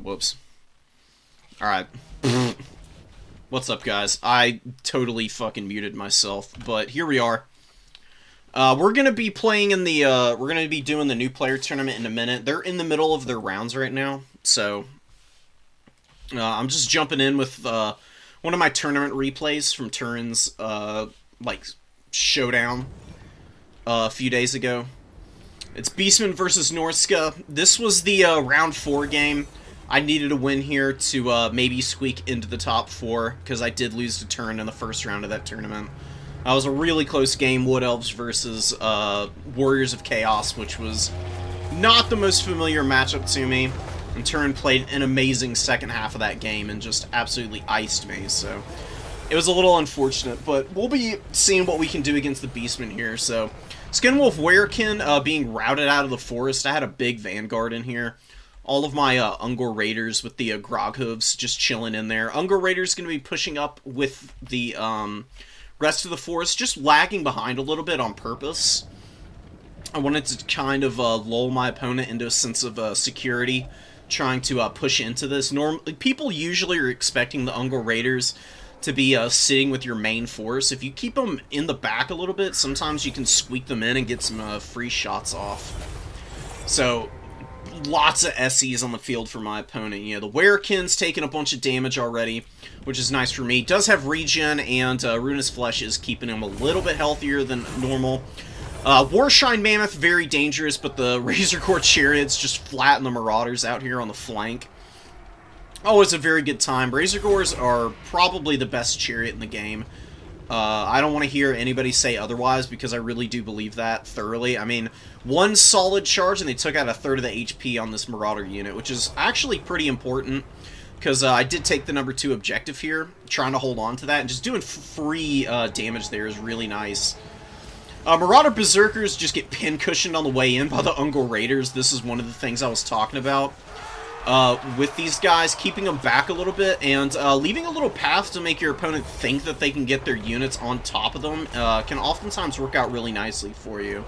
whoops. Alright. What's up, guys? I totally fucking muted myself, but here we are. We're gonna be playing in the, we're gonna be doing the new player tournament in a minute. They're in the middle of their rounds right now, so I'm just jumping in with, one of my tournament replays from Turin's, like, showdown, a few days ago. It's Beastman versus Norska. This was the, round 4 game. I needed a win here to, maybe squeak into the top 4, because I did lose to Turin in the first round of that tournament. It was a really close game, Wood Elves versus, Warriors of Chaos, which was not the most familiar matchup to me. And Turin played an amazing second half of that game and just absolutely iced me, so it was a little unfortunate, but we'll be seeing what we can do against the Beastman here. So Skinwolf Werekin being routed out of the forest. I had a big Vanguard in here. All of my Ungor Raiders with the Grog Hooves just chilling in there. Ungor Raiders going to be pushing up with the rest of the forest, just lagging behind a little bit on purpose. I wanted to kind of lull my opponent into a sense of security, trying to push into this. People usually are expecting the Ungor Raiders to be sitting with your main force. If you keep them in the back a little bit, sometimes you can squeak them in and get some free shots off. So, lots of SEs on the field for my opponent. You know, the Werekin's taking a bunch of damage already, which is nice for me. Does have regen, and Ruinous Flesh is keeping him a little bit healthier than normal. Warshine Mammoth, very dangerous, but the Razor Core Chariots just flatten the Marauders out here on the flank. Oh, it's a very good time. Razor Cores are probably the best chariot in the game. I don't want to hear anybody say otherwise, because I really do believe that thoroughly. I mean, one solid charge, and they took out a third of the HP on this Marauder unit, which is actually pretty important, because I did take the number 2 objective here, trying to hold on to that, and just doing free damage there is really nice. Marauder Berserkers just get pin-cushioned on the way in by the Ungor Raiders. This is one of the things I was talking about with these guys, keeping them back a little bit, and leaving a little path to make your opponent think that they can get their units on top of them can oftentimes work out really nicely for you.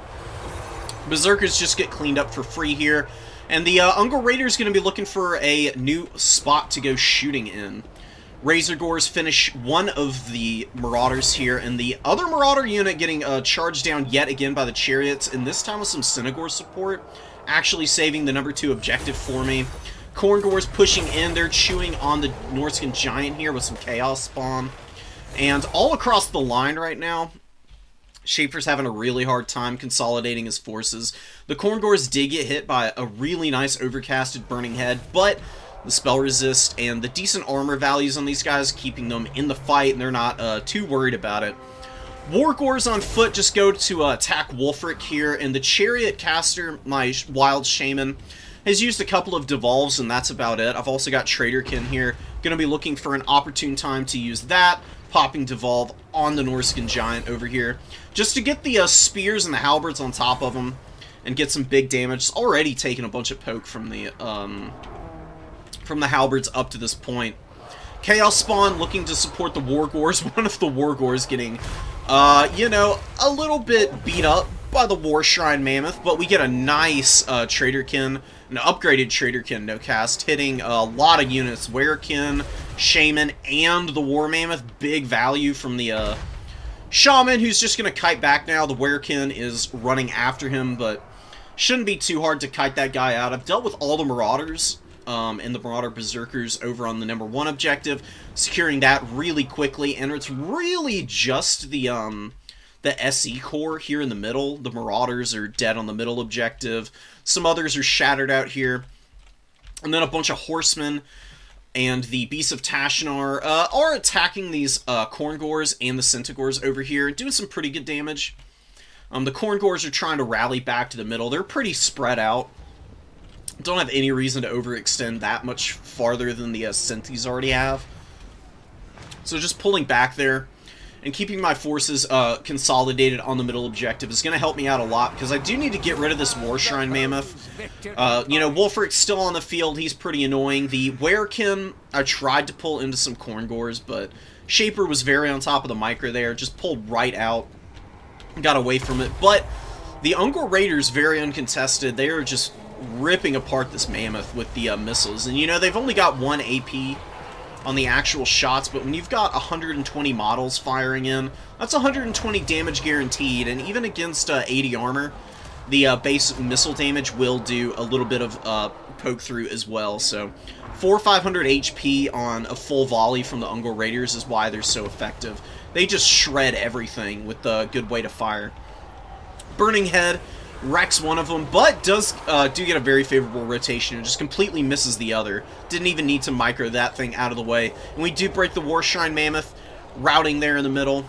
Berserkers just get cleaned up for free here, and the Ungor Raiders going to be looking for a new spot to go shooting in. Razor Gores finish one of the Marauders here, and the other Marauder unit getting charged down yet again by the Chariots, and this time with some Cinegore support, actually saving the number 2 objective for me. Corngores pushing in, they're chewing on the Norscan Giant here with some Chaos Spawn. And all across the line right now, Shaper's having a really hard time consolidating his forces. The Corngores did get hit by a really nice overcasted Burning Head, but the spell resist and the decent armor values on these guys, keeping them in the fight, and they're not too worried about it. Wargores on foot just go to attack Wolfric here, and the Chariot Caster, my Wild Shaman, has used a couple of Devolves, and that's about it. I've also got Traderkin here, going to be looking for an opportune time to use that, popping Devolve on the Norscan Giant over here, just to get the Spears and the Halberds on top of him, and get some big damage. It's already taken a bunch of poke from the Halberds up to this point. Chaos Spawn looking to support the Wargores. One of the Wargores getting, you know, a little bit beat up by the Warshrine Mammoth, but we get a nice Traderkin, an upgraded Traderkin no cast, hitting a lot of units. Werekin, Shaman, and the War Mammoth. Big value from the Shaman, who's just going to kite back now. The Werekin is running after him, but shouldn't be too hard to kite that guy out. I've dealt with all the Marauders and the Marauder Berserkers over on the number 1 objective, securing that really quickly, and it's really just the SE core here in the middle. The Marauders are dead on the middle objective, some others are shattered out here, and then a bunch of Horsemen and the Beasts of Tashanar are attacking these Corngores and the Centigores over here, doing some pretty good damage. The Corngores are trying to rally back to the middle. They're pretty spread out. Don't have any reason to overextend that much farther than the Synthes already have. So just pulling back there and keeping my forces consolidated on the middle objective is going to help me out a lot, because I do need to get rid of this Warshrine Mammoth. You know, Wolfric's still on the field. He's pretty annoying. The Werekin, I tried to pull into some Corngores, but Shaper was very on top of the micro there. Just pulled right out. Got away from it. But the Ungor Raiders, very uncontested. They are just ripping apart this mammoth with the missiles. And, you know, they've only got 1 AP on the actual shots, but when you've got 120 models firing in, that's 120 damage guaranteed, and even against 80 armor, the base missile damage will do a little bit of poke through as well. So 500 HP on a full volley from the Ungor Raiders is why they're so effective. They just shred everything with a good way to fire. Burning Head wrecks one of them, but does do get a very favorable rotation and just completely misses the other. Didn't even need to micro that thing out of the way. And we do break the Warshrine Mammoth, routing there in the middle.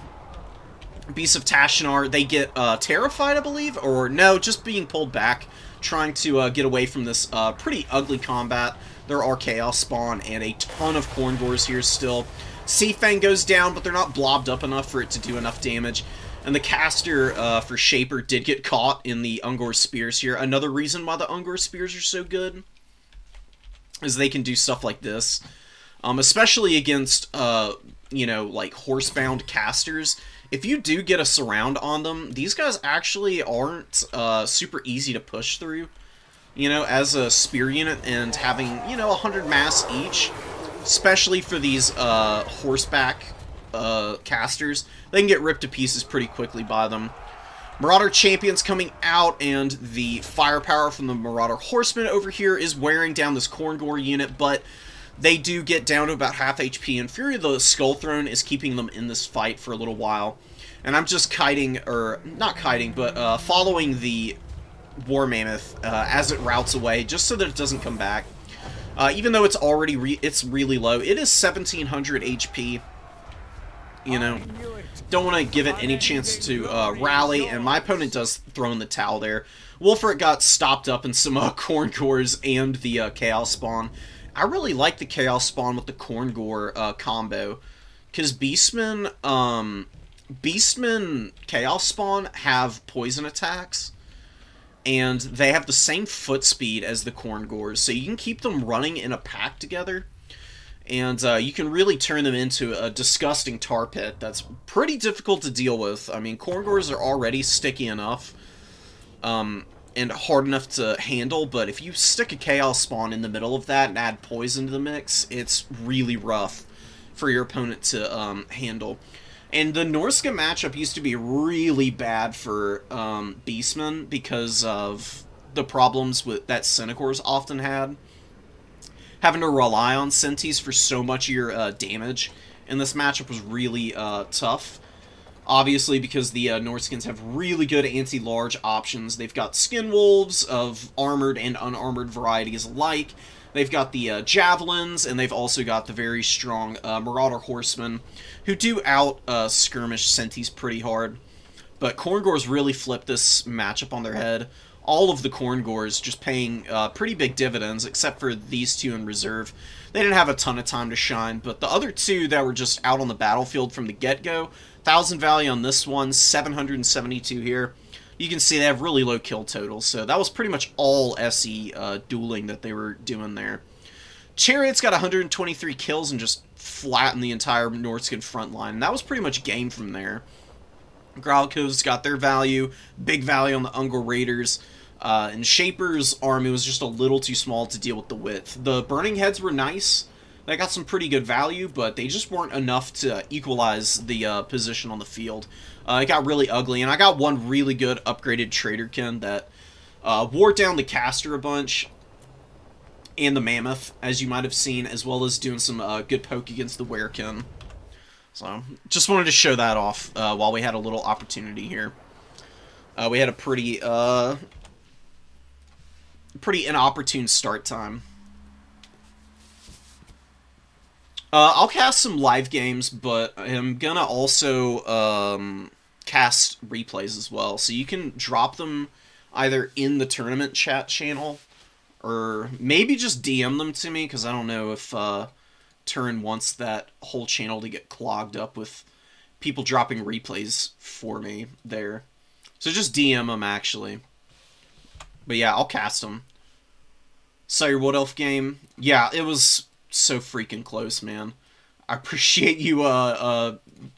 Beasts of Tashanar, they get terrified, I believe, or no, just being pulled back, trying to get away from this pretty ugly combat. There are Chaos Spawn and a ton of Korngors here still. Seafang goes down, but they're not blobbed up enough for it to do enough damage. And the caster for Shaper did get caught in the Ungor Spears here. Another reason why the Ungor Spears are so good is they can do stuff like this. Especially against, you know, like horsebound casters. If you do get a surround on them, these guys actually aren't super easy to push through. You know, as a spear unit and having, you know, 100 mass each. Especially for these horseback casters, they can get ripped to pieces pretty quickly by them. Marauder Champions coming out, and the firepower from the Marauder Horsemen over here is wearing down this Korngor unit, but they do get down to about half HP, and Fury of the Skull Throne is keeping them in this fight for a little while. And I'm just kiting, or not kiting, but following the War Mammoth as it routes away, just so that it doesn't come back. Even though it's already it's really low, it is 1700 HP. You know, don't want to give it any chance to rally, and my opponent does throw in the towel there. Wolfert got stopped up in some Korngors and the Chaos Spawn. I really like the Chaos Spawn with the Korngor combo, because Beastmen Chaos Spawn have poison attacks, and they have the same foot speed as the Korngors, so you can keep them running in a pack together. And you can really turn them into a disgusting tar pit that's pretty difficult to deal with. I mean, Korngors are already sticky enough and hard enough to handle, but if you stick a Chaos Spawn in the middle of that and add poison to the mix, it's really rough for your opponent to handle. And the Norsca matchup used to be really bad for Beastmen because of the problems that Senecors often had. Having to rely on Sentis for so much of your damage in this matchup was really tough. Obviously, because the Norscans have really good anti-large options. They've got Skin Wolves of armored and unarmored varieties alike. They've got the Javelins, and they've also got the very strong Marauder Horsemen, who do out-skirmish Sentis pretty hard. But Korngors really flipped this matchup on their head. All of the Korngors just paying pretty big dividends, except for these two in reserve. They didn't have a ton of time to shine, but the other two that were just out on the battlefield from the get-go, 1000 value on this one, 772 here. You can see they have really low kill totals, so that was pretty much all SE dueling that they were doing there. Chariot's got 123 kills and just flattened the entire Nordskin front line, and that was pretty much game from there. Growlco's got their value, big value on the Ungor Raiders, and Shaper's army was just a little too small to deal with the width. The Burning Heads were nice. They got some pretty good value, but they just weren't enough to equalize the position on the field. It got really ugly, and I got one really good upgraded Traderkin that wore down the caster a bunch, and the Mammoth, as you might have seen, as well as doing some good poke against the Werekin. So, just wanted to show that off while we had a little opportunity here. We had a pretty inopportune start time. I'll cast some live games, but I'm gonna also cast replays as well. So you can drop them either in the tournament chat channel, or maybe just DM them to me, because I don't know if Turn wants that whole channel to get clogged up with people dropping replays for me there. So just DM them, actually. But yeah, I'll cast them. Saw your Wood Elf game. Yeah, it was so freaking close, man. I appreciate you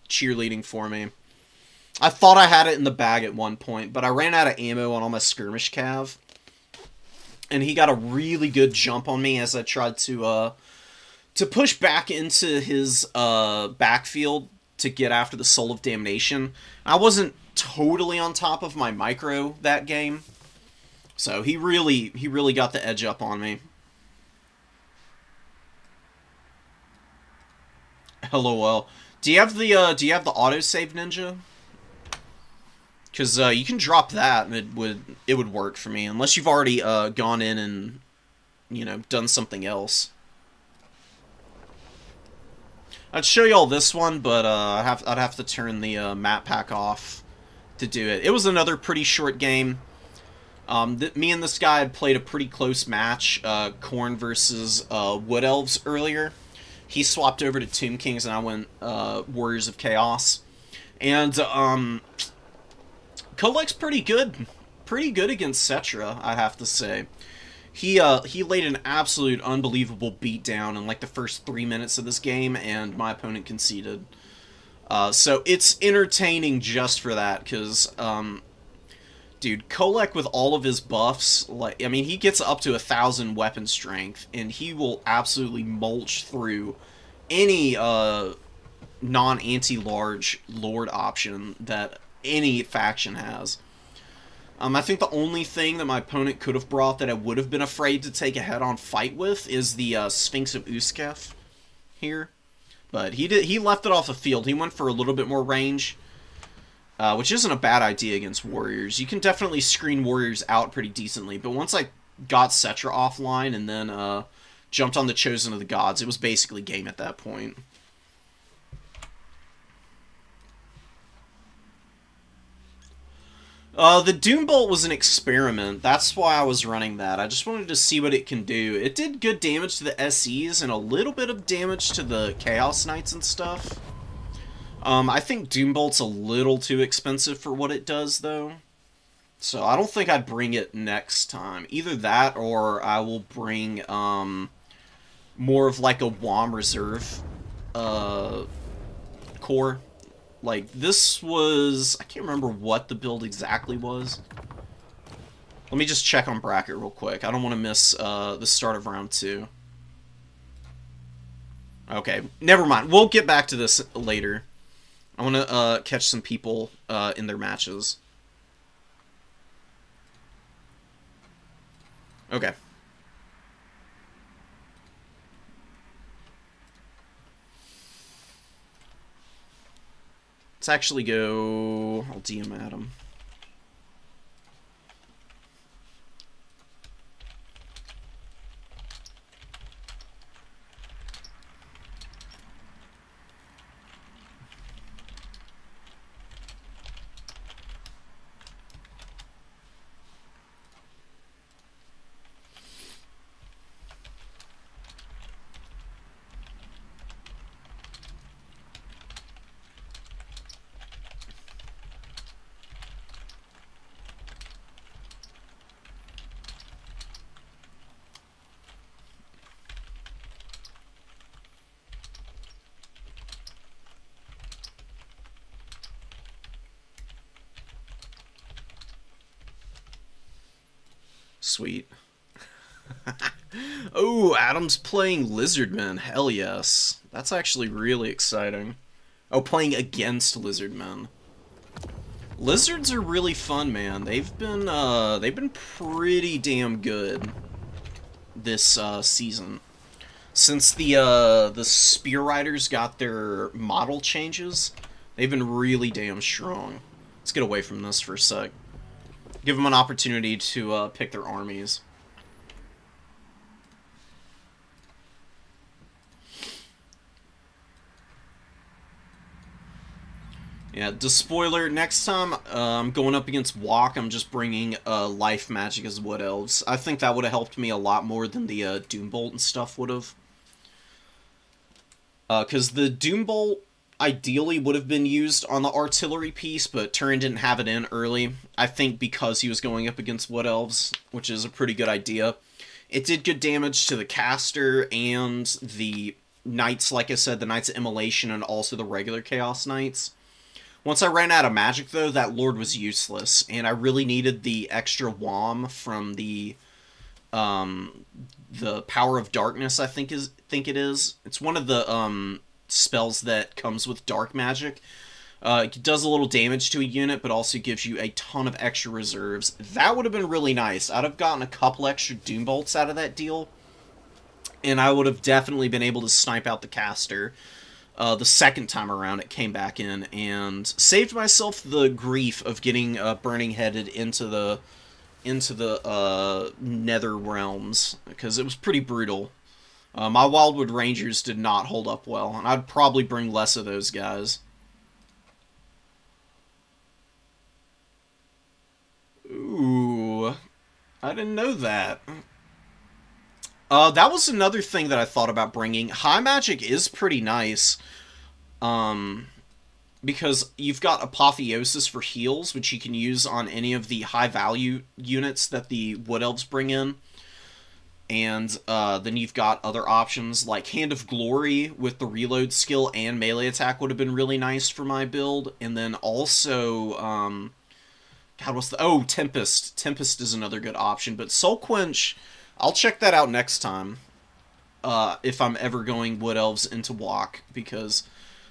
cheerleading for me. I thought I had it in the bag at one point, but I ran out of ammo on all my skirmish cav. and he got a really good jump on me as I tried to push back into his backfield to get after the Soul of Damnation. I wasn't totally on top of my micro that game, so he really got the edge up on me. LOL. Do you have the autosave ninja? Because you can drop that and it would work for me, unless you've already gone in and, you know, done something else. I'd show you all this one, but I'd have to turn the map pack off to do it. It was another pretty short game. Me and this guy had played a pretty close match, Khorne versus Wood Elves earlier. He swapped over to Tomb Kings, and I went Warriors of Chaos. And Kolek's pretty good against Cetra, I have to say. He laid an absolute unbelievable beatdown in like the first 3 minutes of this game, and my opponent conceded. So it's entertaining just for that, because, dude, Kolek with all of his buffs, like, I mean, he gets up to 1,000 weapon strength, and he will absolutely mulch through any non-anti-large Lord option that any faction has. I think the only thing that my opponent could have brought that I would have been afraid to take a head-on fight with is the Sphinx of Uskef here. But he left it off the field. He went for a little bit more range, which isn't a bad idea against warriors. You can definitely screen warriors out pretty decently, but once I got Cetra offline and then jumped on the Chosen of the Gods, it was basically game at that point. The Doombolt was an experiment. That's why I was running that. I just wanted to see what it can do. It did good damage to the SEs and a little bit of damage to the Chaos Knights and stuff. I think Doombolt's a little too expensive for what it does, though. So I don't think I'd bring it next time. Either that, or I will bring more of like a WOM reserve core. Like, this was... I can't remember what the build exactly was. Let me just check on bracket real quick. I don't want to miss the start of round 2. Okay, never mind. We'll get back to this later. I want to catch some people in their matches. Okay. Let's actually go... I'll DM Adam. Sweet. Oh, Adam's playing Lizardmen. Hell yes. That's actually really exciting. Oh, playing against Lizardmen. Lizards are really fun, man. They've been pretty damn good this season. Since the Spear Riders got their model changes, they've been really damn strong. Let's get away from this for a sec. Give them an opportunity to pick their armies. Yeah, spoiler, next time I'm going up against Walk, I'm just bringing Life Magic as Wood Elves. I think that would have helped me a lot more than the Doombolt and stuff would have. Because the Doombolt ideally would have been used on the artillery piece, but Turin didn't have it in early. I think because he was going up against Wood Elves, which is a pretty good idea. It did good damage to the caster and the Knights, like I said, the Knights of Immolation and also the regular Chaos Knights. Once I ran out of magic, though, that Lord was useless, and I really needed the extra WOM from the the Power of Darkness, I think it is. It's one of the spells that comes with dark magic. It does a little damage to a unit, but also gives you a ton of extra reserves. That would have been really nice. I'd have gotten a couple extra Doom Bolts out of that deal, and I would have definitely been able to snipe out the caster the second time around it came back in, and saved myself the grief of getting Burning Headed into the Nether Realms, because it was pretty brutal. My Wildwood Rangers did not hold up well, and I'd probably bring less of those guys. Ooh, I didn't know that. That was another thing that I thought about bringing. High Magic is pretty nice, because you've got Apotheosis for heals, which you can use on any of the high-value units that the Wood Elves bring in. And then you've got other options, like Hand of Glory with the reload skill and melee attack would have been really nice for my build. And then also, God, what's the... Oh, Tempest. Tempest is another good option. But Soul Quench, I'll check that out next time, if I'm ever going Wood Elves into Walk, because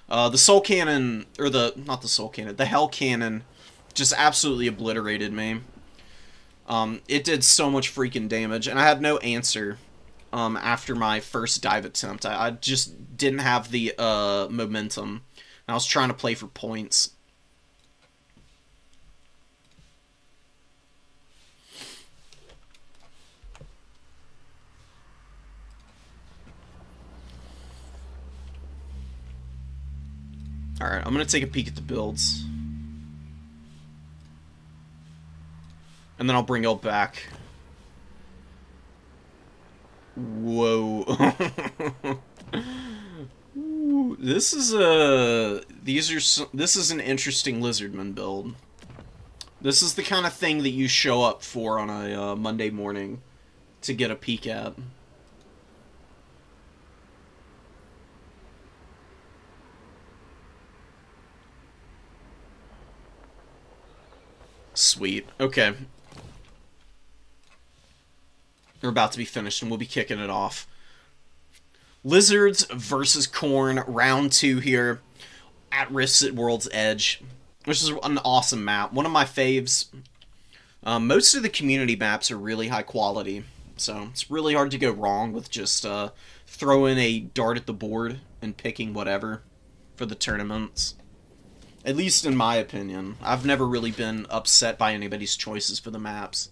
the Soul Cannon, or not the Soul Cannon, the Hell Cannon just absolutely obliterated me. It did so much freaking damage, and I had no answer after my first dive attempt. I just didn't have the momentum. I was trying to play for points. Alright, I'm going to take a peek at the builds. And then I'll bring it back. Whoa. Ooh, this is an interesting Lizardman build. This is the kind of thing that you show up for on a Monday morning to get a peek at. Sweet. Okay. We're about to be finished, and we'll be kicking it off. Lizards versus Khorne, round 2 here, at Rifts at World's Edge, which is an awesome map. One of my faves. Most of the community maps are really high quality, so it's really hard to go wrong with just throwing a dart at the board and picking whatever for the tournaments. At least in my opinion. I've never really been upset by anybody's choices for the maps.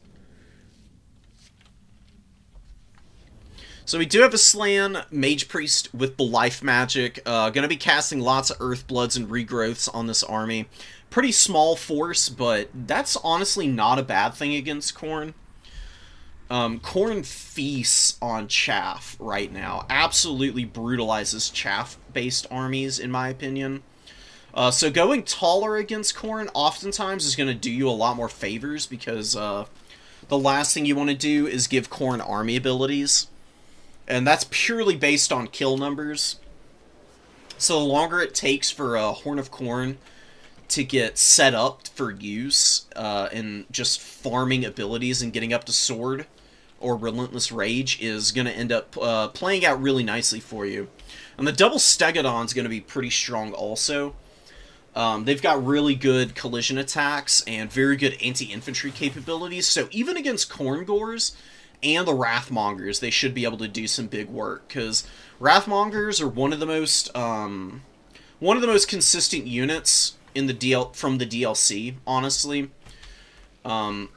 So we do have a Slan Mage Priest with the Life Magic. Gonna be casting lots of Earthbloods and Regrowths on this army. Pretty small force, but that's honestly not a bad thing against Khorne. Khorne feasts on chaff right now. Absolutely brutalizes chaff-based armies, in my opinion. So going taller against Khorne oftentimes is going to do you a lot more favors, because the last thing you want to do is give Khorne army abilities. And that's purely based on kill numbers. So the longer it takes for Horn of Khorne to get set up for use, and just farming abilities and getting up to Sword or Relentless Rage is going to end up playing out really nicely for you. And the double Stegodon is going to be pretty strong also. They've got really good collision attacks and very good anti-infantry capabilities, so even against Khorngors and the Wrathmongers, they should be able to do some big work, because Wrathmongers are one of the most consistent units in the from the DLC, honestly. If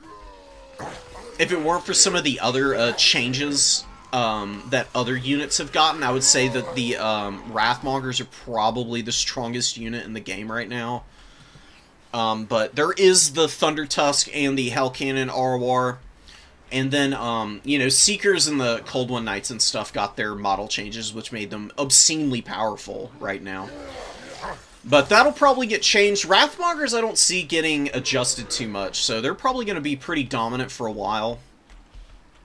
it weren't for some of the other changes that other units have gotten, I would say that the Wrathmongers are probably the strongest unit in the game right now. But there is the Thunder Tusk and the Hell Cannon ROR. And then, you know, Seekers and the Cold One Knights and stuff got their model changes, which made them obscenely powerful right now. But that'll probably get changed. Wrathmongers I don't see getting adjusted too much, so they're probably going to be pretty dominant for a while.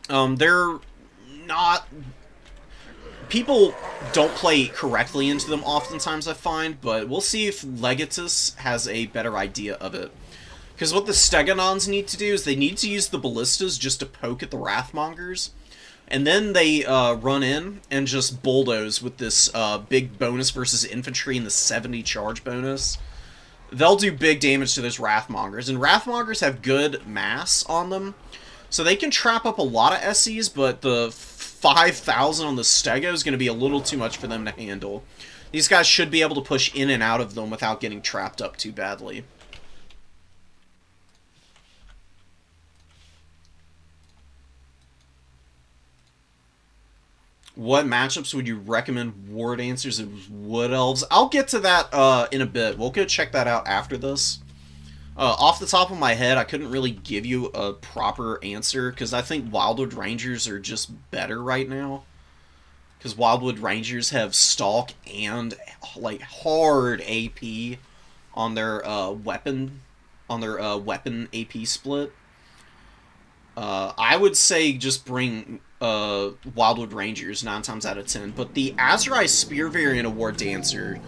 They're not... People don't play correctly into them oftentimes, I find, but we'll see if Legatus has a better idea of it. Because what the Stegonons need to do is they need to use the Ballistas just to poke at the Wrathmongers, And then they run in and just bulldoze with this big bonus versus infantry and the 70 charge bonus. They'll do big damage to those Wrathmongers, and Wrathmongers have good mass on them, so they can trap up a lot of SCs, but the 5,000 on the Stego is going to be a little too much for them to handle. These guys should be able to push in and out of them without getting trapped up too badly. What matchups would you recommend War Dancers and Wood Elves? I'll get to that in a bit. We'll go check that out after this. Off the top of my head, I couldn't really give you a proper answer, because I think Wildwood Rangers are just better right now. Because Wildwood Rangers have Stalk and, like, hard AP on their weapon AP split. I would say just bring Wildwood Rangers 9 times out of 10, but the Azurai Spear variant of War Dancer,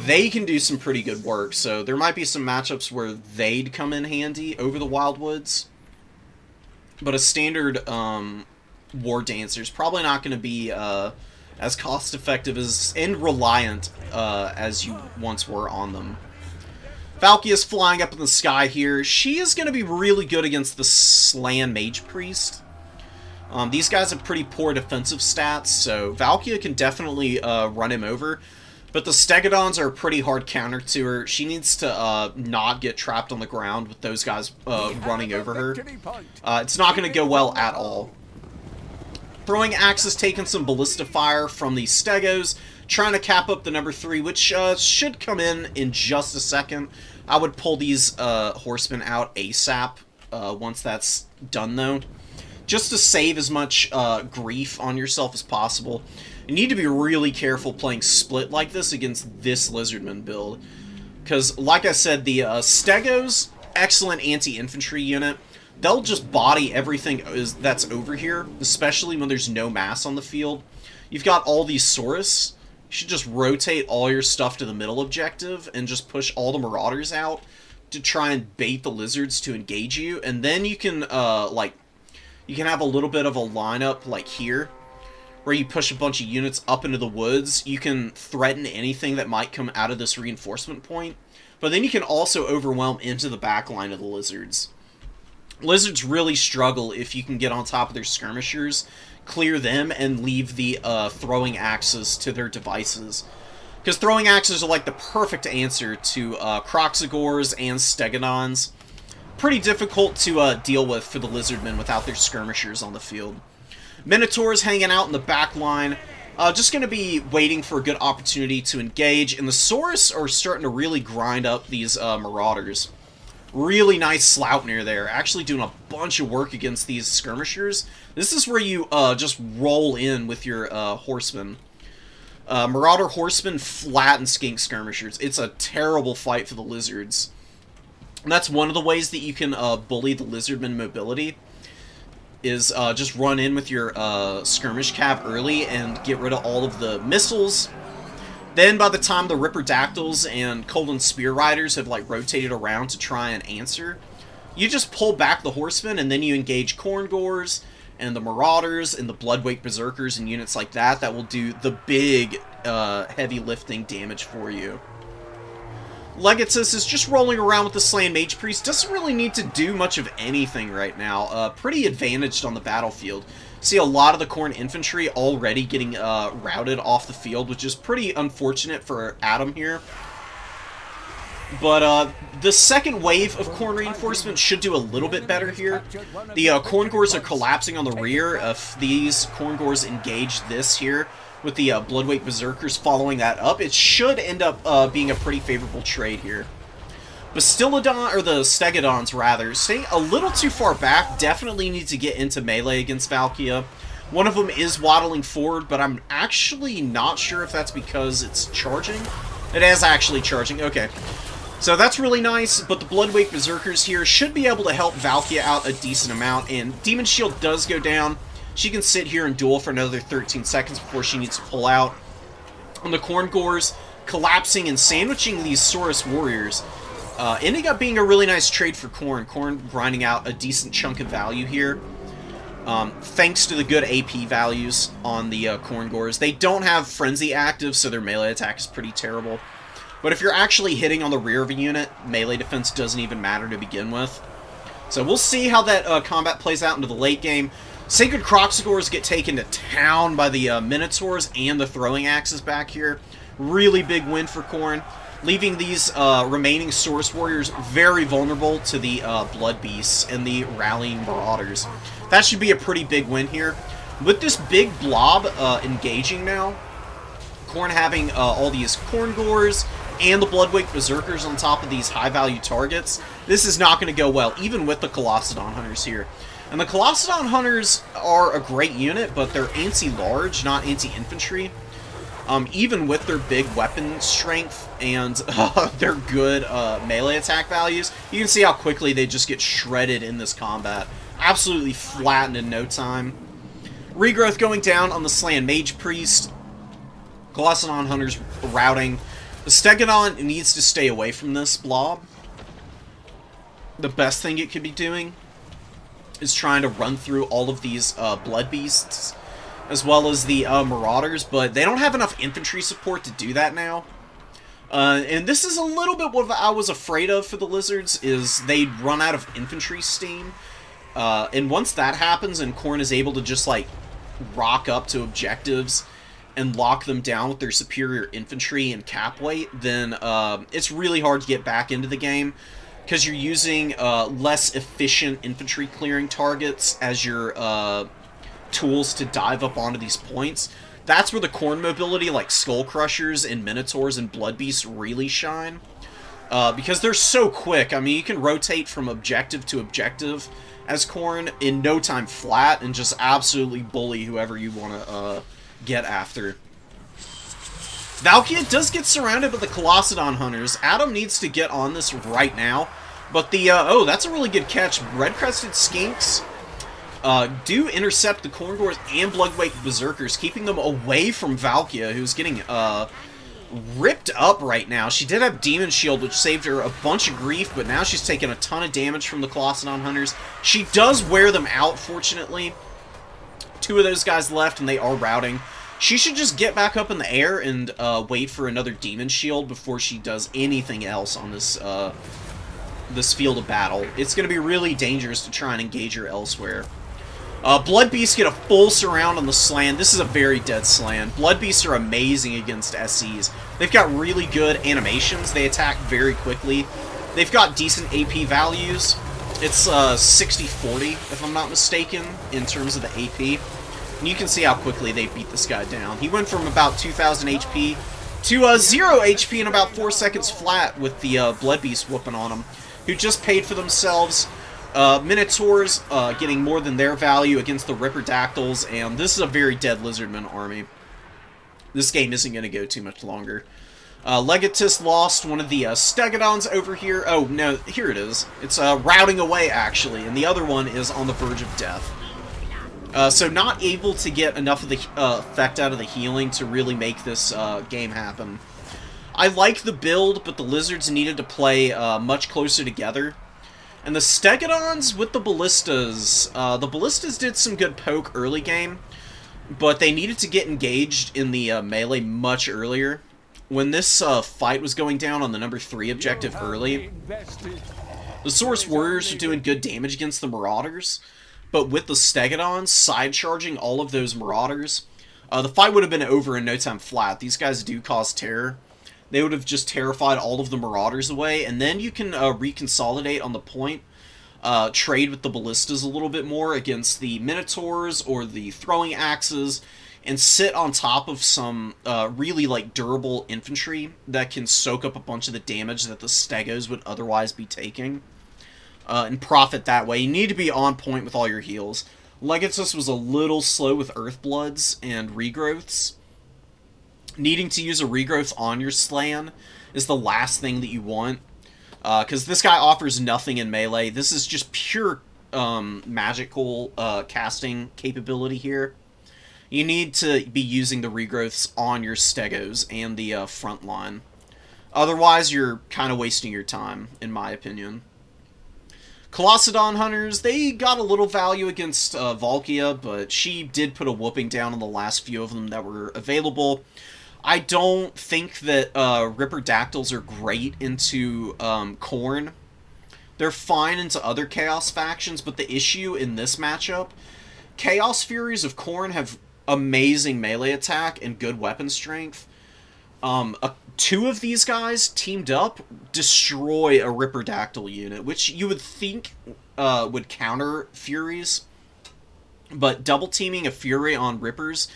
they can do some pretty good work, so there might be some matchups where they'd come in handy over the Wildwoods. But a standard War Dancer is probably not going to be as cost-effective as and reliant as you once were on them. Valkia is flying up in the sky here. She is going to be really good against the Slan Mage Priest. These guys have pretty poor defensive stats, so Valkia can definitely run him over. But the Stegodons are a pretty hard counter to her. She needs to not get trapped on the ground with those guys running over her. It's not going to go well at all. Throwing Axe has taken some ballista fire from the Stegos, trying to cap up the number 3, which should come in just a second. I would pull these horsemen out ASAP once that's done, though, just to save as much grief on yourself as possible. You need to be really careful playing split like this against this Lizardman build, because, like I said, the Stegos, excellent anti-infantry unit. They'll just body everything that's over here, especially when there's no mass on the field. You've got all these Saurus. You should just rotate all your stuff to the middle objective and just push all the Marauders out to try and bait the Lizards to engage you. And then you can, you can have a little bit of a lineup like here, where you push a bunch of units up into the woods. You can threaten anything that might come out of this reinforcement point, but then you can also overwhelm into the back line of the Lizards. Lizards really struggle if you can get on top of their skirmishers, clear them, and leave the throwing axes to their devices. Because throwing axes are like the perfect answer to Croxagores and Stegodons. Pretty difficult to deal with for the Lizardmen without their skirmishers on the field. Minotaurs hanging out in the back line, just going to be waiting for a good opportunity to engage, and the Saurus are starting to really grind up these Marauders. Really nice Sloutner there, actually doing a bunch of work against these skirmishers. This is where you just roll in with your horsemen. Marauder horsemen flatten skink skirmishers. It's a terrible fight for the Lizards. And that's one of the ways that you can bully the Lizardman mobility, is just run in with your skirmish cav early and get rid of all of the missiles. Then by the time the Ripperdactyls and Colden Spear Riders have like rotated around to try and answer, you just pull back the horsemen and then you engage Corngors and the Marauders and the Bloodweight Berserkers and units like that that will do the big heavy lifting damage for you. Legatus is just rolling around with the Slan Mage Priest. Doesn't really need to do much of anything right now. Pretty advantaged on the battlefield. See a lot of the Khorne infantry already getting routed off the field, which is pretty unfortunate for Adam here. But the second wave of Khorne reinforcements should do a little bit better here. The Corngors are collapsing on the rear. If these Corngors engage this here, with the Bloodweight Berserkers following that up, it should end up being a pretty favorable trade here. Bastillodon, or the Stegodons rather, staying a little too far back, definitely need to get into melee against Valkia. One of them is waddling forward, but I'm actually not sure if that's because it's charging. It is actually charging, okay. So that's really nice, but the Bloodweight Berserkers here should be able to help Valkia out a decent amount, and Demon Shield does go down. She can sit here and duel for another 13 seconds before she needs to pull out. And the Corngors collapsing and sandwiching these Saurus warriors, ending up being a really nice trade for Khorne. Khorne grinding out a decent chunk of value here. thanks to the good AP values on the Khorne Gores. They don't have Frenzy active, so their melee attack is pretty terrible. But if you're actually hitting on the rear of a unit, melee defense doesn't even matter to begin with. So we'll see how that combat plays out into the late game. Sacred Kroxigors get taken to town by the Minotaurs and the throwing axes back here. Really big win for Khorne, leaving these remaining Source Warriors very vulnerable to the Blood Beasts and the Rallying Marauders. That should be a pretty big win here. With this big blob engaging now, Khorne having all these Khorne Gores and the Bloodwake Berserkers on top of these high-value targets, this is not going to go well, even with the Colossedon Hunters here. And the Colossedon Hunters are a great unit, but they're anti-large, not anti-infantry. Even with their big weapon strength and their good melee attack values, you can see how quickly they just get shredded in this combat. Absolutely flattened in no time. Regrowth going down on the Slan Mage Priest. Colossedon Hunters routing. The Stegodon needs to stay away from this blob. The best thing it could be doing is trying to run through all of these Blood Beasts, as well as the Marauders, but they don't have enough infantry support to do that now. And this is a little bit what I was afraid of for the Lizards, is they'd run out of infantry steam. And once that happens and Khorne is able to just, like, rock up to objectives and lock them down with their superior infantry and cap weight, then it's really hard to get back into the game, because you're using less efficient infantry clearing targets as your tools to dive up onto these points. That's where the Khorne mobility, like Skull Crushers and Minotaurs and Blood Beasts, really shine. Because they're so quick. I mean, you can rotate from objective to objective as Khorne in no time flat and just absolutely bully whoever you want to get after. Valkia does get surrounded by the Colossedon Hunters. Adam needs to get on this right now. But the, oh, that's a really good catch. Red-Crested Skinks do intercept the Khorne Gores and Bloodwake Berserkers, keeping them away from Valkia, who's getting ripped up right now. She did have Demon Shield, which saved her a bunch of grief, but now she's taking a ton of damage from the Colossedon Hunters. She does wear them out, fortunately. Two of those guys left, and they are routing. She should just get back up in the air and wait for another Demon Shield before she does anything else on this this field of battle. It's going to be really dangerous to try and engage her elsewhere. Blood Beasts get a full surround on the Slan. This is a very dead Slan. Blood Beasts are amazing against SCs. They've got really good animations. They attack very quickly. They've got decent AP values. It's 60-40, if I'm not mistaken, in terms of the AP. And you can see how quickly they beat this guy down. He went from about 2,000 HP to 0 HP in about 4 seconds flat with the Blood Beast whooping on him, who just paid for themselves. Minotaurs getting more than their value against the Ripperdactyls, and this is a very dead Lizardman army. This game isn't going to go too much longer. Legatus lost one of the Stegodons over here. Oh, no, here it is. It's routing away, actually, and the other one is on the verge of death. So not able to get enough of the effect out of the healing to really make this game happen. I like the build, but the Lizards needed to play much closer together. And the Stegodons with the Ballistas did some good poke early game, but they needed to get engaged in the melee much earlier. When this fight was going down on the number 3 objective early, the Source Warriors were doing good damage against the Marauders, but with the Stegodons side-charging all of those Marauders, the fight would have been over in no time flat. These guys do cause terror. They would have just terrified all of the Marauders away, and then you can reconsolidate on the point, trade with the Ballistas a little bit more against the Minotaurs or the Throwing Axes, and sit on top of some really like durable infantry that can soak up a bunch of the damage that the Stegos would otherwise be taking, and profit that way. You need to be on point with all your heals. Legatus was a little slow with Earthbloods and Regrowths. Needing to use a Regrowth on your Slan is the last thing that you want, because this guy offers nothing in melee. This is just pure magical casting capability here. You need to be using the Regrowths on your Stegos and the front line. Otherwise, you're kind of wasting your time, in my opinion. Colossadon Hunters, they got a little value against Valkia, but she did put a whooping down on the last few of them that were available. I don't think that Ripperdactyls are great into Khorne. They're fine into other Chaos factions, but the issue in this matchup, Chaos Furies of Khorne have amazing melee attack and good weapon strength. Two of these guys teamed up destroy a Ripperdactyl unit, which you would think would counter Furies, but double teaming a Fury on Rippers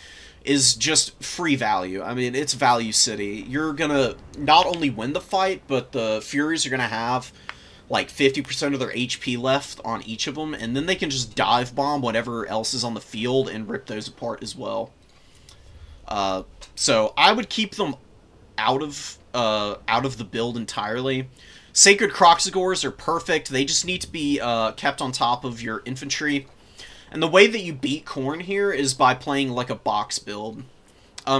is just free value. I mean, it's value city. You're gonna not only win the fight, but the Furies are gonna have like 50% of their HP left on each of them, and then they can just dive bomb whatever else is on the field and rip those apart as well. So I would keep them out of the build entirely. Sacred Croxagores are perfect. They just need to be kept on top of your infantry. And the way that you beat Khorne here is by playing like a box build.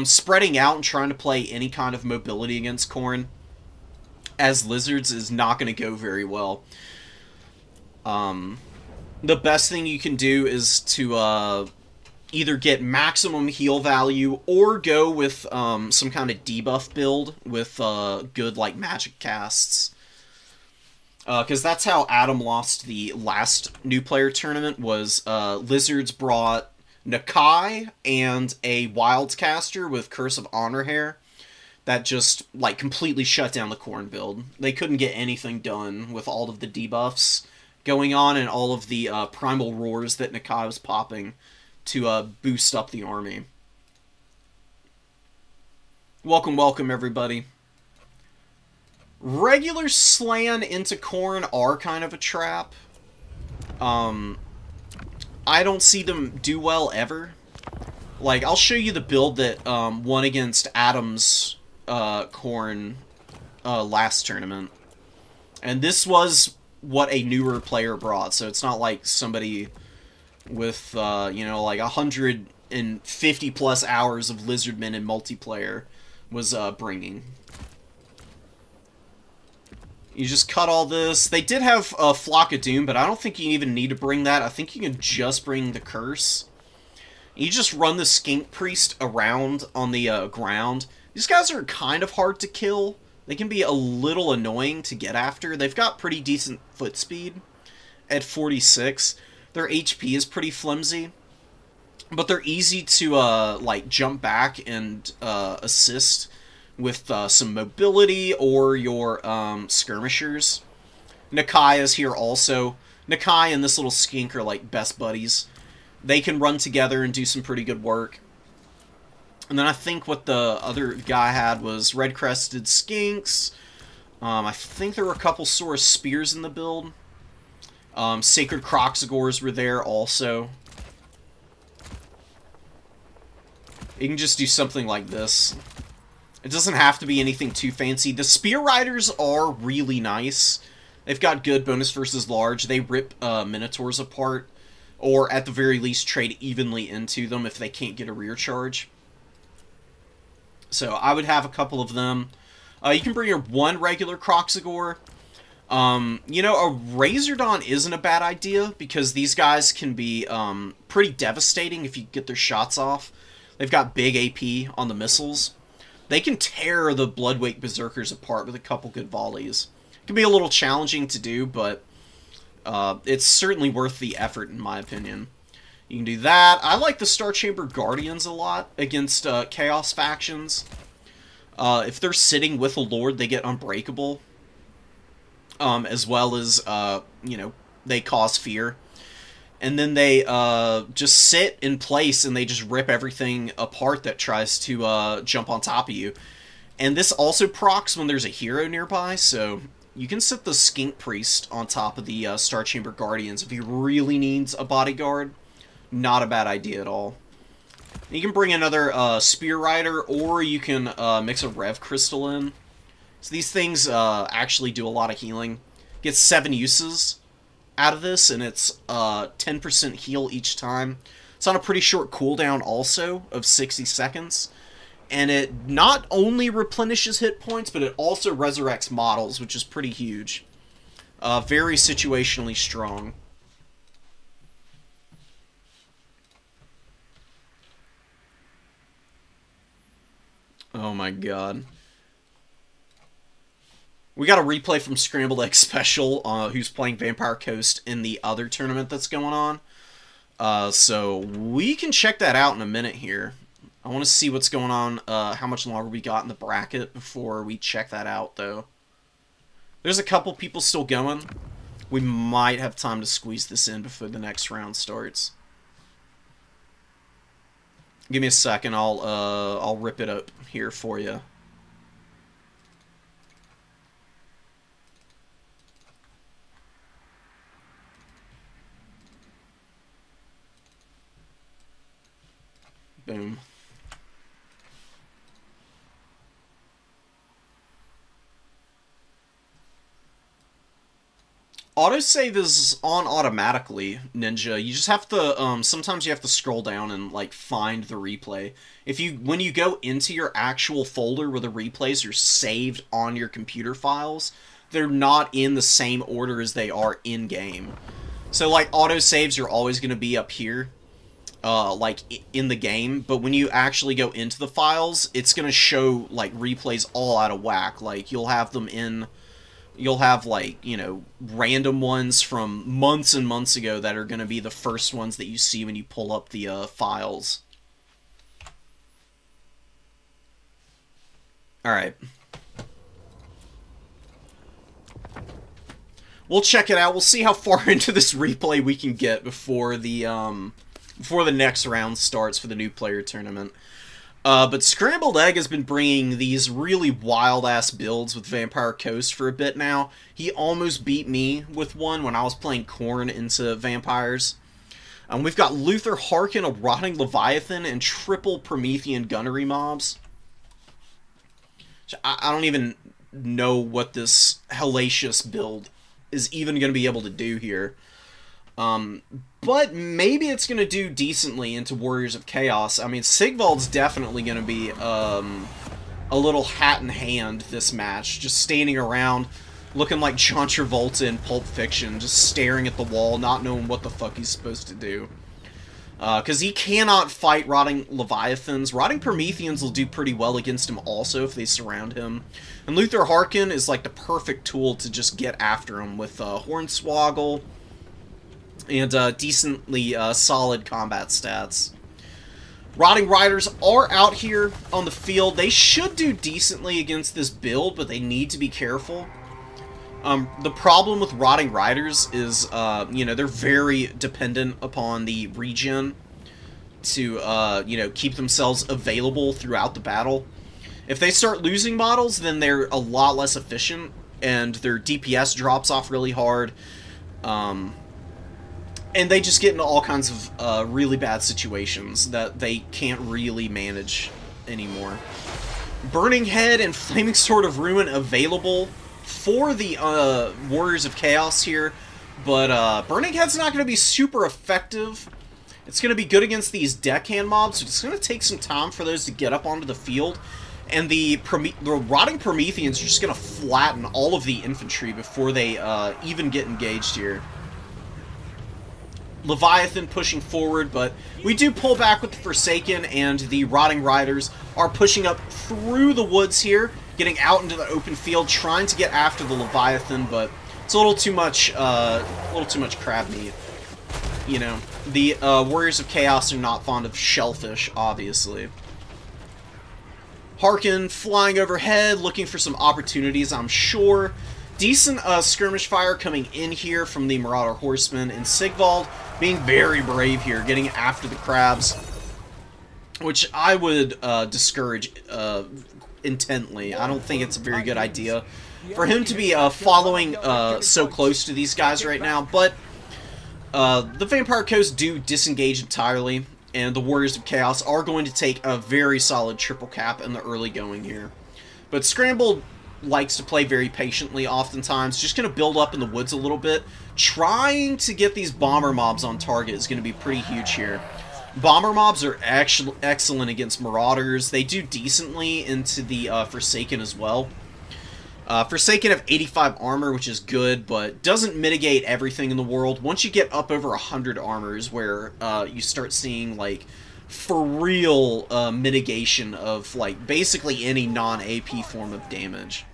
Spreading out and trying to play any kind of mobility against Khorne as lizards is not going to go very well. The best thing you can do is to either get maximum heal value or go with some kind of debuff build with good like magic casts. Because that's how Adam lost the last new player tournament, was Lizards brought Nakai and a Wilds caster with Curse of Honor Hair that just like completely shut down the Khorne build. They couldn't get anything done with all of the debuffs going on and all of the primal roars that Nakai was popping to boost up the army. Welcome, welcome, everybody. Regular Slan into Khorne are kind of a trap. I don't see them do well ever. Like, I'll show you the build that won against Adam's Khorne last tournament. And this was what a newer player brought, so it's not like somebody with, you know, like 150 plus hours of Lizardmen in multiplayer was bringing. You just cut all this. They did have a Flock of Doom, but I don't think you even need to bring that. I think you can just bring the Curse. You just run the Skink Priest around on the ground. These guys are kind of hard to kill. They can be a little annoying to get after. They've got pretty decent foot speed at 46. Their HP is pretty flimsy, but they're easy to like jump back and assist with some mobility or your skirmishers. Nakai is here also. Nakai and this little skink are like best buddies. They can run together and do some pretty good work. And then I think what the other guy had was red-crested skinks. I think there were a couple Saurus Spears in the build. Sacred Croxagores were there also. You can just do something like this. It doesn't have to be anything too fancy. The Spear Riders are really nice. They've got good bonus versus large. They rip Minotaurs apart, or at the very least trade evenly into them if they can't get a rear charge. So I would have a couple of them. You can bring your one regular Croxagore. You know, a Razordon isn't a bad idea, because these guys can be pretty devastating if you get their shots off. They've got big AP on the missiles. They can tear the Bloodwake Berserkers apart with a couple good volleys. It can be a little challenging to do, but it's certainly worth the effort, in my opinion. You can do that. I like the Star Chamber Guardians a lot against Chaos factions. If they're sitting with a Lord, they get Unbreakable. As well as, you know, they cause fear. And then they just sit in place and they just rip everything apart that tries to jump on top of you. And this also procs when there's a hero nearby, so you can set the Skink Priest on top of the Star Chamber Guardians if he really needs a bodyguard. Not a bad idea at all. You can bring another Spear Rider, or you can mix a Rev Crystal in. So these things actually do a lot of healing. Get 7 uses out of this, and it's 10% heal each time. It's on a pretty short cooldown also of 60 seconds. And it not only replenishes hit points, but it also resurrects models, which is pretty huge. Very situationally strong. Oh my god. We got a replay from Scrambled Egg Special, who's playing Vampire Coast in the other tournament that's going on. So we can check that out in a minute here. I want to see what's going on, how much longer we got in the bracket before we check that out, though. There's a couple people still going. We might have time to squeeze this in before the next round starts. Give me a second, I'll rip it up here for you. Boom. Autosave is on automatically, Ninja. You just have to, sometimes you have to scroll down and, like, find the replay. When you go into your actual folder where the replays are saved on your computer files, they're not in the same order as they are in-game. So, like, autosaves are always going to be up here, like, in the game, but when you actually go into the files, it's going to show, like, replays all out of whack. Like, you'll have them in... You'll have, like, you know, random ones from months and months ago that are going to be the first ones that you see when you pull up the files. Alright. We'll check it out. We'll see how far into this replay we can get before the next round starts for the new player tournament. But Scrambled Egg has been bringing these really wild-ass builds with Vampire Coast for a bit now. He almost beat me with one when I was playing Khorne into Vampires. We've got Luther Harkin, a Rotting Leviathan, and triple Promethean Gunnery mobs. I don't even know what this hellacious build is even going to be able to do here. But maybe it's going to do decently into Warriors of Chaos. I mean, Sigvald's definitely going to be a little hat in hand this match. Just standing around, looking like John Travolta in Pulp Fiction, just staring at the wall, not knowing what the fuck he's supposed to do. Because he cannot fight Rotting Leviathans. Rotting Prometheans will do pretty well against him also if they surround him. And Luther Harkin is like the perfect tool to just get after him with Hornswoggle and decently solid combat stats. Rotting Riders are out here on the field. They should do decently against this build, but they need to be careful. The problem with Rotting Riders is, you know, they're very dependent upon the regen to, you know, keep themselves available throughout the battle. If they start losing models, then they're a lot less efficient, and their DPS drops off really hard. And they just get into all kinds of really bad situations that they can't really manage anymore. Burning Head and Flaming Sword of Ruin available for the Warriors of Chaos here, but Burning Head's not going to be super effective. It's going to be good against these deckhand mobs, so it's going to take some time for those to get up onto the field. And the Rotting Prometheans are just going to flatten all of the infantry before they even get engaged here. Leviathan pushing forward, but we do pull back with the Forsaken, and the Rotting Riders are pushing up through the woods here, getting out into the open field, trying to get after the Leviathan, but it's a little too much crab meat. You know, the Warriors of Chaos are not fond of shellfish, obviously. Harkin flying overhead, looking for some opportunities, I'm sure. Decent skirmish fire coming in here from the Marauder Horsemen, and Sigvald being very brave here, getting after the crabs, which I would discourage intently. I don't think it's a very good idea for him to be following so close to these guys right now, but the Vampire Coast do disengage entirely, and the Warriors of Chaos are going to take a very solid triple cap in the early going here. But Scrambled likes to play very patiently oftentimes, just going to build up in the woods a little bit. Trying to get these bomber mobs on target is going to be pretty huge here. Bomber mobs are actually excellent against Marauders. They do decently into the Forsaken as well. Forsaken have 85 armor, which is good, but doesn't mitigate everything in the world. Once you get up over 100 armors, where you start seeing, like, for real mitigation of, like, basically any non-AP form of damage.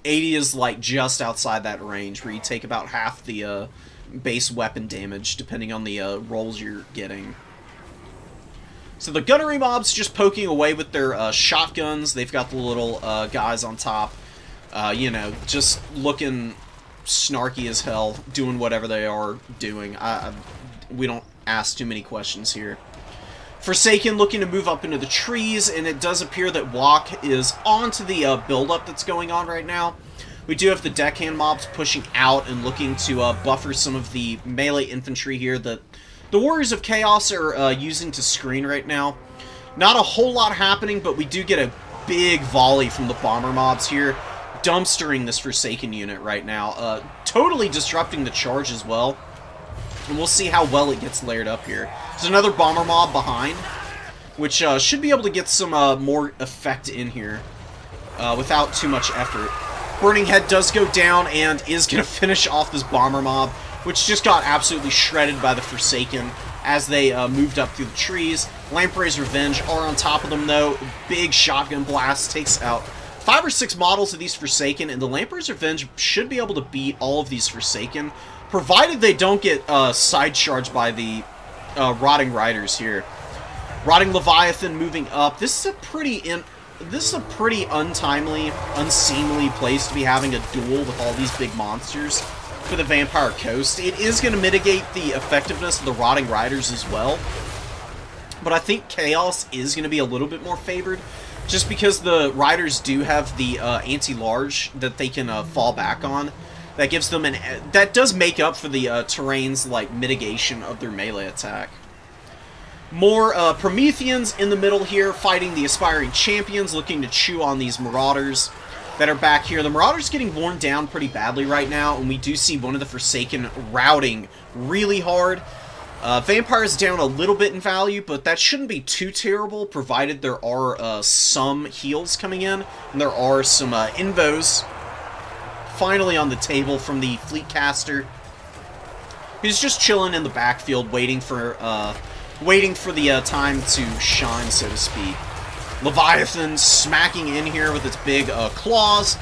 80 is, like, just outside that range, where you take about half the base weapon damage, depending on the rolls you're getting. So the gunnery mobs just poking away with their shotguns. They've got the little guys on top, you know, just looking snarky as hell, doing whatever they are doing. We don't ask too many questions here. Forsaken looking to move up into the trees, and it does appear that Wok is onto the build-up that's going on right now. We do have the deckhand mobs pushing out and looking to buffer some of the melee infantry here that the Warriors of Chaos are using to screen right now. Not a whole lot happening, but we do get a big volley from the bomber mobs here, dumpstering this Forsaken unit right now. Totally disrupting the charge as well. And we'll see how well it gets layered up here. There's another bomber mob behind, which should be able to get some more effect in here without too much effort. Burning Head does go down and is going to finish off this bomber mob, which just got absolutely shredded by the Forsaken as they moved up through the trees. Lamprey's Revenge are on top of them, though. Big shotgun blast takes out 5 or 6 models of these Forsaken, and the Lamprey's Revenge should be able to beat all of these Forsaken, provided they don't get side charged by the Rotting Riders here. Rotting Leviathan moving up. This is a pretty untimely, unseemly place to be having a duel with all these big monsters for the Vampire Coast. It is going to mitigate the effectiveness of the Rotting Riders as well, but I think Chaos is going to be a little bit more favored, just because the Riders do have the anti-large that they can fall back on. That gives them that does make up for the terrain's, like, mitigation of their melee attack. More Prometheans in the middle here, fighting the Aspiring Champions, looking to chew on these Marauders that are back here. The Marauders getting worn down pretty badly right now, and we do see one of the Forsaken routing really hard. Vampire's down a little bit in value, but that shouldn't be too terrible, provided there are some heals coming in, and there are some invos finally on the table from the Fleetcaster. He's just chilling in the backfield, waiting for the time to shine, so to speak. Leviathan smacking in here with its big claws,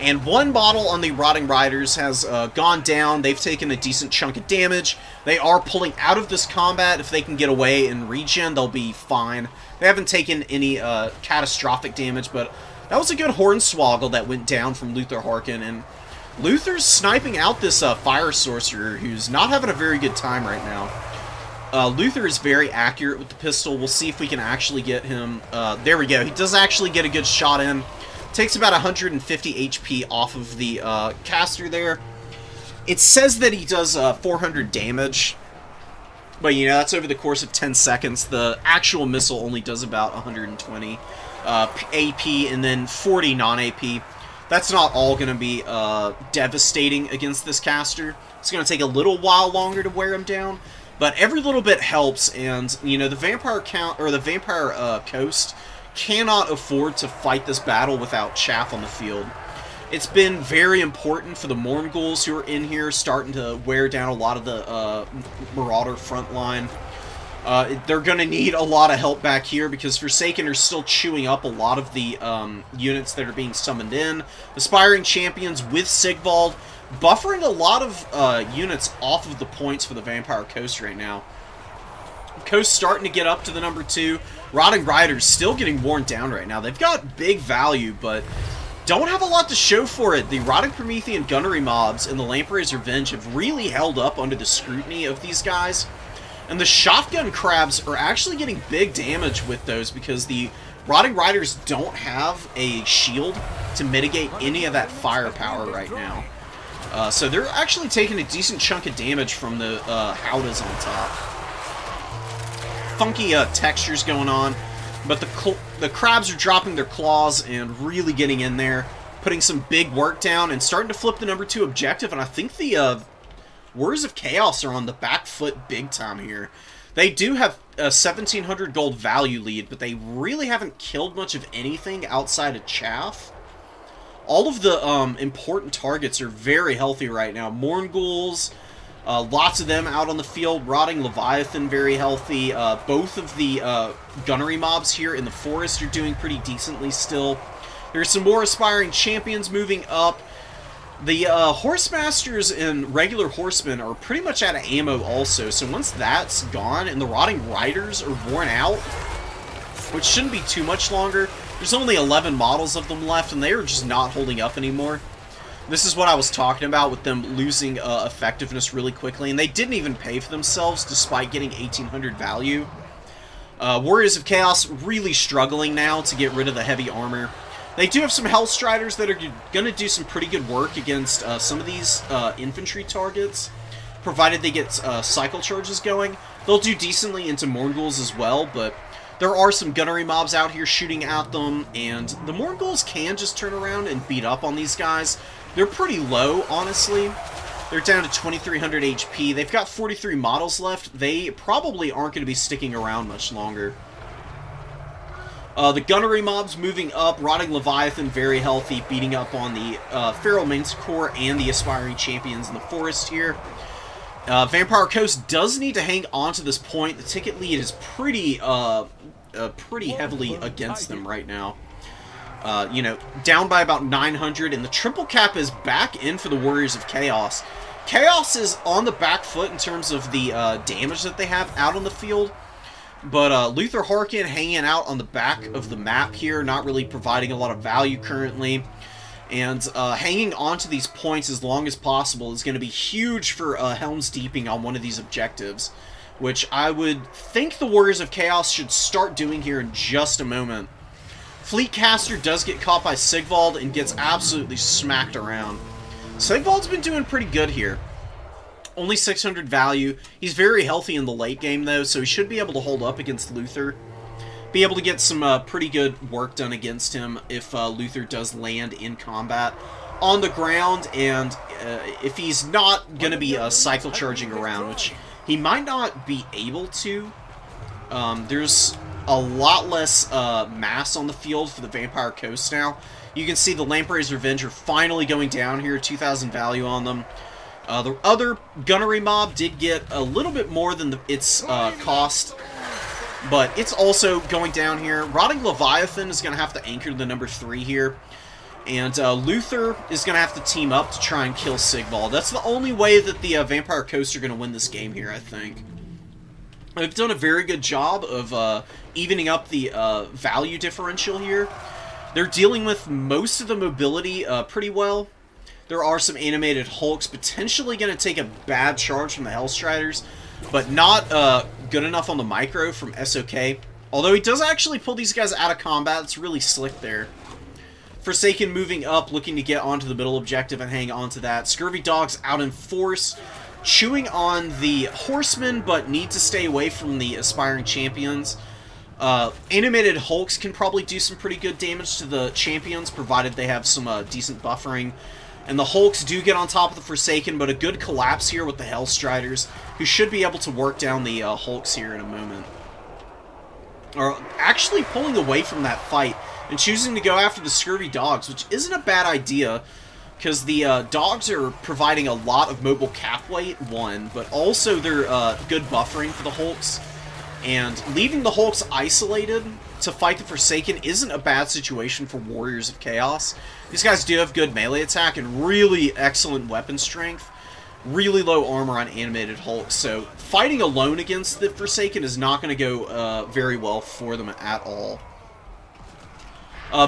and one bottle on the Rotting Riders has gone down. They've taken a decent chunk of damage. They are pulling out of this combat. If they can get away and regen, they'll be fine. They haven't taken any catastrophic damage, but that was a good Hornswoggle that went down from Luther Harkin, and Luther's sniping out this Fire Sorcerer, who's not having a very good time right now. Luther is very accurate with the pistol. We'll see if we can actually get him. There we go. He does actually get a good shot in. Takes about 150 HP off of the caster there. It says that he does 400 damage, but, you know, that's over the course of 10 seconds. The actual missile only does about 120 AP and then 40 non-AP. That's not all going to be devastating against this caster. It's going to take a little while longer to wear him down, but every little bit helps. And, you know, the Vampire Coast cannot afford to fight this battle without chaff on the field. It's been very important for the Mournguls who are in here, starting to wear down a lot of the Marauder front line. They're going to need a lot of help back here because Forsaken are still chewing up a lot of the units that are being summoned in. Aspiring Champions with Sigvald, buffering a lot of units off of the points for the Vampire Coast right now. Coast starting to get up to the number 2. Rotting Riders still getting worn down right now. They've got big value, but don't have a lot to show for it. The Rotting Promethean gunnery mobs and the Lamprey's Revenge have really held up under the scrutiny of these guys. And the shotgun crabs are actually getting big damage with those because the Rotting Riders don't have a shield to mitigate any of that firepower right now. So they're actually taking a decent chunk of damage from the Howdas on top. Funky textures going on, but the crabs are dropping their claws and really getting in there, putting some big work down and starting to flip the number 2 objective, and I think the Warriors of Chaos are on the back foot big time here. They do have a 1,700 gold value lead, but they really haven't killed much of anything outside of chaff. All of the important targets are very healthy right now. Morngulls, lots of them out on the field. Rotting Leviathan, very healthy. Both of the gunnery mobs here in the forest are doing pretty decently still. There's some more aspiring champions moving up. The Horsemasters and regular horsemen are pretty much out of ammo also, so once that's gone and the Rotting Riders are worn out, which shouldn't be too much longer, there's only 11 models of them left and they are just not holding up anymore. This is what I was talking about with them losing effectiveness really quickly, and they didn't even pay for themselves despite getting 1800 value. Warriors of Chaos really struggling now to get rid of the heavy armor. They do have some Hellstriders that are going to do some pretty good work against some of these infantry targets, provided they get cycle charges going. They'll do decently into Morngulls as well, but there are some gunnery mobs out here shooting at them, and the Morngulls can just turn around and beat up on these guys. They're pretty low, honestly. They're down to 2300 HP. They've got 43 models left. They probably aren't going to be sticking around much longer. The gunnery mobs moving up. Rotting Leviathan, very healthy, beating up on the Feral Manticore and the aspiring champions in the forest here. Vampire Coast does need to hang on to this point. The ticket lead is pretty heavily against them right now. You know, down by about 900, and the triple cap is back in for the Warriors of Chaos. Chaos is on the back foot in terms of the damage that they have out on the field. But Luther Harkin hanging out on the back of the map here, not really providing a lot of value currently. And hanging on to these points as long as possible is going to be huge for Helm's Deeping on one of these objectives, which I would think the Warriors of Chaos should start doing here in just a moment. Fleetcaster does get caught by Sigvald and gets absolutely smacked around. Sigvald's been doing pretty good here. Only 600 value. He's very healthy in the late game, though, so he should be able to hold up against Luther. Be able to get some pretty good work done against him if Luther does land in combat on the ground, and if he's not going to be cycle charging around, which he might not be able to. There's a lot less mass on the field for the Vampire Coast now. You can see the Lamprey's Revenge are finally going down here, 2,000 value on them. The other gunnery mob did get a little bit more than its cost, but it's also going down here. Rotting Leviathan is going to have to anchor the number 3 here, and Luther is going to have to team up to try and kill Sigvald. That's the only way that the Vampire Coast are going to win this game here, I think. They've done a very good job of evening up the value differential here. They're dealing with most of the mobility pretty well. There are some animated Hulks potentially going to take a bad charge from the Hellstriders, but not good enough on the micro from SOK. Although he does actually pull these guys out of combat. It's really slick there. Forsaken moving up, looking to get onto the middle objective and hang on to that. Scurvy Dogs out in force, chewing on the Horsemen, but need to stay away from the aspiring champions. Animated Hulks can probably do some pretty good damage to the champions, provided they have some decent buffering. And the Hulks do get on top of the Forsaken, but a good collapse here with the Hellstriders, who should be able to work down the Hulks here in a moment. Or actually pulling away from that fight and choosing to go after the Scurvy Dogs, which isn't a bad idea, because the dogs are providing a lot of mobile cap weight, one, but also they're good buffering for the Hulks. And leaving the Hulks isolated to fight the Forsaken isn't a bad situation for Warriors of Chaos. These guys do have good melee attack and really excellent weapon strength. Really low armor on animated Hulks, so fighting alone against the Forsaken is not going to go very well for them at all.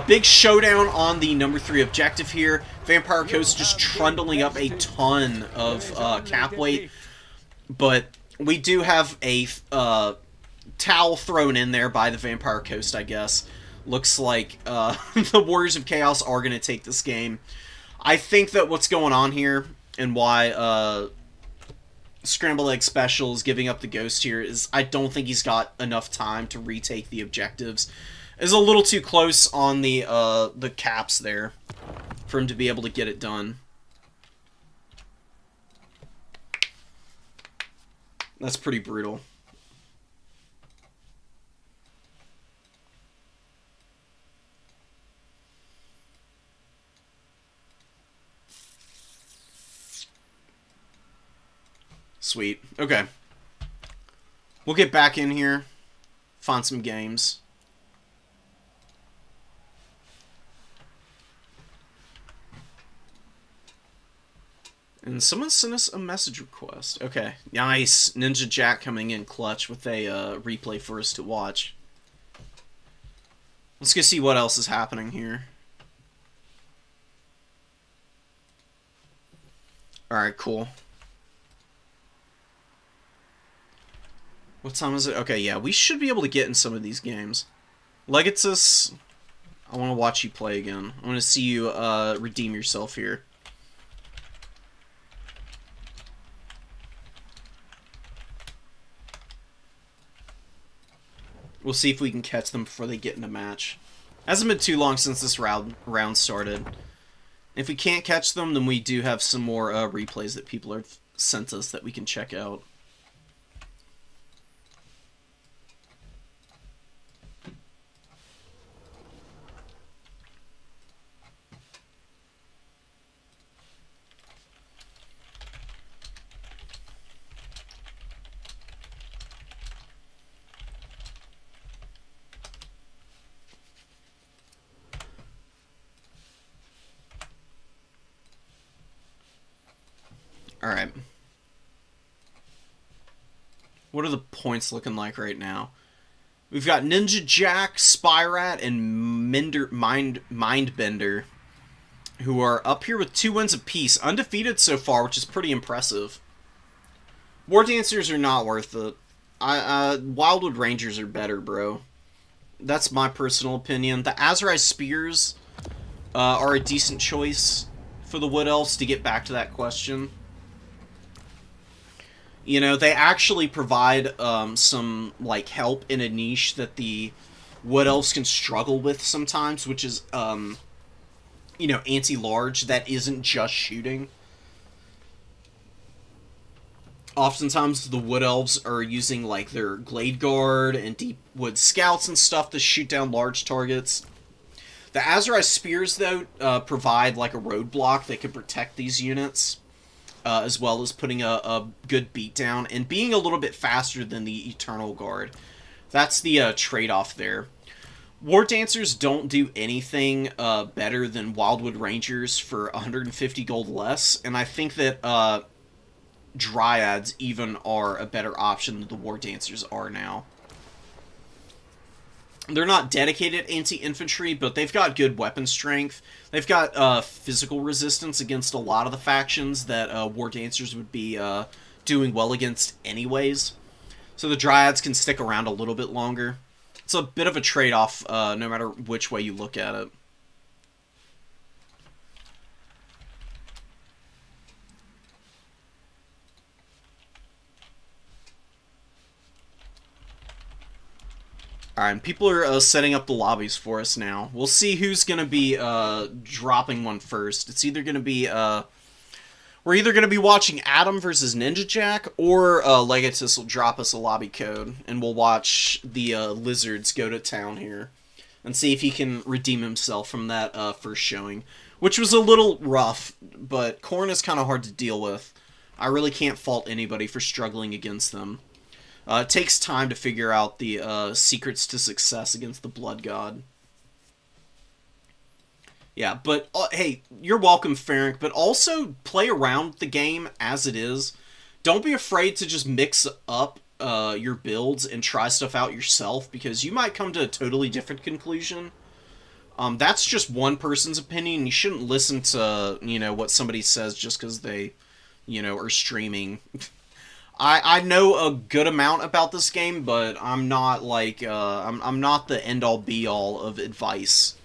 Big showdown on the number 3 objective here. Vampire Coast just trundling up a ton of cap weight, but we do have a towel thrown in there by the Vampire Coast, I guess. Looks like the Warriors of Chaos are going to take this game. I think that what's going on here, and why Scrambled Egg Special is giving up the Ghost here, is I don't think he's got enough time to retake the objectives. Is a little too close on the caps there for him to be able to get it done. That's pretty brutal. Sweet. Okay. We'll get back in here. Find some games. And someone sent us a message request. Okay. Nice. Ninja Jack coming in clutch with a replay for us to watch. Let's go see what else is happening here. Alright, cool. What time is it? Okay, yeah, we should be able to get in some of these games. Legatus, I want to watch you play again. I want to see you redeem yourself here. We'll see if we can catch them before they get in a match. Hasn't been too long since this round started. If we can't catch them, then we do have some more replays that people have sent us that we can check out. Alright. What are the points looking like right now? We've got Ninja Jack, Spyrat, and Mindbender, who are up here with 2 wins apiece. Undefeated so far, which is pretty impressive. War Dancers are not worth it. Wildwood Rangers are better, bro. That's my personal opinion. The Azrai Spears are a decent choice for the Wood Elves, to get back to that question. You know, they actually provide some, like, help in a niche that the Wood Elves can struggle with sometimes, which is, you know, anti-large that isn't just shooting. Oftentimes, the Wood Elves are using, like, their Glade Guard and Deep Wood Scouts and stuff to shoot down large targets. The Azrai Spears, though, provide, like, a roadblock that can protect these units. As well as putting a good beatdown and being a little bit faster than the Eternal Guard. That's the trade-off there. War Dancers don't do anything better than Wildwood Rangers for 150 gold less, and I think that Dryads even are a better option than the War Dancers are now. They're not dedicated anti-infantry, but they've got good weapon strength. They've got physical resistance against a lot of the factions that War Dancers would be doing well against anyways. So the Dryads can stick around a little bit longer. It's a bit of a trade-off no matter which way you look at it. Alright, and people are setting up the lobbies for us now. We'll see who's going to be dropping one first. It's either going to be... we're either going to be watching Adam versus Ninja Jack, or Legatus will drop us a lobby code, and we'll watch the Lizards go to town here, and see if he can redeem himself from that first showing, which was a little rough, but Khorne is kind of hard to deal with. I really can't fault anybody for struggling against them. It takes time to figure out the secrets to success against the Blood God. Yeah, but, hey, you're welcome, Ferenc, but also play around the game as it is. Don't be afraid to just mix up your builds and try stuff out yourself, because you might come to a totally different conclusion. That's just one person's opinion. You shouldn't listen to, you know, what somebody says just because they, you know, are streaming. I know a good amount about this game, but I'm not, like, I'm not the end-all be-all of advice.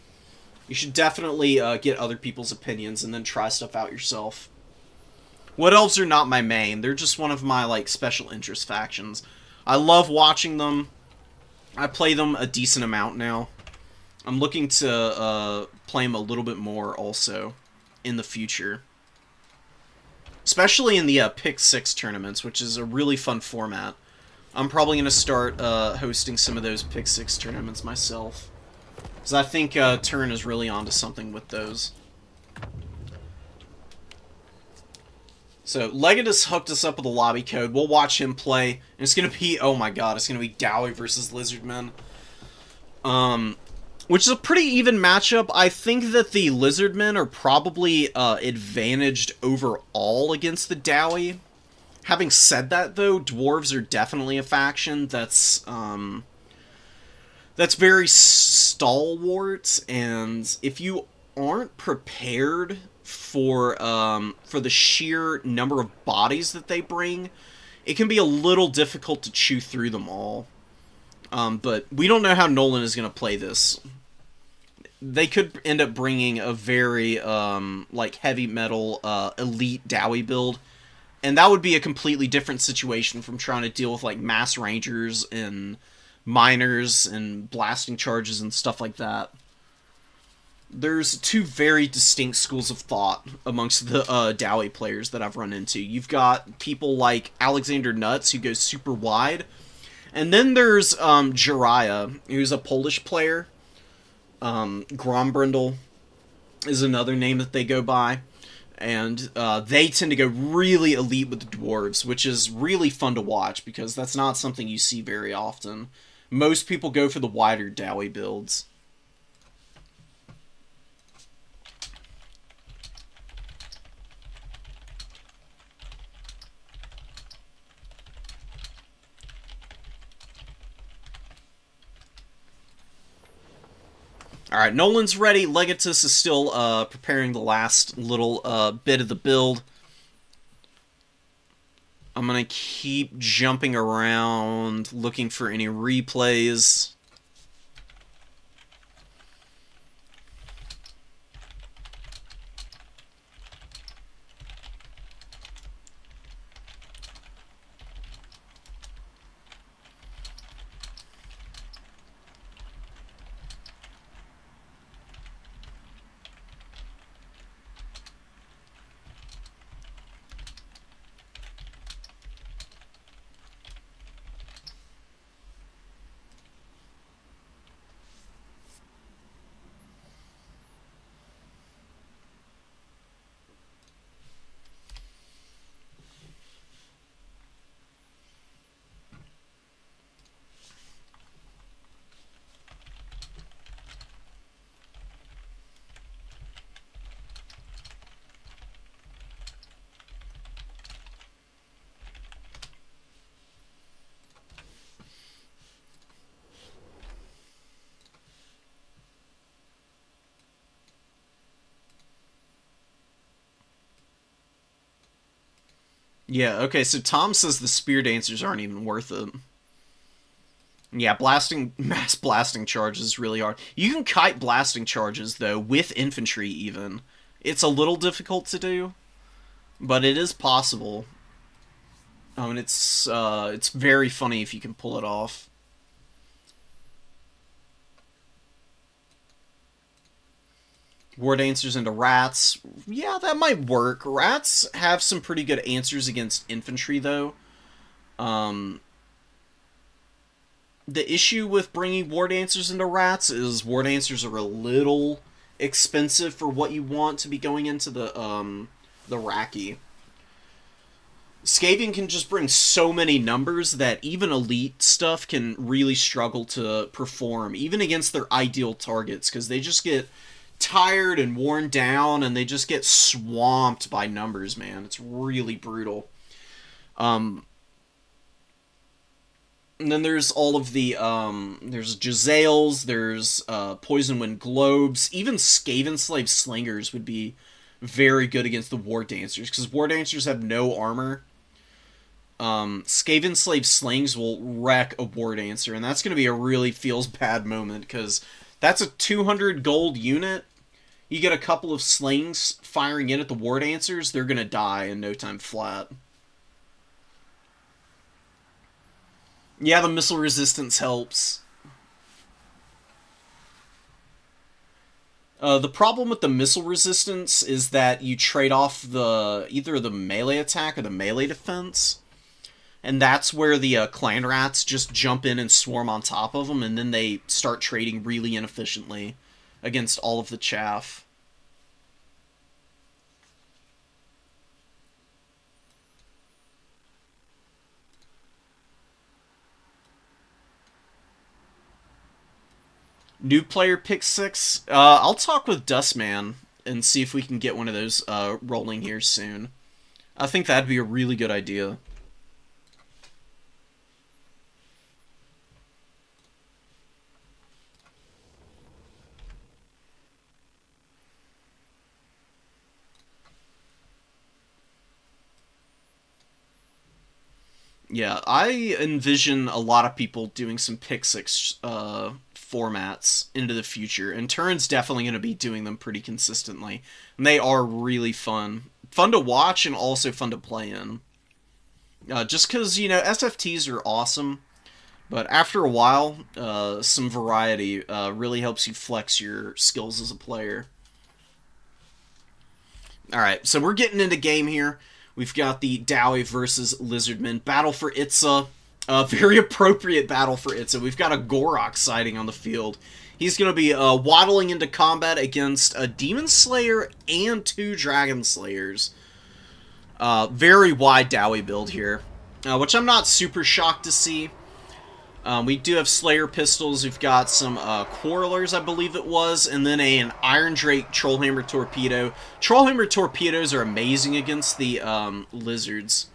You should definitely get other people's opinions and then try stuff out yourself. Wood Elves are not my main. They're just one of my, like, special interest factions. I love watching them. I play them a decent amount now. I'm looking to play them a little bit more also in the future. Especially in the Pick 6 tournaments, which is a really fun format. I'm probably going to start hosting some of those Pick 6 tournaments myself. Because I think Turn is really onto something with those. So Legatus hooked us up with a lobby code. We'll watch him play, and it's gonna be, oh my god, it's gonna be Dowie versus Lizardmen. Which is a pretty even matchup. I think that the Lizardmen are probably advantaged overall against the Dowie. Having said that, though, dwarves are definitely a faction that's very stalwart, and if you aren't prepared for the sheer number of bodies that they bring, it can be a little difficult to chew through them all. But we don't know how Nolan is going to play this. They could end up bringing a very like heavy metal elite Dowie build, and that would be a completely different situation from trying to deal with like mass rangers and miners and blasting charges and stuff like that. There's two very distinct schools of thought amongst the Dowie players that I've run into. You've got people like Alexander Nuts, who goes super wide, and then there's Jiraiya, who's a Polish player. Grombrindle is another name that they go by, and they tend to go really elite with the dwarves, which is really fun to watch because that's not something you see very often. Most people go for the wider Dowie builds. Alright, Nolan's ready. Legatus is still preparing the last little bit of the build. I'm going to keep jumping around, looking for any replays. Yeah, okay, so Tom says the spear dancers aren't even worth it. Yeah, mass blasting charges is really hard. You can kite blasting charges, though, with infantry, even. It's a little difficult to do, but it is possible. Oh, and it's very funny if you can pull it off. War dancers into rats. Yeah, that might work. Rats have some pretty good answers against infantry, though. Um, the issue with bringing war dancers into rats is war dancers are a little expensive for what you want to be going into the Raki. Skaven can just bring so many numbers that even elite stuff can really struggle to perform, even against their ideal targets, because they just get tired and worn down, and they just get swamped by numbers, man. It's really brutal. And then there's all of the, there's Jezzails, there's Poison Wind Globes, even Skaven Slave Slingers would be very good against the War Dancers, because War Dancers have no armor. Skaven Slave Slings will wreck a War Dancer, and that's going to be a really feels bad moment, because that's a 200 gold unit. You get a couple of slings firing in at the War Dancers, they're going to die in no time flat. Yeah, the missile resistance helps. The problem with the missile resistance is that you trade off either the melee attack or the melee defense. And that's where the clan rats just jump in and swarm on top of them, and then they start trading really inefficiently against all of the chaff. New player pick 6. I'll talk with Dustman and see if we can get one of those rolling here soon. I think that'd be a really good idea. Yeah, I envision a lot of people doing some pick 6 formats into the future, and Turin's definitely going to be doing them pretty consistently. And they are really fun. Fun to watch and also fun to play in. Just because, you know, SFTs are awesome, but after a while, some variety really helps you flex your skills as a player. Alright, so we're getting into game here. We've got the Dowie versus Lizardman. Battle for Itza. Very appropriate battle for Itza. We've got a Gorok sighting on the field. He's going to be waddling into combat against a Demon Slayer and 2 Dragon Slayers. Very wide Dowie build here, which I'm not super shocked to see. We do have Slayer pistols. We've got some Quarrelers, I believe it was, and then an Iron Drake Trollhammer Torpedo. Trollhammer Torpedoes are amazing against the Lizards.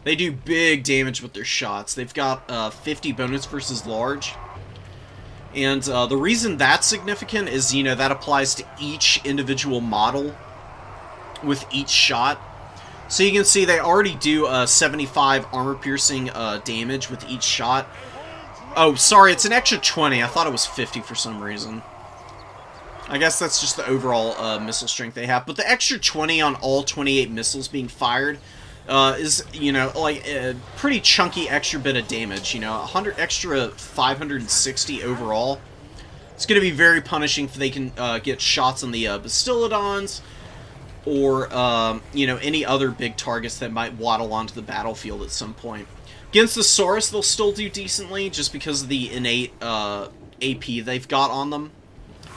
They do big damage with their shots. They've got 50 bonus versus large. And the reason that's significant is, you know, that applies to each individual model with each shot. So you can see they already do 75 armor-piercing damage with each shot. Oh, sorry, it's an extra 20. I thought it was 50 for some reason. I guess that's just the overall missile strength they have. But the extra 20 on all 28 missiles being fired is, you know, like a pretty chunky extra bit of damage. You know, 100 extra 560 overall. It's going to be very punishing if they can get shots on the Bastillodons or, you know, any other big targets that might waddle onto the battlefield at some point. Against the Saurus, they'll still do decently, just because of the innate AP they've got on them.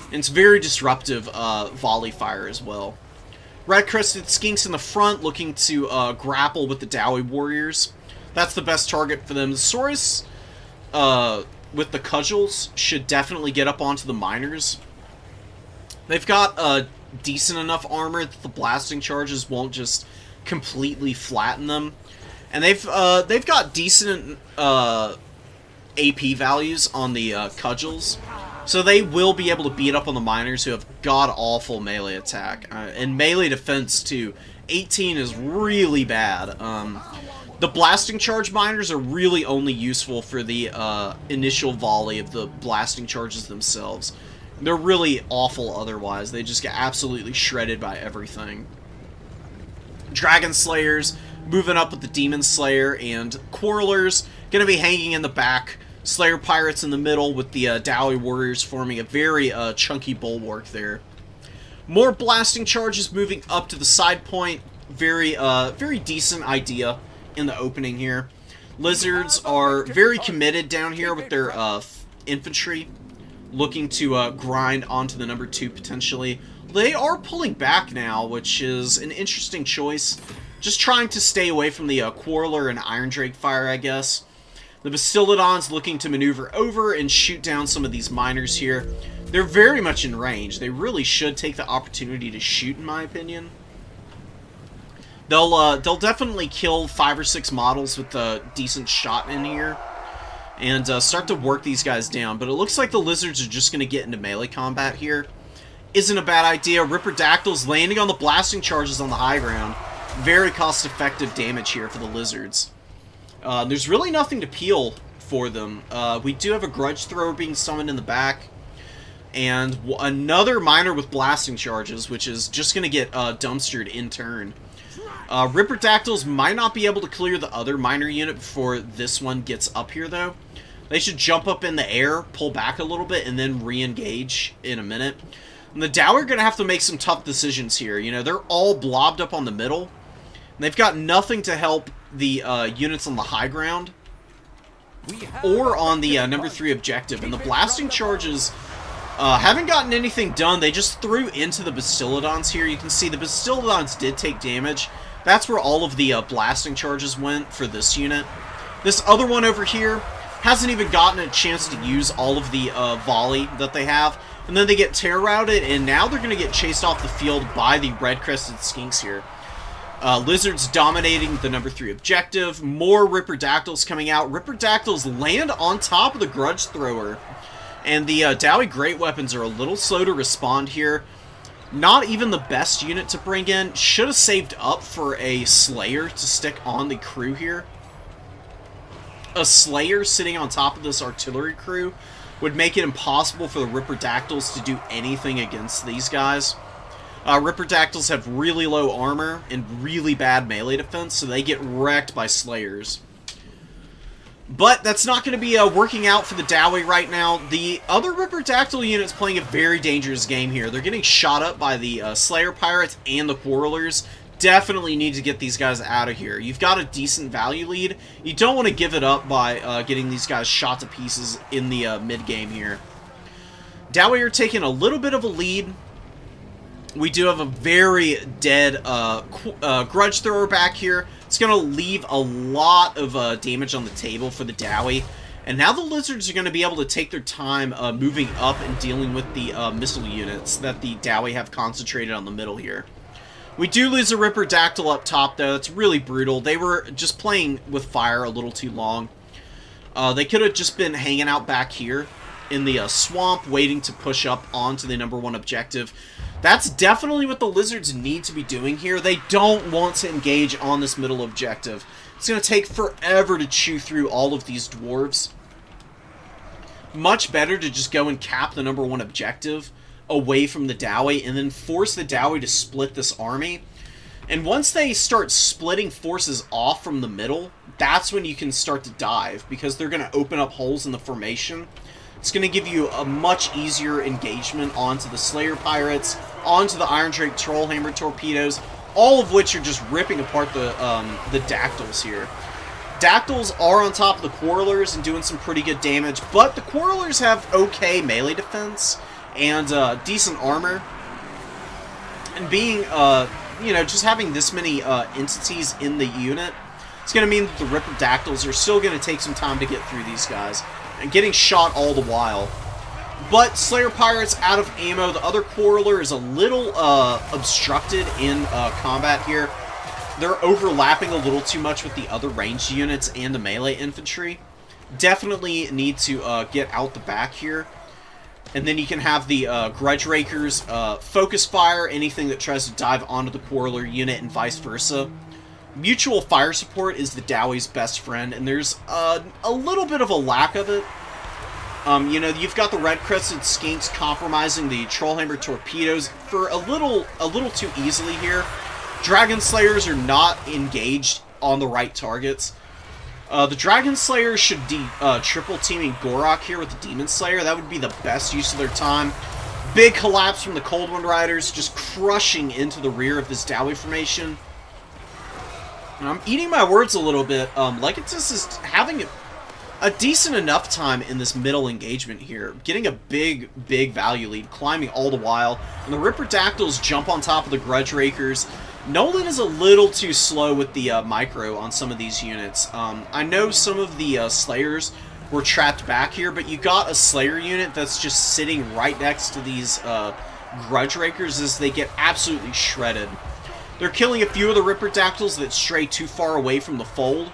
And it's very disruptive volley fire as well. Red-Crested Skinks in the front, looking to grapple with the Dowie Warriors. That's the best target for them. The Saurus, with the Cudgels, should definitely get up onto the Miners. They've got decent enough armor that the blasting charges won't just completely flatten them. And they've got decent AP values on the Cudgels, so they will be able to beat up on the Miners, who have god-awful melee attack. And melee defense, too. 18 is really bad. The blasting charge Miners are really only useful for the initial volley of the blasting charges themselves. They're really awful otherwise. They just get absolutely shredded by everything. Dragon Slayers moving up with the Demon Slayer, and Quarrelers gonna be hanging in the back. Slayer Pirates in the middle, with the Dowie Warriors forming a very chunky bulwark there. More blasting charges moving up to the side point. Very decent idea in the opening here. Lizards are very committed down here with their infantry, looking to grind onto the number 2 potentially. They are pulling back now, which is an interesting choice. Just trying to stay away from the Quarreler and Iron Drake fire, I guess. The Bastillodons looking to maneuver over and shoot down some of these Miners here. They're very much in range. They really should take the opportunity to shoot, in my opinion. They'll definitely kill 5 or 6 models with a decent shot in here, and start to work these guys down. But it looks like the Lizards are just going to get into melee combat here. Isn't a bad idea. Ripperdactyls landing on the blasting charges on the high ground. Very cost-effective damage here for the Lizards. There's really nothing to peel for them. We do have a Grudge Thrower being summoned in the back, and another Miner with blasting charges, which is just going to get dumpstered in turn. Ripperdactyls might not be able to clear the other Miner unit before this one gets up here, though. They should jump up in the air, pull back a little bit, and then re-engage in a minute. And the Dow are going to have to make some tough decisions here. You know, they're all blobbed up on the middle. They've got nothing to help the units on the high ground or on the number 3 objective. And the blasting charges haven't gotten anything done. They just threw into the Bastillodons here. You can see the Bastillodons did take damage. That's where all of the blasting charges went for this unit. This other one over here, hasn't even gotten a chance to use all of the volley that they have. And then they get terror routed, and now they're going to get chased off the field by the red-crested skinks here. Lizards dominating the number 3 objective. More Ripperdactyls coming out. Ripperdactyls land on top of the Grudge Thrower. And the Dowie Great Weapons are a little slow to respond here. Not even the best unit to bring in. Should have saved up for a Slayer to stick on the crew here. A Slayer sitting on top of this artillery crew would make it impossible for the Ripperdactyls to do anything against these guys. Ripperdactyls have really low armor and really bad melee defense, so they get wrecked by Slayers. But that's not going to be working out for the Dowie right now. The other Ripperdactyl unit's playing a very dangerous game here. They're getting shot up by the Slayer Pirates and the Quarrelers. Definitely need to get these guys out of here. You've got a decent value lead. You don't want to give it up by getting these guys shot to pieces in the mid-game here. Dowie are taking a little bit of a lead. We do have a very dead Grudge Thrower back here. It's going to leave a lot of damage on the table for the Dowie. And now the Lizards are going to be able to take their time moving up and dealing with the missile units that the Dowie have concentrated on the middle here. We do lose a Ripperdactyl up top, though. That's really brutal. They were just playing with fire a little too long. They could have just been hanging out back here in the swamp, waiting to push up onto the number 1 objective. That's definitely what the Lizards need to be doing here. They don't want to engage on this middle objective. It's going to take forever to chew through all of these dwarves. Much better to just go and cap the number 1 objective away from the Dowie, and then force the Dowie to split this army. And once they start splitting forces off from the middle, that's when you can start to dive, because they're going to open up holes in the formation. It's going to give you a much easier engagement onto the Slayer Pirates, onto the Iron Drake Trollhammer Torpedoes, all of which are just ripping apart the Dactyls here. Dactyls are on top of the Quarrelers and doing some pretty good damage, but the Quarrelers have okay melee defense and decent armor. And being, you know, just having this many entities in the unit, it's going to mean that the Ripperdactyls are still going to take some time to get through these guys, and getting shot all the while. But Slayer Pirates out of ammo. The other Quarreler is a little obstructed in combat here. They're overlapping a little too much with the other ranged units and the melee infantry. Definitely need to get out the back here. And then you can have the Grudge Rakers focus fire anything that tries to dive onto the Quarreler unit and vice versa. Mutual fire support is the Dowie's best friend, and there's a little bit of a lack of it. You know, you've got the red-crested skinks compromising the Trollhammer Torpedoes for a little too easily here. Dragon Slayers are not engaged on the right targets. The Dragon Slayer should triple teaming Gorok here with the Demon Slayer. That would be the best use of their time. Big collapse from the Cold Wind Riders, just crushing into the rear of this Dowie formation. And I'm eating my words a little bit. Legatus is having a decent enough time in this middle engagement here. Getting a big value lead, climbing all the while. And the Ripperdactyls jump on top of the Grudge Rakers. Nolan is a little too slow with the micro on some of these units. I know some of the Slayers were trapped back here, but you got a Slayer unit that's just sitting right next to these Grudge Rakers as they get absolutely shredded. They're killing a few of the Ripperdactyls that stray too far away from the fold.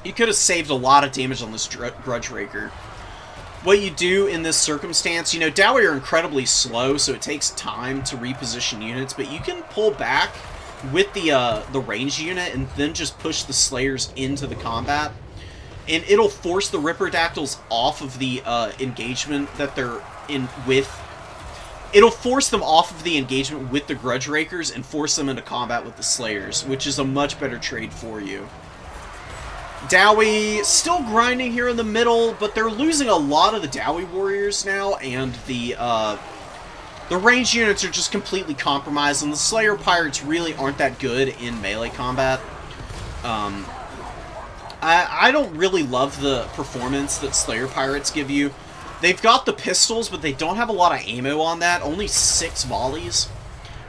You could have saved a lot of damage on this Grudge Raker. What you do in this circumstance, you know, Dowie are incredibly slow, so it takes time to reposition units, but you can pull back with the range unit and then just push the Slayers into the combat. And it'll force the Ripperdactyls off of the engagement that they're in with. It'll force them off of the engagement with the Grudge Rakers and force them into combat with the Slayers, which is a much better trade for you. Dowie still grinding here in the middle, but they're losing a lot of the Dowie warriors now, and the ranged units are just completely compromised, and the Slayer Pirates really aren't that good in melee combat. I don't really love the performance that Slayer Pirates give you. They've got the pistols, but they don't have a lot of ammo on that, only 6 volleys.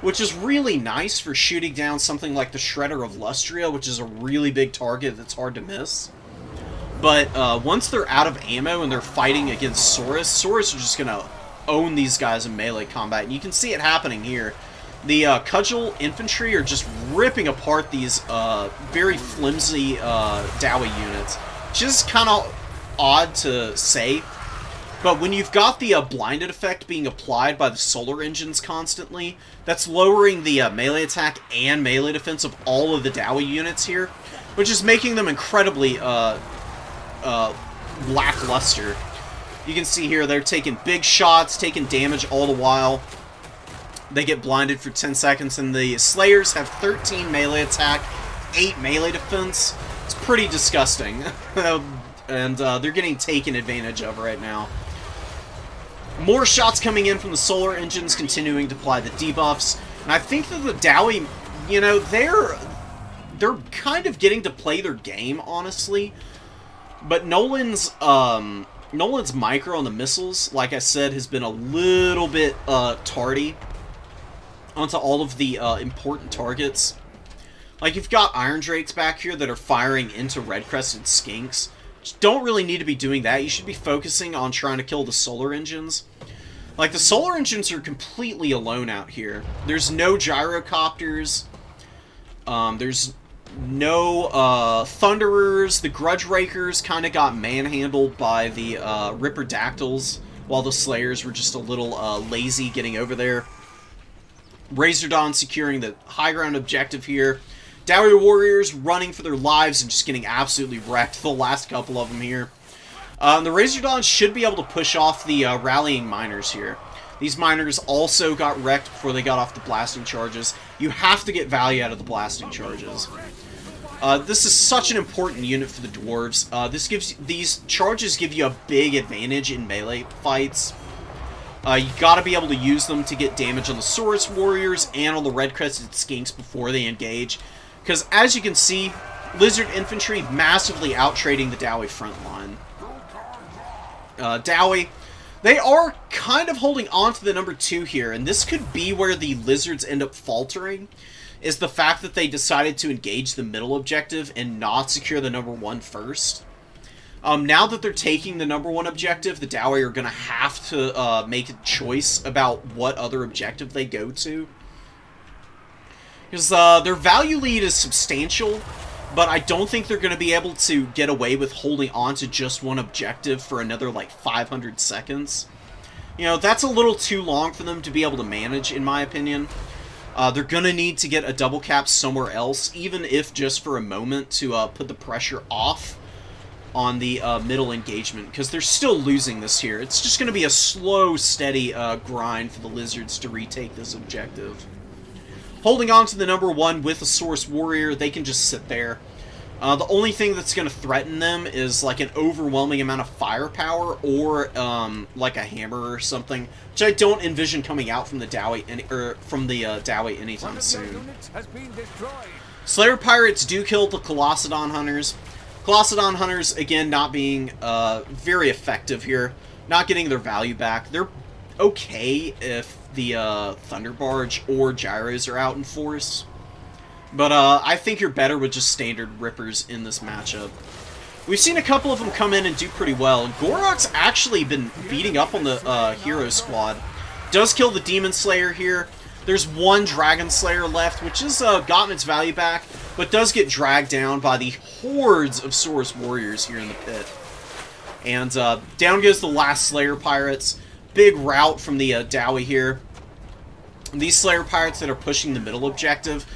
Which is really nice for shooting down something like the Shredder of Lustria, which is a really big target that's hard to miss. But once they're out of ammo and they're fighting against Saurus are just going to own these guys in melee combat. And you can see it happening here. The Cudgel infantry are just ripping apart these very flimsy Dowie units. Just kind of odd to say. But when you've got the blinded effect being applied by the solar engines constantly, that's lowering the melee attack and melee defense of all of the Dowie units here, which is making them incredibly lackluster. You can see here they're taking big shots, taking damage all the while. They get blinded for 10 seconds, and the Slayers have 13 melee attack, 8 melee defense. It's pretty disgusting. And they're getting taken advantage of right now. More shots coming in from the solar engines, continuing to apply the debuffs. And I think that the Dowie, you know, they're kind of getting to play their game, honestly. But Nolan's micro on the missiles, like I said, has been a little bit tardy onto all of the important targets. Like, you've got Iron Drakes back here that are firing into red-crested skinks. Just don't really need to be doing that. You should be focusing on trying to kill the solar engines. Like, the solar engines are completely alone out here. There's no gyrocopters. There's no Thunderers. The Grudge Rakers kind of got manhandled by the Ripperdactyls, while the Slayers were just a little lazy getting over there. Razordon securing the high ground objective here. Dowie Warriors running for their lives and just getting absolutely wrecked, the last couple of them here. The Razordons should be able to push off the rallying miners here. These miners also got wrecked before they got off the blasting charges. You have to get value out of the blasting charges. This is such an important unit for the dwarves. These charges give you a big advantage in melee fights. You gotta be able to use them to get damage on the Saurus Warriors and on the red-crested skinks before they engage. Because, as you can see, Lizard Infantry massively out-trading the Dowie front line. Dowie, they are kind of holding on to the number 2 here, and this could be where the Lizards end up faltering, is the fact that they decided to engage the middle objective and not secure the number 1 first. Now that they're taking the number 1 objective, the Dowie are going to have to make a choice about what other objective they go to. Because their value lead is substantial, but I don't think they're going to be able to get away with holding on to just one objective for another, like, 500 seconds. You know, that's a little too long for them to be able to manage, in my opinion. They're going to need to get a double cap somewhere else, even if just for a moment, to put the pressure off on the middle engagement, because they're still losing this here. It's just going to be a slow, steady grind for the Lizards to retake this objective. Holding on to the number 1 with a Saurus Warrior, they can just sit there. The only thing that's going to threaten them is like an overwhelming amount of firepower or like a hammer or something, which I don't envision coming out from the Dowie Dowie anytime soon. Slayer Pirates do kill the Colossedon Hunters. Colossedon Hunters, again, not being very effective here. Not getting their value back. They're okay if the Thunder Barge or Gyros are out in force. But I think you're better with just standard Rippers in this matchup. We've seen a couple of them come in and do pretty well. Gorok's actually been beating up on the Hero Squad. Does kill the Demon Slayer here. There's one Dragon Slayer left, which has gotten its value back, but does get dragged down by the hordes of Saurus Warriors here in the pit. And down goes the last Slayer Pirates. Big rout from the Dowie here. These Slayer Pirates that are pushing the middle objective,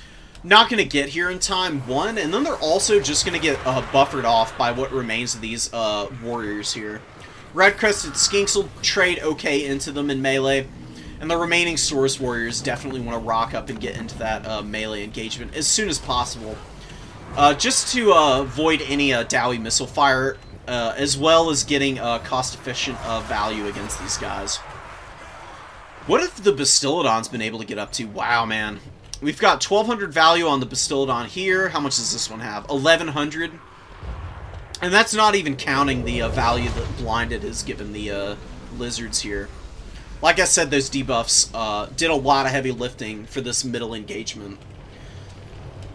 not going to get here in time, one, and then they're also just going to get buffered off by what remains of these warriors here. Red-Crested Skinks will trade okay into them in melee, and the remaining Saurus Warriors definitely want to rock up and get into that melee engagement as soon as possible. Just to avoid any Dowie missile fire, as well as getting cost-efficient value against these guys. What have the Bastillodon's been able to get up to? Wow, man. We've got 1,200 value on the Bastillodon here. How much does this one have? 1,100. And that's not even counting the value that Blinded has given the Lizards here. Like I said, those debuffs did a lot of heavy lifting for this middle engagement.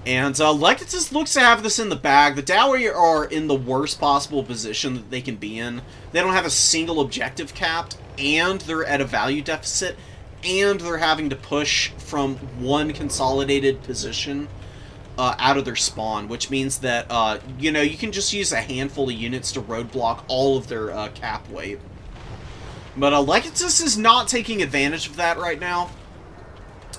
And Legatus looks to have this in the bag. The Dowie are in the worst possible position that they can be in. They don't have a single objective capped, and they're at a value deficit, and they're having to push from one consolidated position out of their spawn, which means that, you know, you can just use a handful of units to roadblock all of their cap weight. But Legatus is not taking advantage of that right now.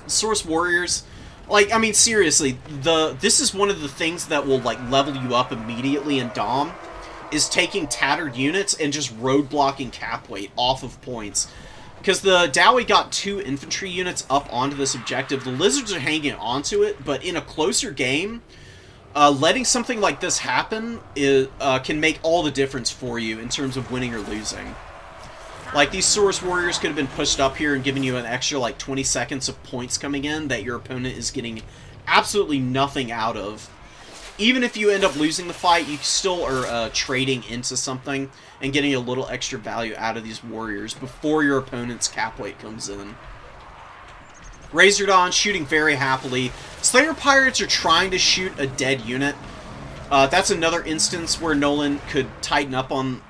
Source Warriors... Like, I mean, seriously, this is one of the things that will, like, level you up immediately in Dom, is taking tattered units and just roadblocking cap weight off of points. Because the Dowie got 2 infantry units up onto this objective. The Lizards are hanging onto it, but in a closer game, letting something like this happen can make all the difference for you in terms of winning or losing. Like, these Source Warriors could have been pushed up here and given you an extra, like, 20 seconds of points coming in that your opponent is getting absolutely nothing out of. Even if you end up losing the fight, you still are trading into something and getting a little extra value out of these warriors before your opponent's cap weight comes in. Razordon shooting very happily. Slayer Pirates are trying to shoot a dead unit. That's another instance where Nolan could tighten up on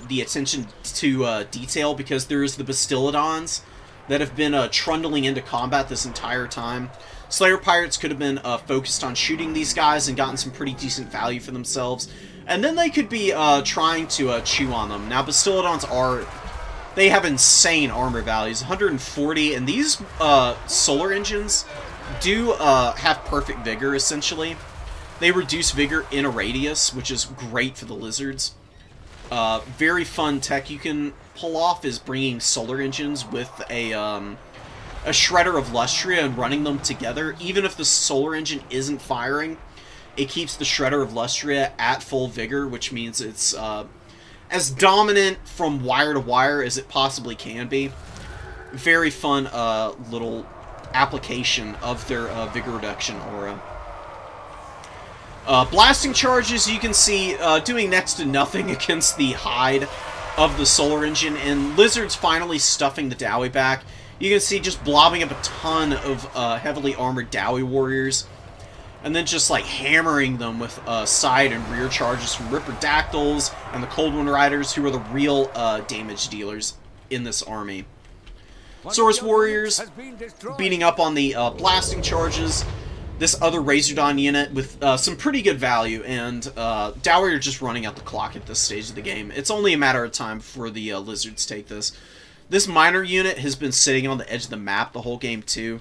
the attention to detail, because there's the Bastiladons that have been trundling into combat this entire time. Slayer Pirates could have been focused on shooting these guys and gotten some pretty decent value for themselves. And then they could be trying to chew on them. Now, Bastiladons they have insane armor values, 140, and these solar engines do have perfect vigor, essentially. They reduce vigor in a radius, which is great for the Lizards. Very fun tech you can pull off is bringing solar engines with a shredder of Lustria and running them together. Even if the solar engine isn't firing, it keeps the shredder of Lustria at full vigor, which means it's as dominant from wire to wire as it possibly can be. Very fun little application of their vigor reduction aura. Blasting charges, you can see, doing next to nothing against the hide of the solar engine, and Lizards finally stuffing the Dowie back. You can see just blobbing up a ton of heavily armored Dowie warriors, and then just like hammering them with side and rear charges from Ripperdactyls and the Cold Wind Riders, who are the real damage dealers in this army. Source Warriors beating up on the blasting charges. This other Razordon unit with some pretty good value, and Dowie are just running out the clock at this stage of the game. It's only a matter of time before the Lizards take this. This miner unit has been sitting on the edge of the map the whole game, too.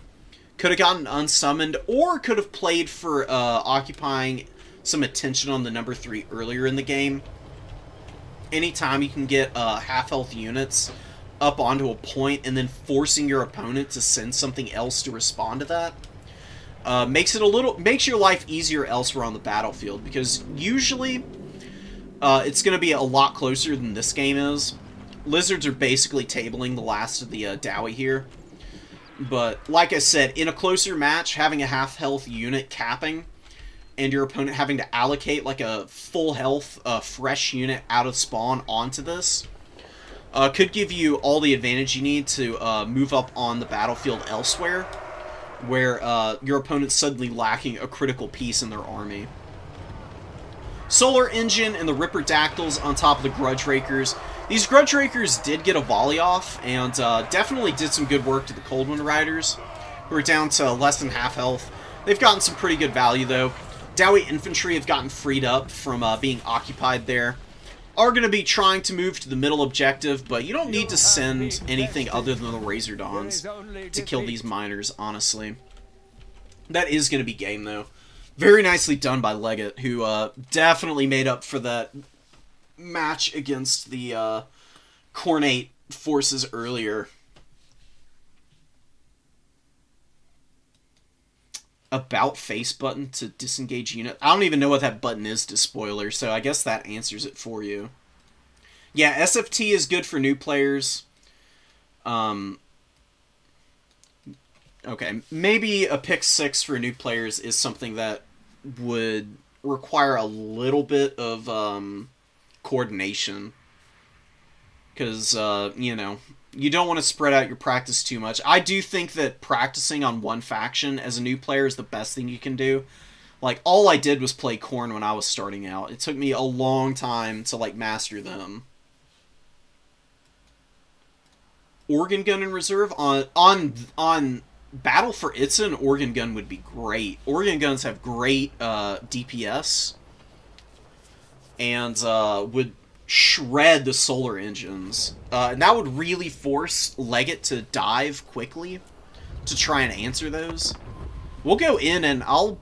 Could have gotten unsummoned, or could have played for occupying some attention on the number 3 earlier in the game. Anytime you can get half-health units up onto a point and then forcing your opponent to send something else to respond to that, makes your life easier elsewhere on the battlefield, because usually it's going to be a lot closer than this game is. Lizards are basically tabling the last of the Dowie here. But, like I said, in a closer match, having a half-health unit capping, and your opponent having to allocate like a full-health, fresh unit out of spawn onto this, could give you all the advantage you need to move up on the battlefield elsewhere, where your opponent's suddenly lacking a critical piece in their army. Solar Engine and the Ripperdactyls on top of the Grudge Rakers. These Grudge Rakers did get a volley off, and definitely did some good work to the Cold Wind Riders, who are down to less than half health. They've gotten some pretty good value, though. Dowie Infantry have gotten freed up from being occupied there. Are going to be trying to move to the middle objective, but you don't need to send anything other than the Razordons to kill these miners, honestly. That is going to be game, though. Very nicely done by Leggett, who definitely made up for that match against the Cornate forces earlier. About face button to disengage unit. I don't even know what that button is to spoiler, so I guess that answers it for you. Yeah, SFT is good for new players. Okay, maybe a pick 6 for new players is something that would require a little bit of coordination. Because, you know, you don't want to spread out your practice too much. I do think that practicing on one faction as a new player is the best thing you can do. Like, all I did was play Corn when I was starting out. It took me a long time to, like, master them. Organ Gun in reserve? On Battle for Itza, an Organ Gun would be great. Organ Guns have great DPS. And would shred the solar engines. And that would really force Leggett to dive quickly to try and answer those. We'll go in and I'll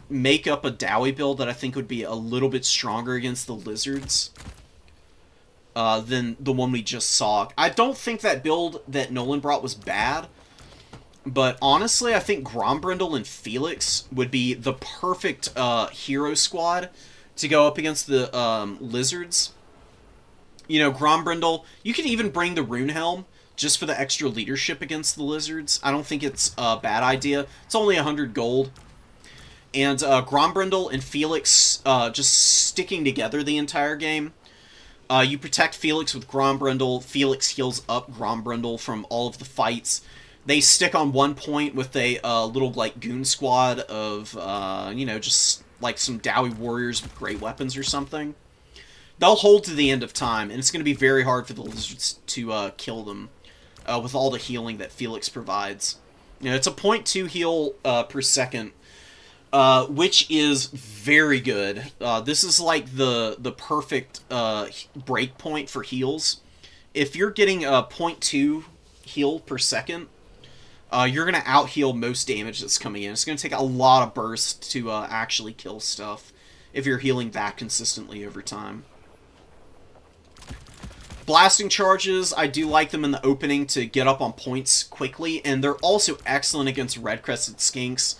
make up a Dowie build that I think would be a little bit stronger against the lizards than the one we just saw. I don't think that build that Nolan brought was bad, but honestly, I think Grombrindle and Felix would be the perfect hero squad to go up against the lizards. You know, Grombrindle, you could even bring the Runehelm just for the extra leadership against the lizards. I don't think it's a bad idea. It's only 100 gold. And Grombrindle and Felix just sticking together the entire game. You protect Felix with Grombrindle. Felix heals up Grombrindle from all of the fights. They stick on one point with a little, like, goon squad of, you know, just, like, some Dowie warriors with great weapons or something. They'll hold to the end of time, and it's going to be very hard for the lizards to kill them with all the healing that Felix provides. You know, it's a 0.2 heal per second, which is very good. This is like the perfect break point for heals. If you're getting a 0.2 heal per second, you're going to out-heal most damage that's coming in. It's going to take a lot of burst to actually kill stuff if you're healing that consistently over time. Blasting charges, I do like them in the opening to get up on points quickly, and they're also excellent against red-crested skinks.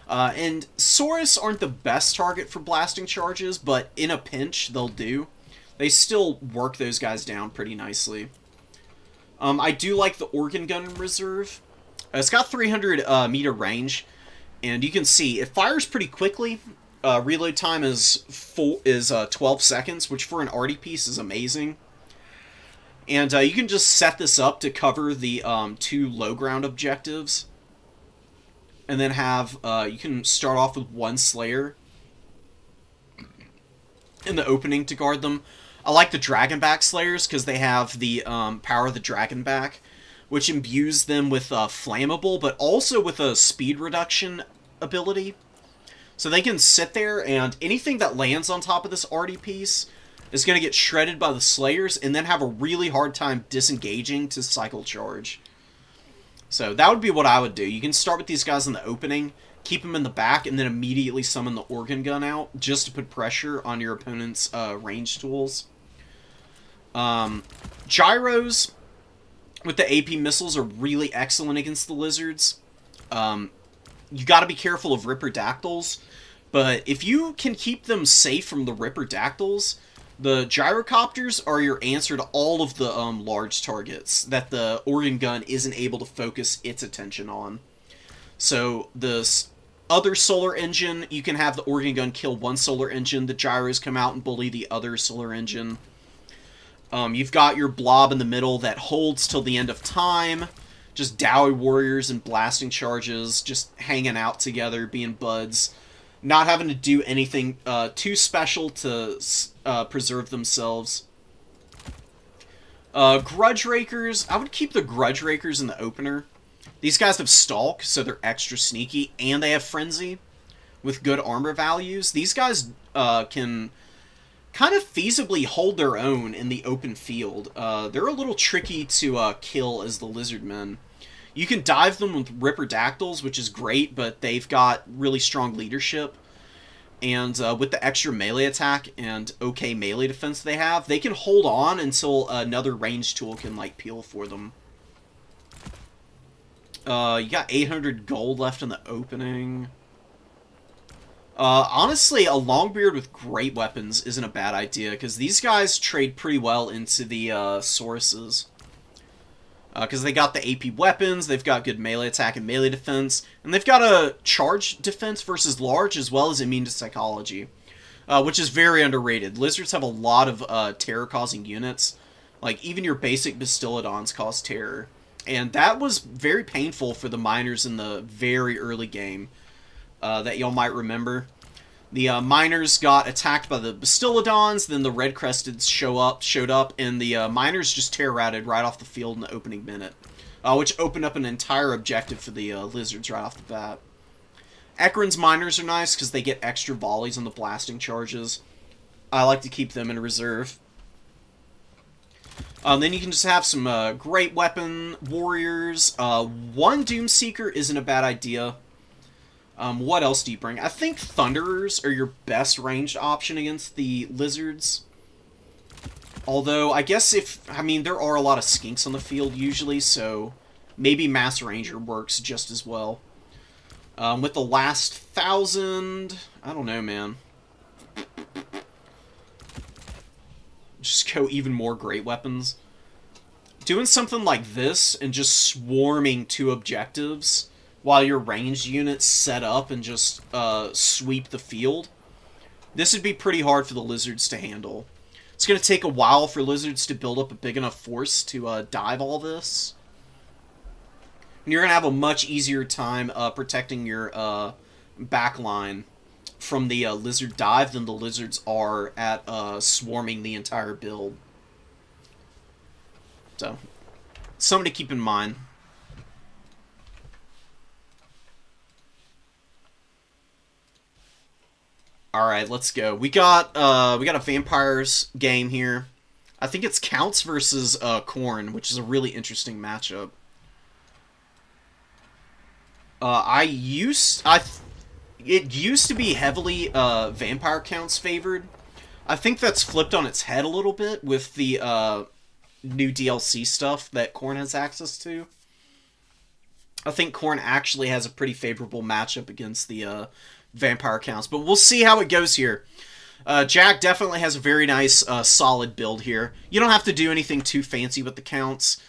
And Saurus aren't the best target for blasting charges, but in a pinch, they'll do. They still work those guys down pretty nicely. I do like the Organ Gun in reserve. It's got 300 meter range, and you can see it fires pretty quickly. Reload time is 12 seconds, which for an arty piece is amazing. And you can just set this up to cover the 2 low ground objectives. And then have, you can start off with 1 Slayer in the opening to guard them. I like the Dragonback Slayers because they have the power of the Dragonback, which imbues them with flammable, but also with a speed reduction ability. So they can sit there, and anything that lands on top of this arty piece is going to get shredded by the Slayers, and then have a really hard time disengaging to cycle charge. So that would be what I would do. You can start with these guys in the opening, keep them in the back, and then immediately summon the Organ Gun out, just to put pressure on your opponent's range tools. Gyros with the AP missiles are really excellent against the lizards. You got to be careful of Ripperdactyls, but if you can keep them safe from the Ripperdactyls, the gyrocopters are your answer to all of the large targets that the Organ Gun isn't able to focus its attention on. So the other solar engine, you can have the Organ Gun kill one solar engine, the gyros come out and bully the other solar engine. You've got your blob in the middle that holds till the end of time. Just Dowie warriors and blasting charges, just hanging out together, being buds. Not having to do anything too special to preserve themselves. Grudge Rakers. I would keep the Grudge Rakers in the opener. These guys have Stalk, so they're extra sneaky, and they have Frenzy with good armor values. These guys can kind of feasibly hold their own in the open field. They're a little tricky to kill as the Lizardmen. You can dive them with Ripperdactyls, which is great, but they've got really strong leadership. And with the extra melee attack and okay melee defense they have, they can hold on until another range tool can, like, peel for them. You got 800 gold left in the opening. Honestly, a Longbeard with great weapons isn't a bad idea, because these guys trade pretty well into the sources. Because they got the AP weapons, they've got good melee attack and melee defense, and they've got a charge defense versus large, as well as immune to psychology, which is very underrated. Lizards have a lot of terror-causing units. Like, even your basic Bastillodons cause terror. And that was very painful for the miners in the very early game that y'all might remember. The miners got attacked by the Bastiladons, then the Red Cresteds showed up, and the miners just terror-routed right off the field in the opening minute, which opened up an entire objective for the Lizards right off the bat. Ekron's miners are nice because they get extra volleys on the blasting charges. I like to keep them in reserve. Then you can just have some great weapon warriors. One Doomseeker isn't a bad idea. What else do you bring? I think Thunderers are your best ranged option against the Lizards. Although, I guess there are a lot of skinks on the field usually, so maybe Mass Ranger works just as well. With the last 1,000, I don't know, man. Just go even more great weapons. Doing something like this and just swarming 2 objectives while your ranged units set up and just sweep the field. This would be pretty hard for the Lizards to handle. It's going to take a while for Lizards to build up a big enough force to dive all this. And you're going to have a much easier time protecting your back line from the Lizard dive than the Lizards are at swarming the entire build. So, something to keep in mind. Alright, let's go. We got a Vampires game here. I think it's Counts versus Khorne, which is a really interesting matchup. It used to be heavily Vampire Counts favored. I think that's flipped on its head a little bit with the new DLC stuff that Khorne has access to. I think Khorne actually has a pretty favorable matchup against the Vampire Counts, but we'll see how it goes here. Jack definitely has a very nice, solid build here. You don't have to do anything too fancy with the Counts.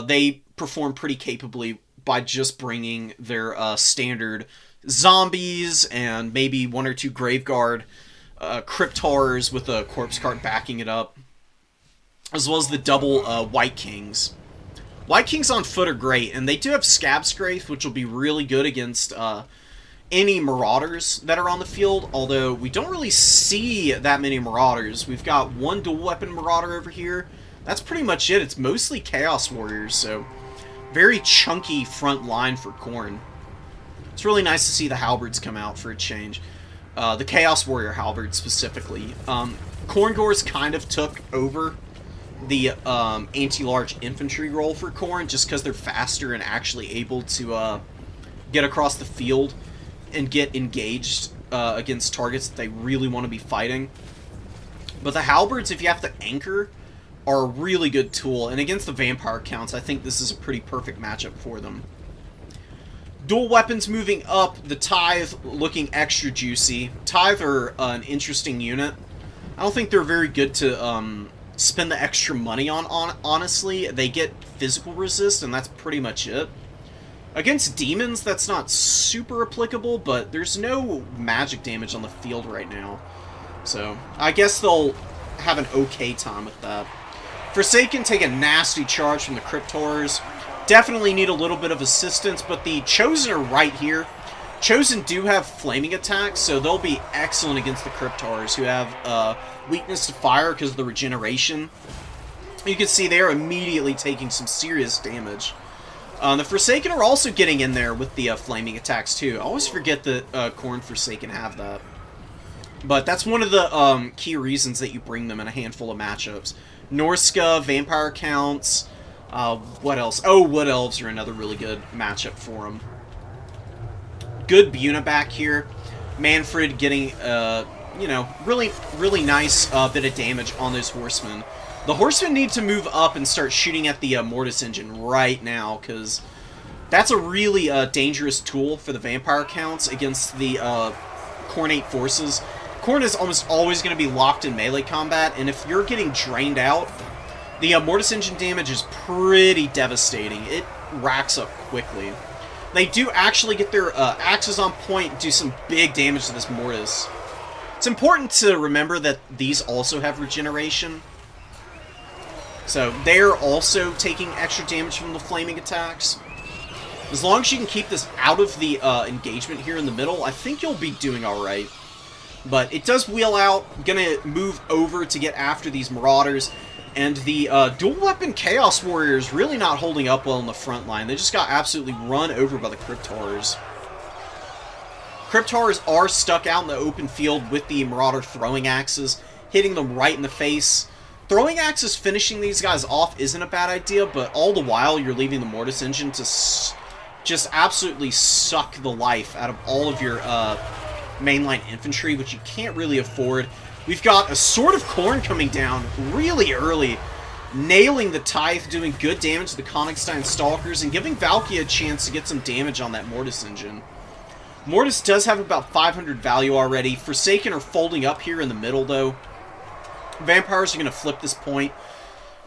They perform pretty capably by just bringing their standard zombies and maybe 1 or 2 Graveguard Cryptars with a Corpse Cart backing it up, as well as the double White Kings. White Kings on foot are great, and they do have Scab Scrape, which will be really good against any Marauders that are on the field, although we don't really see that many Marauders. We've got 1 dual weapon Marauder over here. That's pretty much it. It's mostly Chaos Warriors, so very chunky front line for Khorne. It's really nice to see the Halberds come out for a change. The Chaos Warrior Halberd specifically. Khorne Gores kind of took over the anti-large infantry role for Khorne just because they're faster and actually able to get across the field and get engaged against targets that they really want to be fighting. But the Halberds, if you have to anchor, are a really good tool, and against the Vampire Counts, I think this is a pretty perfect matchup for them. Dual weapons moving up, the Tithe looking extra juicy. Tithe are an interesting unit. I don't think they're very good to spend the extra money on, honestly. They get physical resist, and that's pretty much it. Against demons, that's not super applicable, but there's no magic damage on the field right now. So, I guess they'll have an okay time with that. Forsaken take a nasty charge from the Cryptors. Definitely need a little bit of assistance, but the Chosen are right here. Chosen do have flaming attacks, so they'll be excellent against the Cryptors, who have weakness to fire because of the regeneration. You can see they're immediately taking some serious damage. The Forsaken are also getting in there with the flaming attacks, too. I always forget that Khorne Forsaken have that. But that's one of the key reasons that you bring them in a handful of matchups. Norska, Vampire Counts, what else? Oh, Wood Elves are another really good matchup for them. Good Buna back here. Manfred getting, you know, really nice bit of damage on those Horsemen. The Horsemen need to move up and start shooting at the Mortis Engine right now, because that's a really dangerous tool for the Vampire Counts against the Khornate forces. Khorne is almost always going to be locked in melee combat, and if you're getting drained out, the Mortis Engine damage is pretty devastating. It racks up quickly. They do actually get their axes on point and do some big damage to this Mortis. It's important to remember that these also have regeneration. So they're also taking extra damage from the flaming attacks. As long as you can keep this out of the engagement here in the middle, I think you'll be doing alright. But it does wheel out. Gonna move over to get after these Marauders. And the dual-weapon Chaos Warriors really not holding up well in the front line. They just got absolutely run over by the Crypt Horrors. Crypt Horrors are stuck out in the open field with the Marauder throwing axes, hitting them right in the face. Throwing axes finishing these guys off isn't a bad idea, but all the while you're leaving the Mortis Engine to just absolutely suck the life out of all of your mainline infantry, which you can't really afford. We've got a Sword of Khorne coming down really early, nailing the Tithe, doing good damage to the Königstein Stalkers, and giving Valky a chance to get some damage on that Mortis Engine. Mortis does have about 500 value already. Forsaken are folding up here in the middle, though. Vampires are going to flip this point.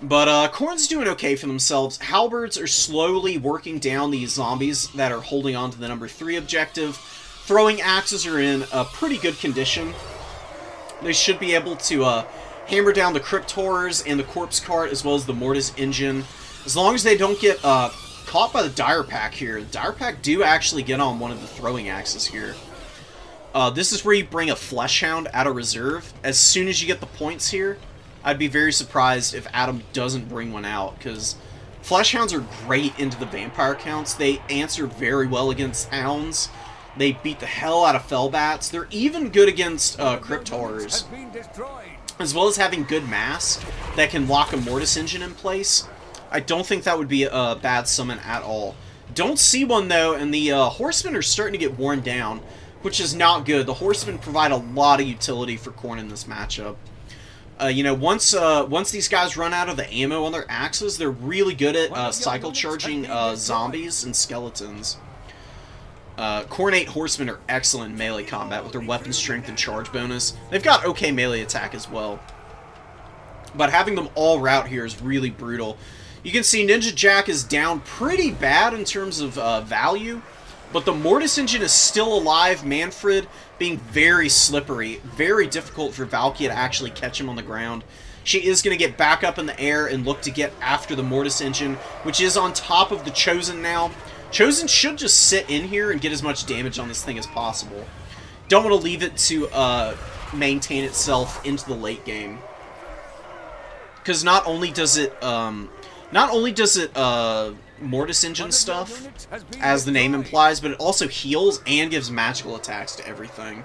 But Khorne's doing okay for themselves. Halberds are slowly working down these zombies that are holding on to the number 3 objective. Throwing axes are in a pretty good condition. They should be able to hammer down the Crypt Horrors and the Corpse Cart, as well as the Mortis Engine. As long as they don't get caught by the Dire Pack here. The Dire Pack do actually get on one of the throwing axes here. This is where you bring a Flesh Hound out of reserve. As soon as you get the points here, I'd be very surprised if Adam doesn't bring one out, because Flesh Hounds are great into the vampire counts. They answer very well against Hounds. They beat the hell out of Fellbats. They're even good against Crypt Horrors, as well as having good mass that can lock a Mortis Engine in place. I don't think that would be a bad summon at all. Don't see one, though, and the Horsemen are starting to get worn down, which is not good. The Horsemen provide a lot of utility for Khorne in this matchup. You know, once these guys run out of the ammo on their axes, they're really good at cycle charging zombies and skeletons. Khorne 8 Horsemen are excellent in melee combat with their weapon strength and charge bonus. They've got okay melee attack as well. But having them all rout here is really brutal. You can see Ninja Jack is down pretty bad in terms of value, but the Mortis Engine is still alive. Manfred being very slippery, very difficult for Valky to actually catch him on the ground. She is going to get back up in the air and look to get after the Mortis Engine, which is on top of the Chosen now. Chosen should just sit in here and get as much damage on this thing as possible. Don't want to leave it to maintain itself into the late game, because not only does it Mortis Engine stuff, as the name implies, but it also heals and gives magical attacks to everything.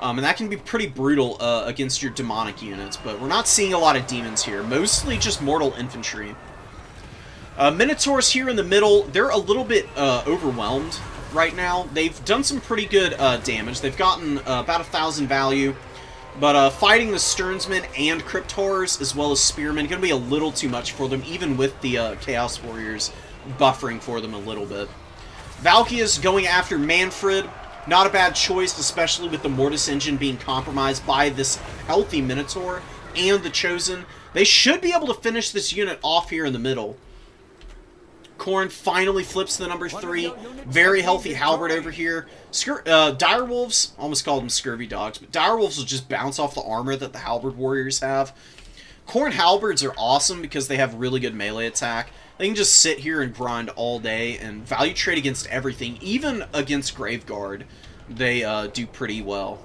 And that can be pretty brutal against your demonic units, but we're not seeing a lot of demons here. Mostly just mortal infantry. Minotaurs here in the middle, they're a little bit overwhelmed right now. They've done some pretty good damage. They've gotten about 1,000 value. But fighting the Sternsmen and Crypt Horrors, as well as Spearmen, going to be a little too much for them, even with the Chaos Warriors buffering for them a little bit. Valky is going after Manfred. Not a bad choice, especially with the Mortis Engine being compromised by this healthy Minotaur and the Chosen. They should be able to finish this unit off here in the middle. Khorne finally flips to the number 3. Very healthy Halberd over here. Direwolves, almost called them Scurvy Dogs, but Direwolves will just bounce off the armor that the Halberd Warriors have. Khorne Halberds are awesome because they have really good melee attack. They can just sit here and grind all day and value trade against everything. Even against Graveguard, they do pretty well.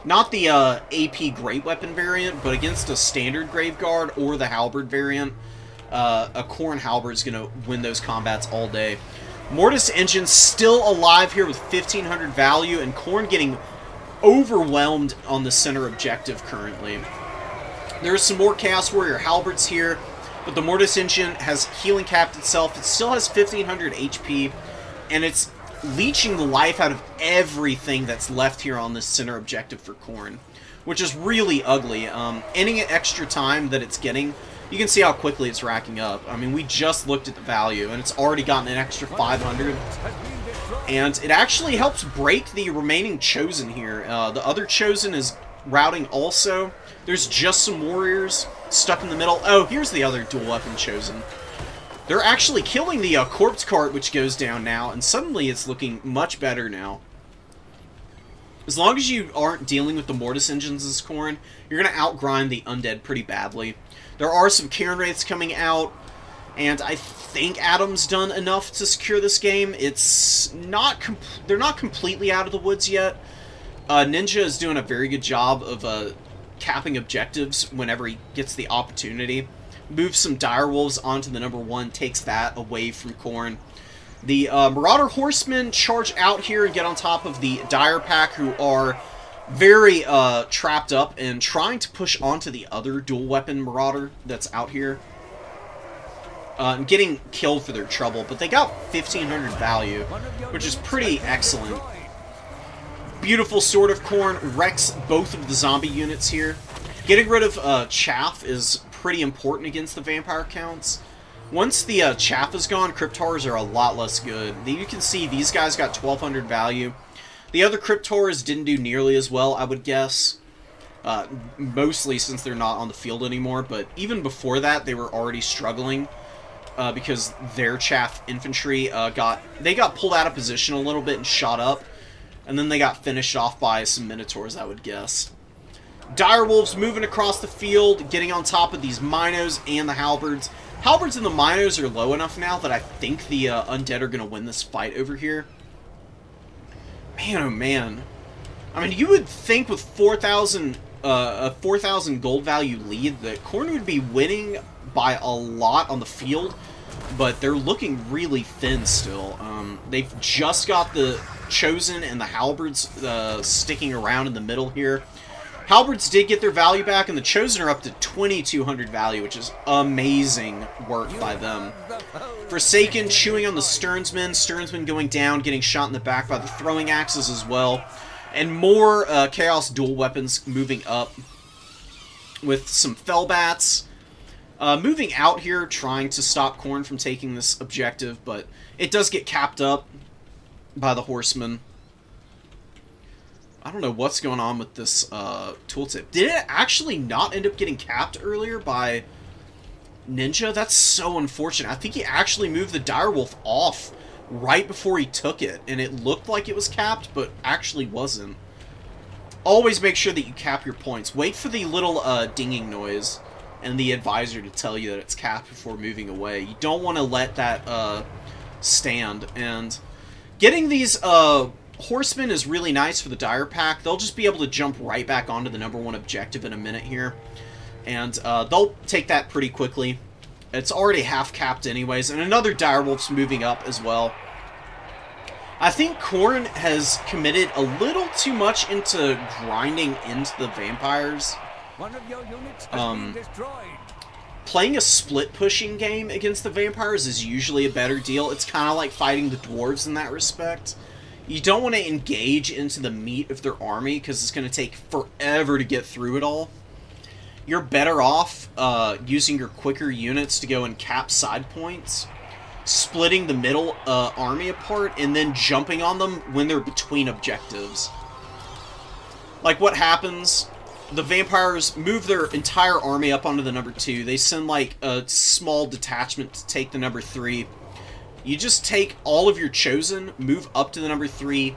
Not the AP Great Weapon variant, but against a standard Graveguard or the Halberd variant, a Khorne Halberd is going to win those combats all day. Mortis Engine still alive here with 1,500 value, and Khorne getting overwhelmed on the center objective currently. There's some more Chaos Warrior Halberds here, but the Mortis Engine has healing capped itself. It still has 1,500 HP, and it's leeching the life out of everything that's left here on this center objective for Khorne, which is really ugly. Any extra time that it's getting, you can see how quickly it's racking up. I mean, we just looked at the value, and it's already gotten an extra 500. And it actually helps break the remaining Chosen here. The other Chosen is routing also. There's just some warriors stuck in the middle. Oh, here's the other dual weapon Chosen. They're actually killing the Corpse Cart, which goes down now, and suddenly it's looking much better now. As long as you aren't dealing with the Mortis Engines as Khorne, you're going to outgrind the Undead pretty badly. There are some Cairn Wraiths coming out, and I think Adam's done enough to secure this game. It's not they're not completely out of the woods yet, Ninja is doing a very good job of capping objectives whenever he gets the opportunity. Moves some Direwolves onto the number 1, takes that away from Khorne. The Marauder Horsemen charge out here and get on top of the Dire Pack, who are very trapped up and trying to push onto the other dual weapon Marauder that's out here. And getting killed for their trouble, but they got 1,500 value, which is pretty excellent. Beautiful Sword of Khorne wrecks both of the zombie units here. Getting rid of Chaff is pretty important against the vampire counts. Once the Chaff is gone, Cryptars are a lot less good. You can see these guys got 1,200 value. The other Cryptars didn't do nearly as well, I would guess. Mostly since they're not on the field anymore, but even before that, they were already struggling. Because their Chaff infantry got pulled out of position a little bit and shot up. And then they got finished off by some Minotaurs, I would guess. Direwolves moving across the field, getting on top of these Minos and the Halberds. Halberds and the Minos are low enough now that I think the Undead are going to win this fight over here. Man, oh man. I mean, you would think with 4,000 gold value lead that Khorne would be winning by a lot on the field, but they're looking really thin still. They've just got the Chosen and the Halberds sticking around in the middle here. Halberds did get their value back, and the Chosen are up to 2,200 value, which is amazing work by them. Forsaken chewing on the Sternsmen. Sternsmen going down, getting shot in the back by the throwing axes as well. And more Chaos dual weapons moving up with some Fellbats. Moving out here, trying to stop Khorne from taking this objective, but it does get capped up by the Horsemen. I don't know what's going on with this tooltip. Did it actually not end up getting capped earlier by Ninja? That's so unfortunate. I think he actually moved the Direwolf off right before he took it, and it looked like it was capped, but actually wasn't. Always make sure that you cap your points. Wait for the little dinging noise and the advisor to tell you that it's capped before moving away. You don't want to let that stand. And getting these Horsemen is really nice for the Dire Pack. They'll just be able to jump right back onto the number 1 objective in a minute here. And they'll take that pretty quickly. It's already half capped anyways. And another Direwolf's moving up as well. I think Khorne has committed a little too much into grinding into the vampires. One of your units has been destroyed. Playing a split pushing game against the vampires is usually a better deal. It's kind of like fighting the dwarves in that respect. You don't want to engage into the meat of their army because it's going to take forever to get through it all. You're better off using your quicker units to go and cap side points, splitting the middle army apart, and then jumping on them when they're between objectives. Like what happens, the vampires move their entire army up onto the number 2. They send like a small detachment to take the number 3. You just take all of your Chosen, move up to the number 3,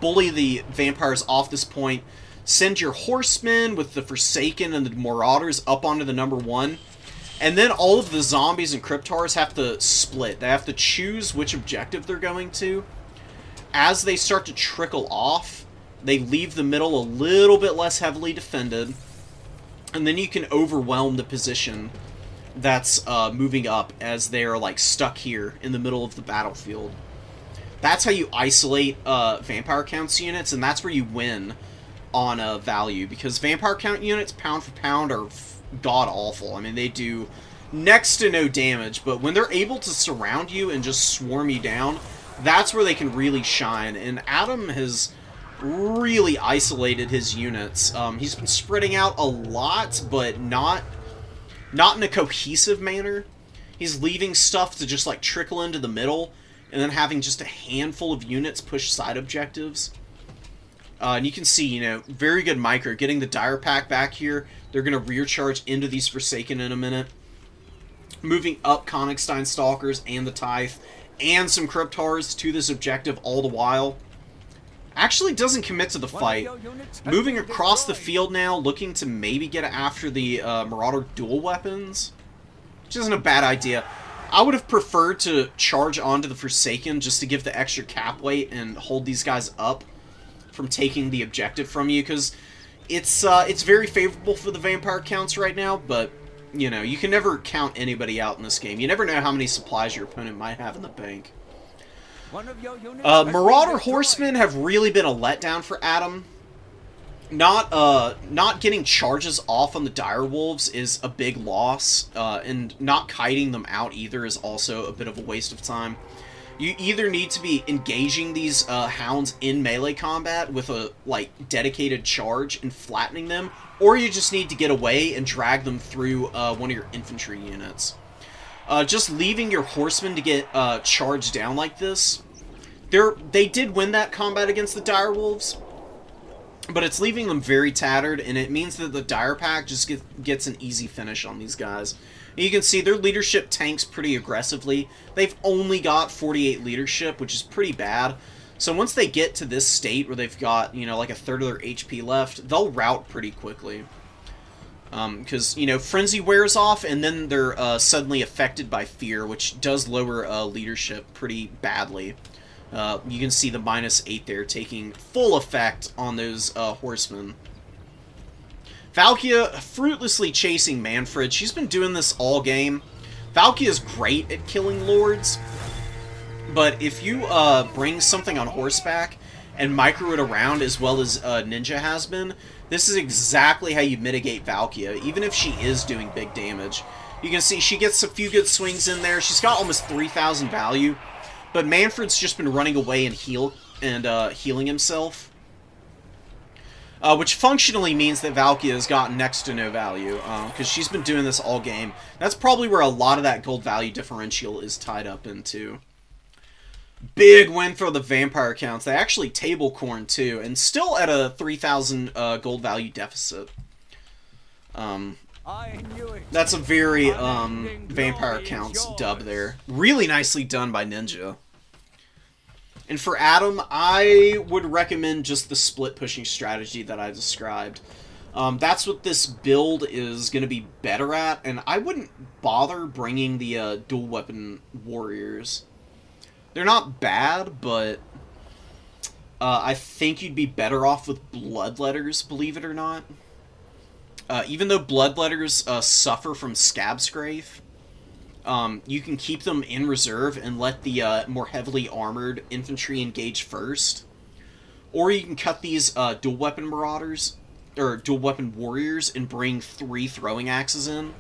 bully the vampires off this point, send your Horsemen with the Forsaken and the Marauders up onto the number 1, and then all of the zombies and Cryptars have to split. They have to choose which objective they're going to. As they start to trickle off, they leave the middle a little bit less heavily defended, and then you can overwhelm the position that's moving up as they're like stuck here in the middle of the battlefield. That's how you isolate vampire counts units, and that's where you win on value, because vampire count units pound for pound are god awful. I mean, they do next to no damage, but when they're able to surround you and just swarm you down, that's where they can really shine. And Adam has really isolated his units. He's been spreading out a lot, but not in a cohesive manner. He's leaving stuff to just like trickle into the middle, and then having just a handful of units push side objectives. And you can see, you know, very good micro. Getting the Dire Pack back here. They're going to rear charge into these Forsaken in a minute. Moving up Konigstein Stalkers and the Tithe and some Cryptars to this objective all the while. Actually doesn't commit to the fight. Moving across the field now, looking to maybe get after the Marauder dual weapons, which isn't a bad idea. I would have preferred to charge onto the Forsaken just to give the extra cap weight and hold these guys up from taking the objective from you, because it's very favorable for the vampire counts right now, but, you know, you can never count anybody out in this game. You never know how many supplies your opponent might have in the bank. One of your units has been Marauder destroyed. Horsemen have really been a letdown for Adam. Not getting charges off on the direwolves is a big loss, and not kiting them out either is also a bit of a waste of time. You either need to be engaging these hounds in melee combat with a dedicated charge and flattening them, or you just need to get away and drag them through one of your infantry units. Just leaving your horsemen to get charged down like this, they did win that combat against the direwolves, but it's leaving them very tattered, and it means that the dire pack just gets an easy finish on these guys. And you can see their leadership tanks pretty aggressively. They've only got 48 leadership, which is pretty bad. So once they get to this state where they've got, you know, like a third of their HP left, they'll rout pretty quickly. Because, you know, Frenzy wears off, and then they're suddenly affected by Fear, which does lower leadership pretty badly. You can see the -8 there taking full effect on those horsemen. Valkia fruitlessly chasing Manfred. She's been doing this all game. Valkia's great at killing lords, but if you bring something on horseback and micro it around as well as Ninja has been, this is exactly how you mitigate Valkia, even if she is doing big damage. You can see she gets a few good swings in there. She's got almost 3,000 value. But Manfred's just been running away and healing himself. Which functionally means that Valkia has gotten next to no value, because she's been doing this all game. That's probably where a lot of that gold value differential is tied up into. Big win for the vampire counts. They actually table corn too, and still at a 3,000 gold value deficit. That's a very vampire counts dub there. Really nicely done by Ninja. And for Adam, I would recommend just the split pushing strategy that I described. That's what this build is going to be better at, and I wouldn't bother bringing the dual weapon warriors. They're not bad, but I think you'd be better off with bloodletters, believe it or not. Even though bloodletters suffer from scab scrape, you can keep them in reserve and let the more heavily armored infantry engage first. Or you can cut these dual weapon marauders, or dual weapon warriors, and bring 3 throwing axes in.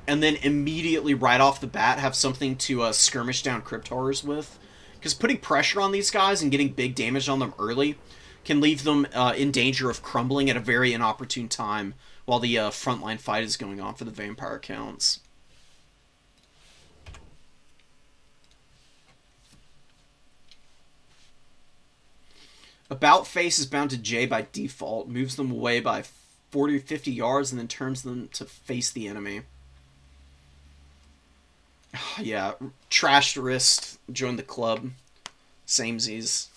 And then immediately, right off the bat, have something to skirmish down crypt horrors with. Because putting pressure on these guys and getting big damage on them early can leave them in danger of crumbling at a very inopportune time while the frontline fight is going on for the vampire counts. About face is bound to J by default, moves them away by 40 or 50 yards, and then turns them to face the enemy. Yeah, trashed wrist, join the club. Samesies.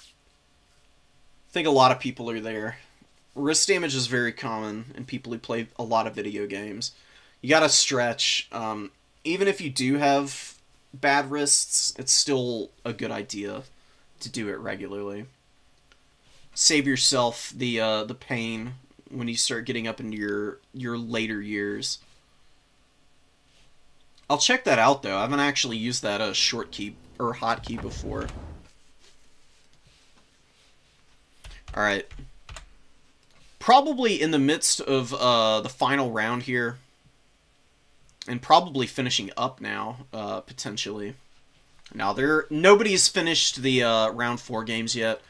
I think a lot of people are there. Wrist damage is very common in people who play a lot of video games. You gotta stretch. Even if you do have bad wrists, it's still a good idea to do it regularly. Save yourself the pain when you start getting up into your later years. I'll check that out though. I haven't actually used that short key or hotkey before. All right. Probably in the midst of the final round here, and probably finishing up now, potentially. Now nobody's finished the round 4 games yet.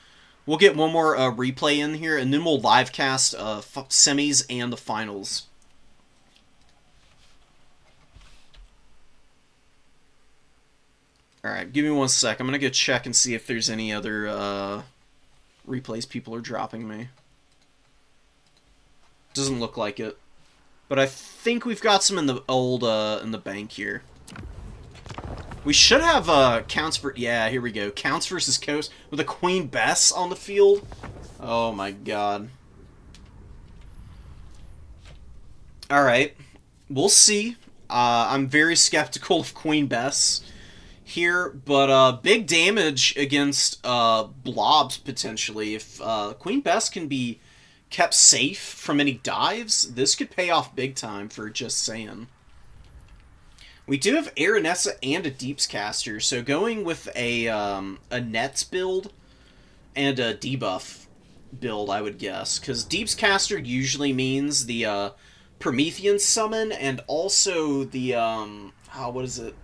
We'll get one more replay in here, and then we'll live cast semis and the finals. Alright, give me 1 sec. I'm going to go check and see if there's any other replays people are dropping me. Doesn't look like it. But I think we've got some in the old, in the bank here. We should have, counts for... Yeah, here we go. Counts versus Coast with a Queen Bess on the field. Oh my god. Alright. We'll see. I'm very skeptical of Queen Bess. here, but big damage against blobs, potentially. If Queen Bess can be kept safe from any dives, this could pay off big time for just saying. We do have Aranessa and a Deeps caster, so going with a Nets build and a debuff build, I would guess. Because Deeps caster usually means the Promethean summon and also the, what is it?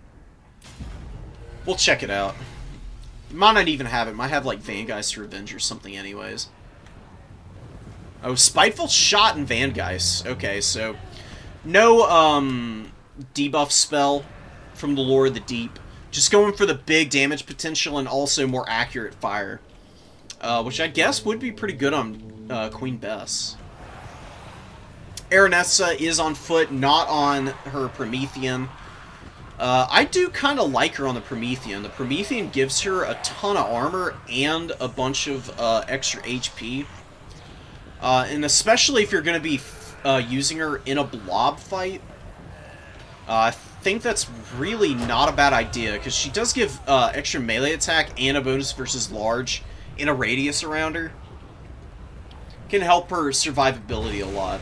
We'll check it out. Might not even have it. Might have, like, Vangeist Revenge or something anyways. Oh, Spiteful Shot and Vangeist. Okay, so no, debuff spell from the Lord of the Deep. Just going for the big damage potential and also more accurate fire. Which I guess would be pretty good on Queen Bess. Aranessa is on foot, not on her Promethean. I do kind of like her on the Promethean. The Promethean gives her a ton of armor and a bunch of extra HP. And especially if you're going to be using her in a blob fight, I think that's really not a bad idea, because she does give extra melee attack and a bonus versus large in a radius around her. Can help her survivability a lot.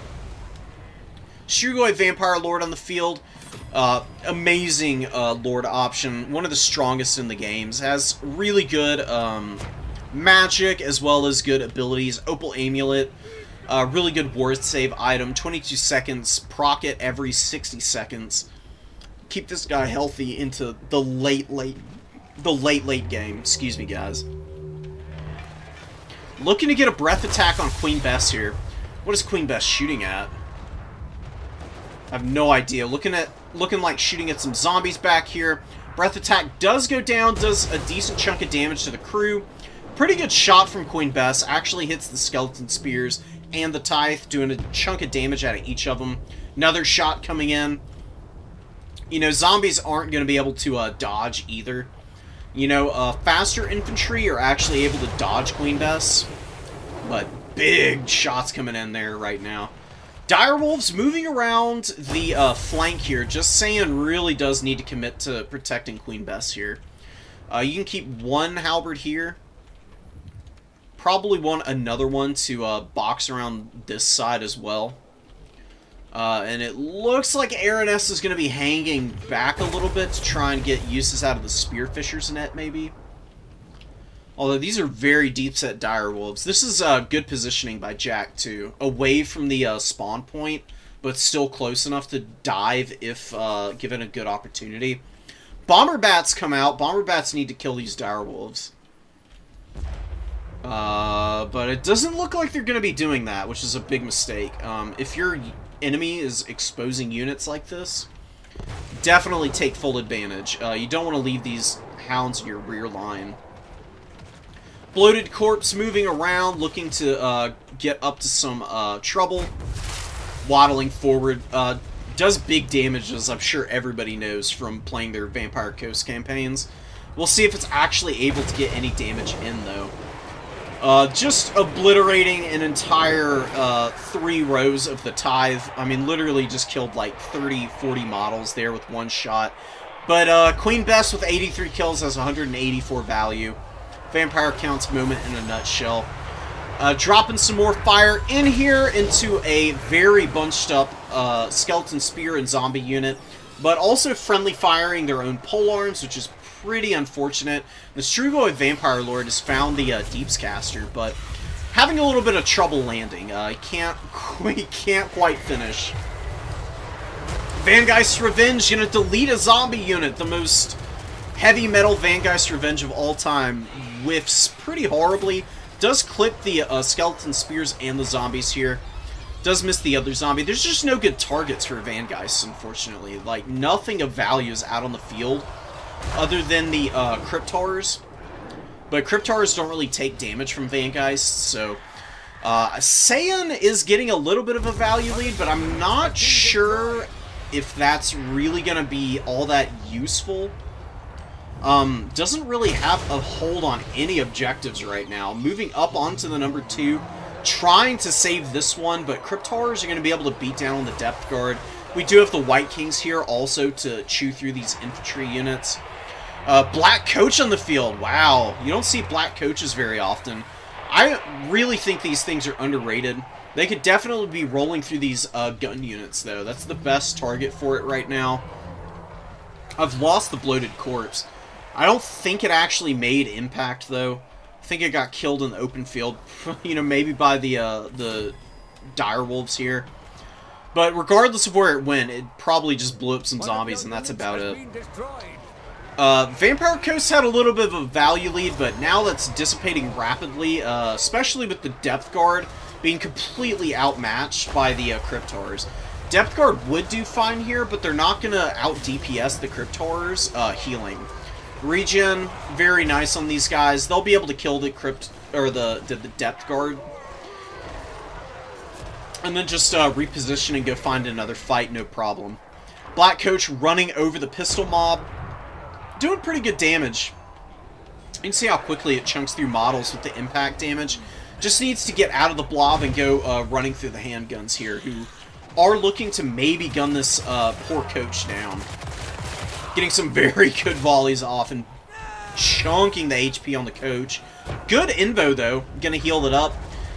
Strigoi Vampire Lord on the field. Amazing Lord option. One of the strongest in the games. Has really good magic as well as good abilities. Opal Amulet. Really good ward save item. 22 seconds. Proc it every 60 seconds. Keep this guy healthy into the late game. Excuse me, guys. Looking to get a breath attack on Queen Bess here. What is Queen Bess shooting at? I have no idea. Looking like shooting at some zombies back here. Breath attack does go down, does a decent chunk of damage to the crew. Pretty good shot from Queen Bess. Actually hits the skeleton spears and the tithe, doing a chunk of damage out of each of them. Another shot coming in. You know, zombies aren't going to be able to dodge either. You know, faster infantry are actually able to dodge Queen Bess. But big shots coming in there right now. Direwolves moving around the flank here. Just saying, really does need to commit to protecting Queen Bess here. You can keep one halberd here. Probably want another one to box around this side as well. And it looks like Aranessa is going to be hanging back a little bit to try and get uses out of the Spearfisher's net, maybe. Although these are very deep set direwolves. This is good positioning by Jack, too. Away from the spawn point, but still close enough to dive if given a good opportunity. Bomber bats come out. Bomber bats need to kill these direwolves. But it doesn't look like they're going to be doing that, which is a big mistake. If your enemy is exposing units like this, definitely take full advantage. You don't want to leave these hounds in your rear line. Bloated corpse moving around, looking to get up to some trouble. Waddling forward. Does big damage, as I'm sure everybody knows from playing their Vampire Coast campaigns. We'll see if it's actually able to get any damage in, though. Just obliterating an entire 3 rows of the tithe. I mean, literally just killed like 30, 40 models there with one shot. But Queen Bess with 83 kills has 184 value. Vampire Count's moment in a nutshell. Dropping some more fire in here into a very bunched up Skeleton Spear and Zombie unit. But also friendly firing their own polearms, which is pretty unfortunate. The Strigoi Vampire Lord has found the Deeps caster, but having a little bit of trouble landing. He can't quite finish. Vangeist Revenge gonna delete a zombie unit. The most heavy metal Vangeist Revenge of all time. Whiffs pretty horribly. Does clip the Skeleton Spears and the zombies here. Does miss the other zombie. There's just no good targets for Vangeist, unfortunately. Like, nothing of value is out on the field other than the Cryptars. But Cryptars don't really take damage from Vangeist, so Saiyan is getting a little bit of a value lead, but I'm not sure if that's really going to be all that useful. Doesn't really have a hold on any objectives right now. Moving up onto the number 2, trying to save this one, but Cryptars are going to be able to beat down on the depth guard. We do have the White Kings here also to chew through these infantry units. Black coach on the field. Wow. You don't see black coaches very often. I really think these things are underrated. They could definitely be rolling through these gun units, though. That's the best target for it right now. I've lost the bloated corpse. I don't think it actually made impact, though. I think it got killed in the open field. You know, maybe by the direwolves here. But regardless of where it went, it probably just blew up some zombies, and that's about it. Vampire Coast had a little bit of a value lead, but now that's dissipating rapidly, especially with the Depth Guard being completely outmatched by the Cryptors. Depth Guard would do fine here, but they're not going to out-DPS the Cryptors healing. Regen, very nice on these guys. They'll be able to kill the the Depth Guard. And then just reposition and go find another fight, no problem. Black Coach running over the pistol mob. Doing pretty good damage. You can see how quickly it chunks through models with the impact damage. Just needs to get out of the blob and go running through the handguns here, who are looking to maybe gun this poor coach down. Getting some very good volleys off and chunking the HP on the coach. Good invo, though. Gonna heal it up.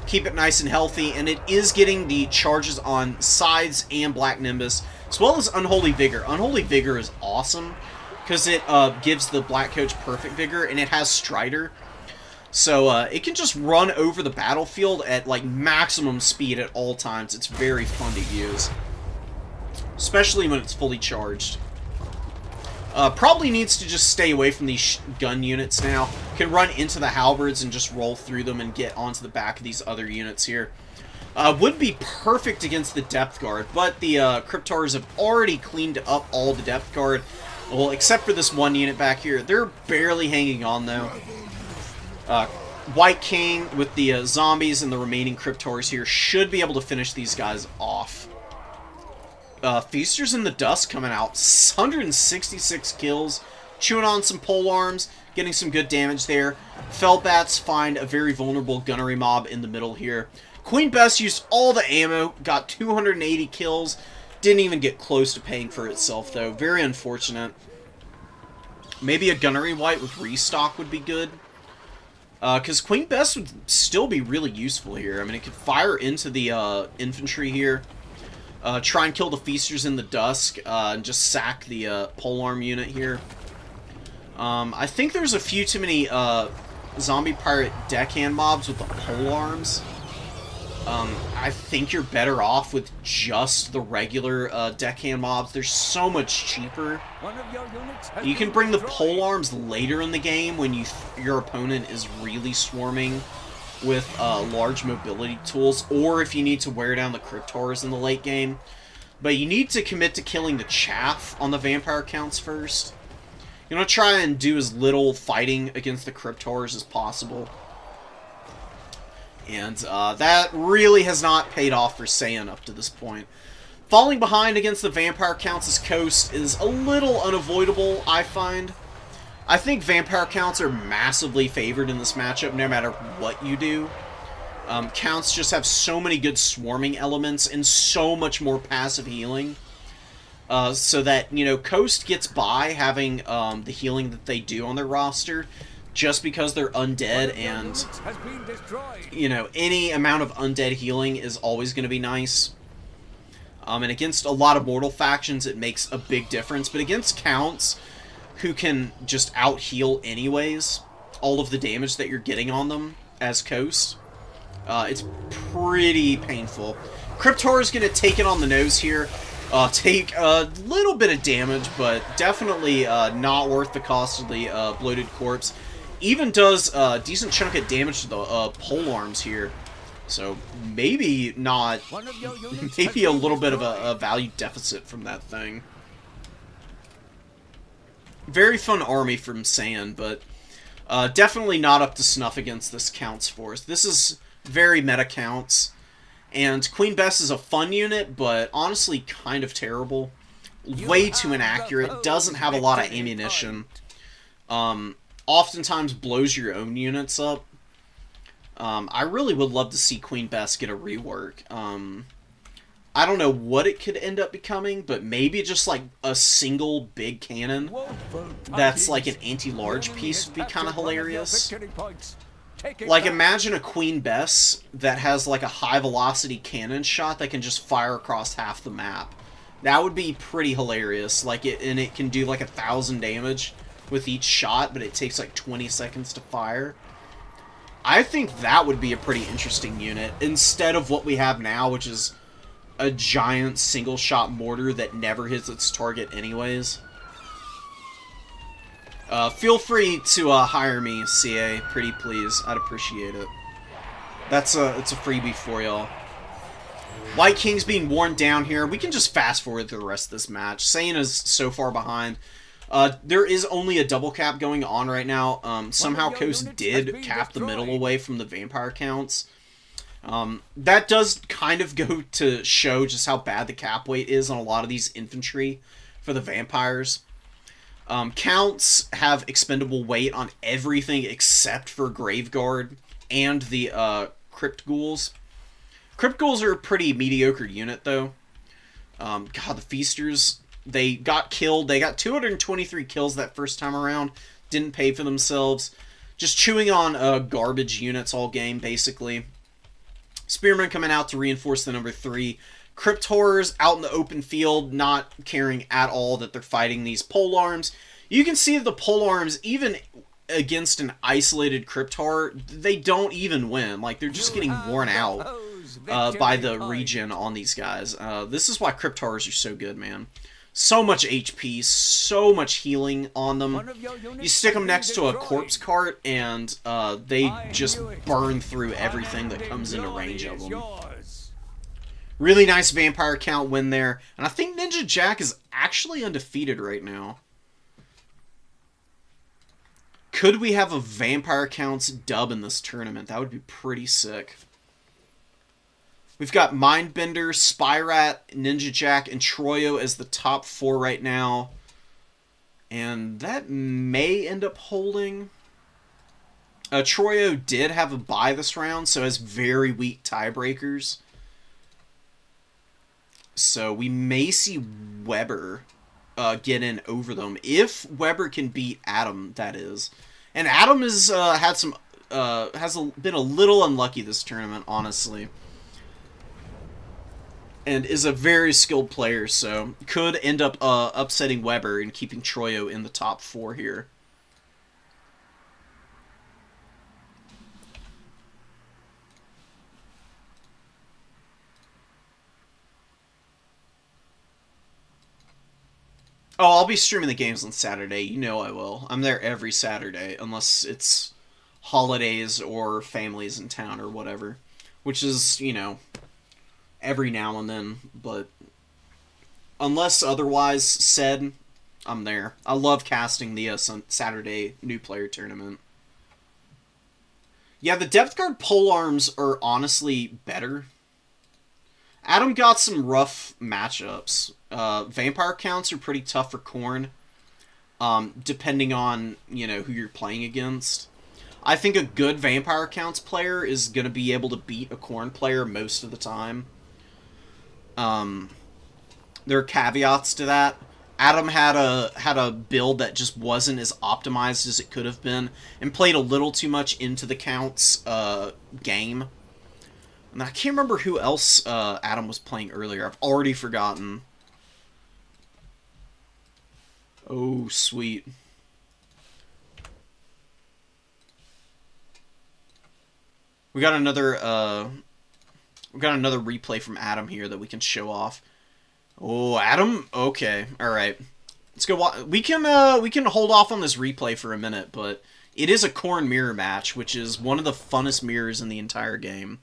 Keep it nice and healthy, and it is getting the charges on Sides and Black Nimbus, as well as Unholy Vigor. Unholy Vigor is awesome, because it gives the Black Coach perfect vigor, and it has Strider. So it can just run over the battlefield at like maximum speed at all times. It's very fun to use, especially when it's fully charged. Probably needs to just stay away from these gun units now. Can run into the halberds and just roll through them and get onto the back of these other units here. Would be perfect against the Depth Guard, but the Cryptors have already cleaned up all the Depth Guard. Well, except for this one unit back here. They're barely hanging on, though. White King with the zombies and the remaining Cryptors here should be able to finish these guys off. Feasters in the Dust coming out. 166 kills. Chewing on some polearms. Getting some good damage there. Fellbats find a very vulnerable gunnery mob in the middle here. Queen Bess used all the ammo. Got 280 kills. Didn't even get close to paying for itself, though. Very unfortunate. Maybe a gunnery white with restock would be good. Because Queen Bess would still be really useful here. I mean, it could fire into the infantry here. Try and kill the Feasters in the Dusk. And just sack the polearm unit here. I think there's a few too many zombie pirate deckhand mobs with the polearms. I think you're better off with just the regular deckhand mobs. They're so much cheaper. You can bring the polearms later in the game when your opponent is really swarming with large mobility tools, or if you need to wear down the Cryptors in the late game. But you need to commit to killing the chaff on the vampire counts first. You want to try and do as little fighting against the Cryptors as possible. And that really has not paid off for Saiyan up to this point. Falling behind against the Vampire Counts' Coast is a little unavoidable, I find. I think Vampire Counts are massively favored in this matchup, no matter what you do. Counts just have so many good swarming elements and so much more passive healing. So that, you know, Coast gets by having the healing that they do on their roster, just because they're undead, and, you know, any amount of undead healing is always going to be nice. And against a lot of mortal factions, it makes a big difference. But against Counts, who can just out-heal anyways, all of the damage that you're getting on them as Coast, it's pretty painful. Cryptor is going to take it on the nose here. Take a little bit of damage, but definitely not worth the cost of the bloated corpse. Even does a decent chunk of damage to the polearms here. So maybe not, maybe a little bit of a value deficit from that thing. Very fun army from Saiyan, but definitely not up to snuff against this Counts force. This is very meta Counts. And Queen Bess is a fun unit, but honestly kind of terrible. Way too inaccurate. Doesn't have a lot of ammunition. Oftentimes blows your own units up. I really would love to see Queen Bess get a rework. I don't know what it could end up becoming, but maybe just like a single big cannon that's like an anti-large piece would be kind of hilarious. Like, imagine a Queen Bess that has like a high-velocity cannon shot that can just fire across half the map. That would be pretty hilarious. Like, it can do like 1,000 damage with each shot, but it takes like 20 seconds to fire. I think that would be a pretty interesting unit, instead of what we have now, which is a giant single-shot mortar that never hits its target anyways. Feel free to hire me, CA, pretty please. I'd appreciate it. It's a freebie for y'all. White King's being worn down here. We can just fast forward through the rest of this match. Saiyan is so far behind. There is only a double cap going on right now. Somehow Coast did cap the middle away from the vampire counts. That does kind of go to show just how bad the cap weight is on a lot of these infantry for the vampires. Counts have expendable weight on everything except for Graveguard and the Crypt Ghouls. Crypt Ghouls are a pretty mediocre unit, though. God, the Feasters, they got killed. They got 223 kills that first time around. Didn't pay for themselves. Just chewing on garbage units all game, basically. Spearmen coming out to reinforce the number 3. Crypt Horrors out in the open field, not caring at all that they're fighting these polearms. You can see the polearms, even against an isolated Crypt Horror, they don't even win. Like, they're just getting worn out by the regen on these guys. This is why Crypt Horrors are so good, man. So much HP, so much healing on them. You stick them next to a corpse cart, and they just burn through everything that comes into range of them. Really nice vampire count win there. And I think Ninja Jack is actually undefeated right now. Could we have a vampire counts dub in this tournament? That would be pretty sick. We've got Mindbender, Spyrat, Ninja Jack, and Troyo as the top 4 right now. And that may end up holding. Troyo did have a bye this round, so has very weak tiebreakers. So we may see Weber get in over them, if Weber can beat Adam, that is. And Adam has been a little unlucky this tournament, honestly. And is a very skilled player, so could end up upsetting Weber and keeping Troyo in the top 4 here. Oh, I'll be streaming the games on Saturday. You know I will. I'm there every Saturday, unless it's holidays or families in town or whatever. Which is, you know, every now and then. But unless otherwise said, I'm there. I love casting the Saturday new player tournament. Yeah, the Depth Guard polearms are honestly better. Adam got some rough matchups. Vampire counts are pretty tough for Khorne, depending on, you know, who you're playing against. I think a good Vampire counts player is going to be able to beat a Khorne player most of the time. There are caveats to that. Adam had a build that just wasn't as optimized as it could have been, and played a little too much into the counts game. And I can't remember who else Adam was playing earlier. I've already forgotten. Oh, sweet. We got another replay from Adam here that we can show off. Oh, Adam? Okay. All right. Let's go. We can hold off on this replay for a minute, but it is a Khorne mirror match, which is one of the funnest mirrors in the entire game.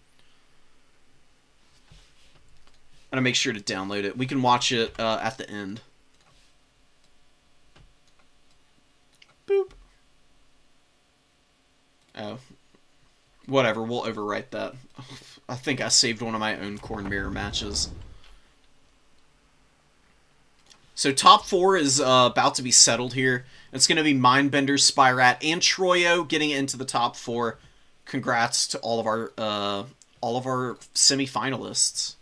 I'm gonna make sure to download it. We can watch it at the end. Boop. Oh. Whatever, we'll overwrite that. I think I saved one of my own Khorne mirror matches. So top 4 is about to be settled here. It's going to be Mindbender, Spyrat, and Troyo getting into the top 4. Congrats to all of our semi-finalists.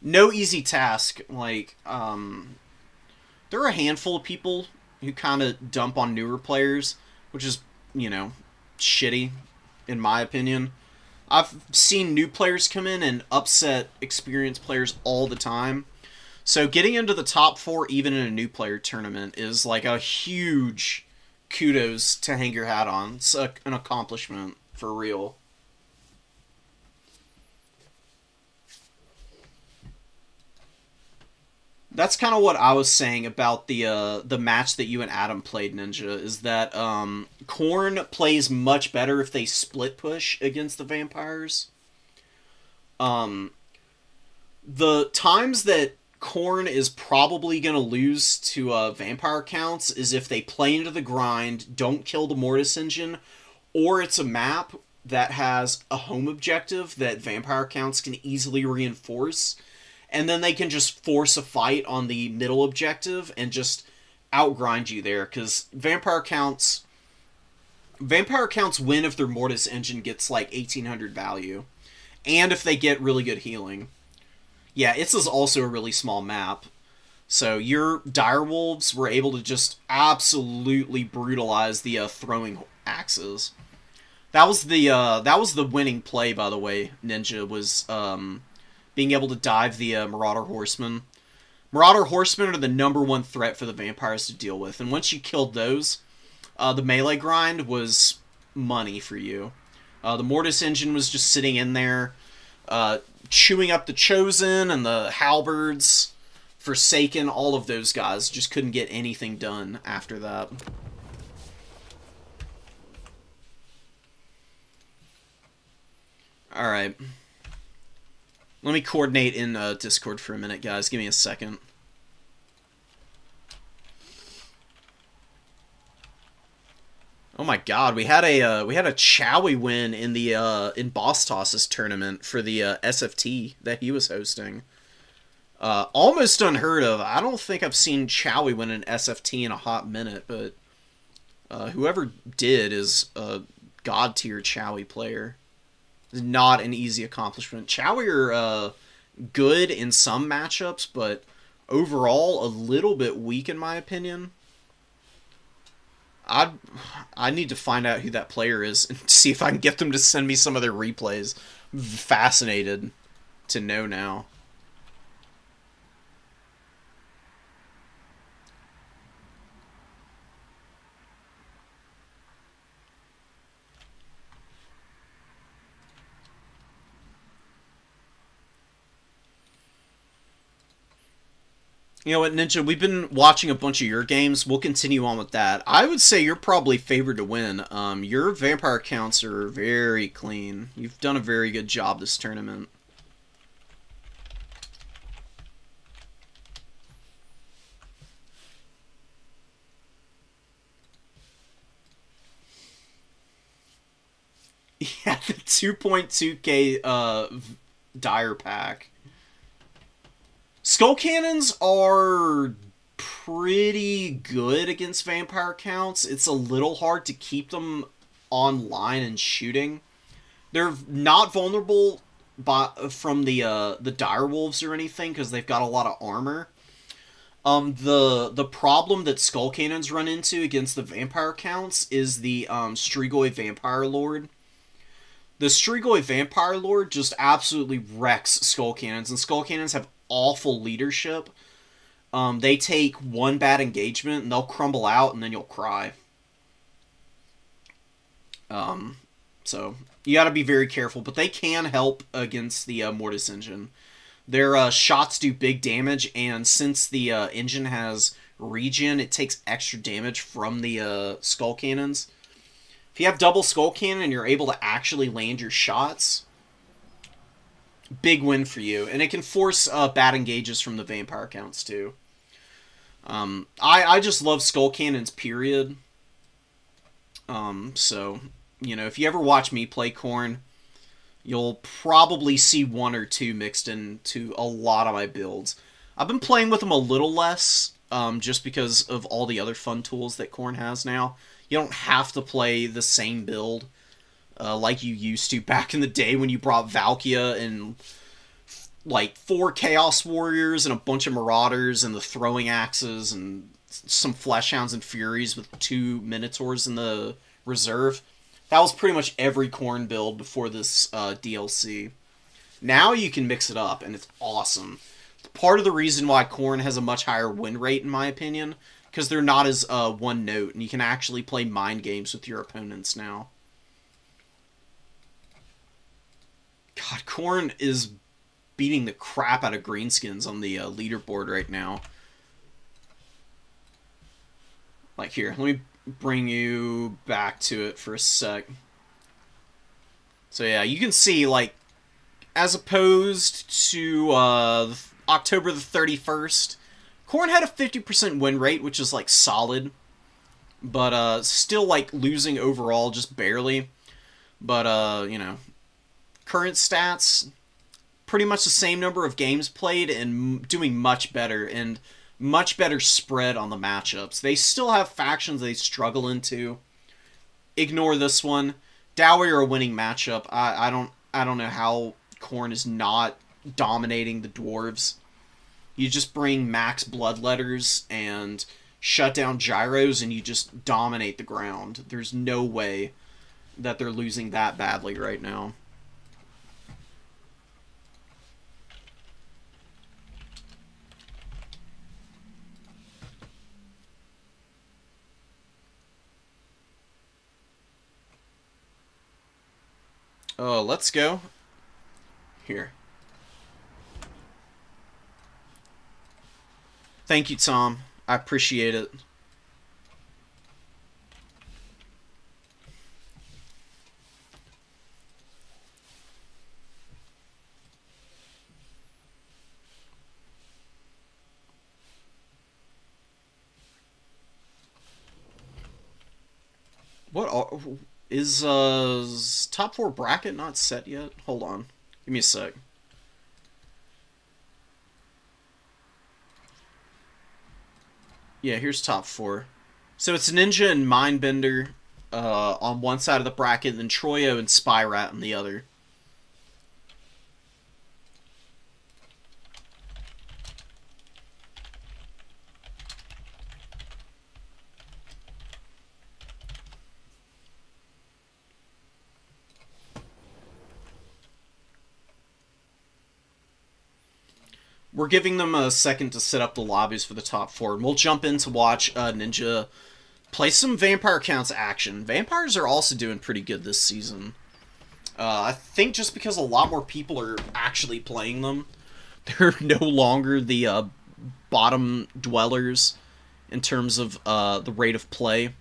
no easy task. Like, there are a handful of people who kind of dump on newer players, which is, you know, shitty, in my opinion. I've seen new players come in and upset experienced players all the time. So getting into the top four, even in a new player tournament, is like a huge kudos to hang your hat on. It's an accomplishment for real. That's kind of what I was saying about the match that you and Adam played, Ninja. Is that Korn plays much better if they split push against the vampires. Um, the times that Korn is probably going to lose to vampire counts is if they play into the grind, don't kill the Mortis engine, or it's a map that has a home objective that vampire counts can easily reinforce, and then they can just force a fight on the middle objective and just outgrind you there, because vampire counts win if their Mortis engine gets like 1800 value, and if they get really good healing. Yeah, it's also a really small map. So your direwolves were able to just absolutely brutalize the throwing axes. That was the winning play, by the way. Ninja was being able to dive the Marauder Horsemen. Marauder Horsemen are the number one threat for the vampires to deal with, and once you killed those, the melee grind was money for you. The Mortis engine was just sitting in there, chewing up the Chosen and the Halberds, Forsaken, all of those guys just couldn't get anything done after that. Alright. Let me coordinate in Discord for a minute, guys. Give me a second. Oh my god, we had a Chowie win in the in Boss Toss's tournament for the SFT that he was hosting. Almost unheard of. I don't think I've seen Chowie win an SFT in a hot minute, but whoever did is a god tier Chowie player. It's not an easy accomplishment. Chowie are good in some matchups, but overall a little bit weak in my opinion. I need to find out who that player is and see if I can get them to send me some of their replays. I'm fascinated to know now. You know what, Ninja? We've been watching a bunch of your games. We'll continue on with that. I would say you're probably favored to win. Your vampire counts are very clean. You've done a very good job this tournament. Yeah, the 2.2k dire pack. Skull Cannons are pretty good against vampire counts. It's a little hard to keep them online and shooting. They're not vulnerable from the direwolves or anything because they've got a lot of armor. The problem that Skull Cannons run into against the vampire counts is the Strigoi Vampire Lord. The Strigoi Vampire Lord just absolutely wrecks Skull Cannons, and Skull Cannons have awful leadership. They take one bad engagement and they'll crumble out and then you'll cry. So you gotta be very careful, but they can help against the Mortis engine. Their shots do big damage, and since the engine has regen, it takes extra damage from the Skull Cannons. If you have double Skull Cannon and you're able to actually land your shots, big win for you. And it can force bad engages from the vampire counts, too. I just love Skull Cannons, period. So, you know, if you ever watch me play Korn, you'll probably see one or two mixed into a lot of my builds. I've been playing with them a little less, just because of all the other fun tools that Korn has now. You don't have to play the same build like you used to back in the day when you brought Valkia and like 4 Chaos Warriors and a bunch of Marauders and the throwing axes and some Fleshhounds and Furies with 2 Minotaurs in the reserve. That was pretty much every Khorne build before this DLC. Now you can mix it up, and it's awesome. Part of the reason why Khorne has a much higher win rate, in my opinion, because they're not as one note, and you can actually play mind games with your opponents now. God, Khorne is beating the crap out of Greenskins on the leaderboard right now. Like, here, let me bring you back to it for a sec. So yeah, you can see, like, as opposed to October the 31st, Khorne had a 50% win rate, which is, like, solid. But still, like, losing overall, just barely. But, you know, current stats, pretty much the same number of games played and doing much better, and much better spread on the matchups. They still have factions they struggle into. Ignore this one. Dowie are a winning matchup. I don't know how Khorne is not dominating the dwarves. You just bring max bloodletters and shut down gyros and you just dominate the ground. There's no way that they're losing that badly right now. Oh, let's go. Here. Thank you, Tom. I appreciate it. What are... Is top 4 bracket not set yet? Hold on. Give me a sec. Yeah, here's top 4. So it's Ninja and Mindbender on one side of the bracket, and then Troyo and Spyrat on the other. We're giving them a second to set up the lobbies for the top 4, and we'll jump in to watch Ninja play some Vampire Counts action. Vampires are also doing pretty good this season. I think just because a lot more people are actually playing them, they're no longer the bottom dwellers in terms of the rate of play.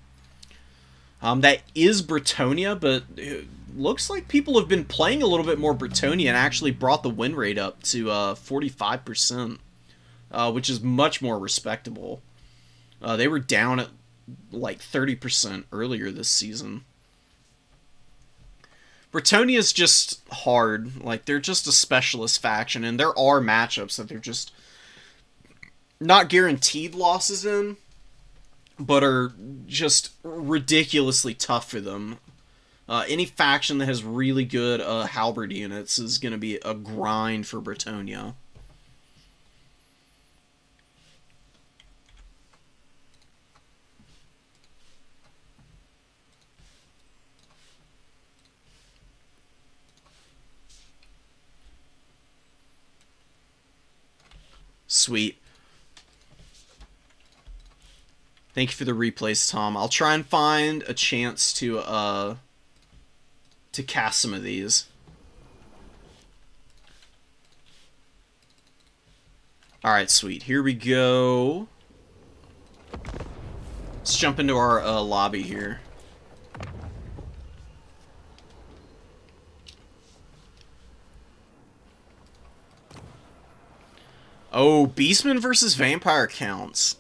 That is Bretonia, but it looks like people have been playing a little bit more Bretonia and actually brought the win rate up to 45%, which is much more respectable. They were down at like 30% earlier this season. Bretonia is just hard. Like, they're just a specialist faction, and there are matchups that they're just not guaranteed losses in, but are just ridiculously tough for them. Any faction that has really good halberd units is going to be a grind for Bretonia. Sweet. Thank you for the replays, Tom. I'll try and find a chance to cast some of these. Alright, sweet. Here we go. Let's jump into our lobby here. Oh, Beastmen versus Vampire Counts.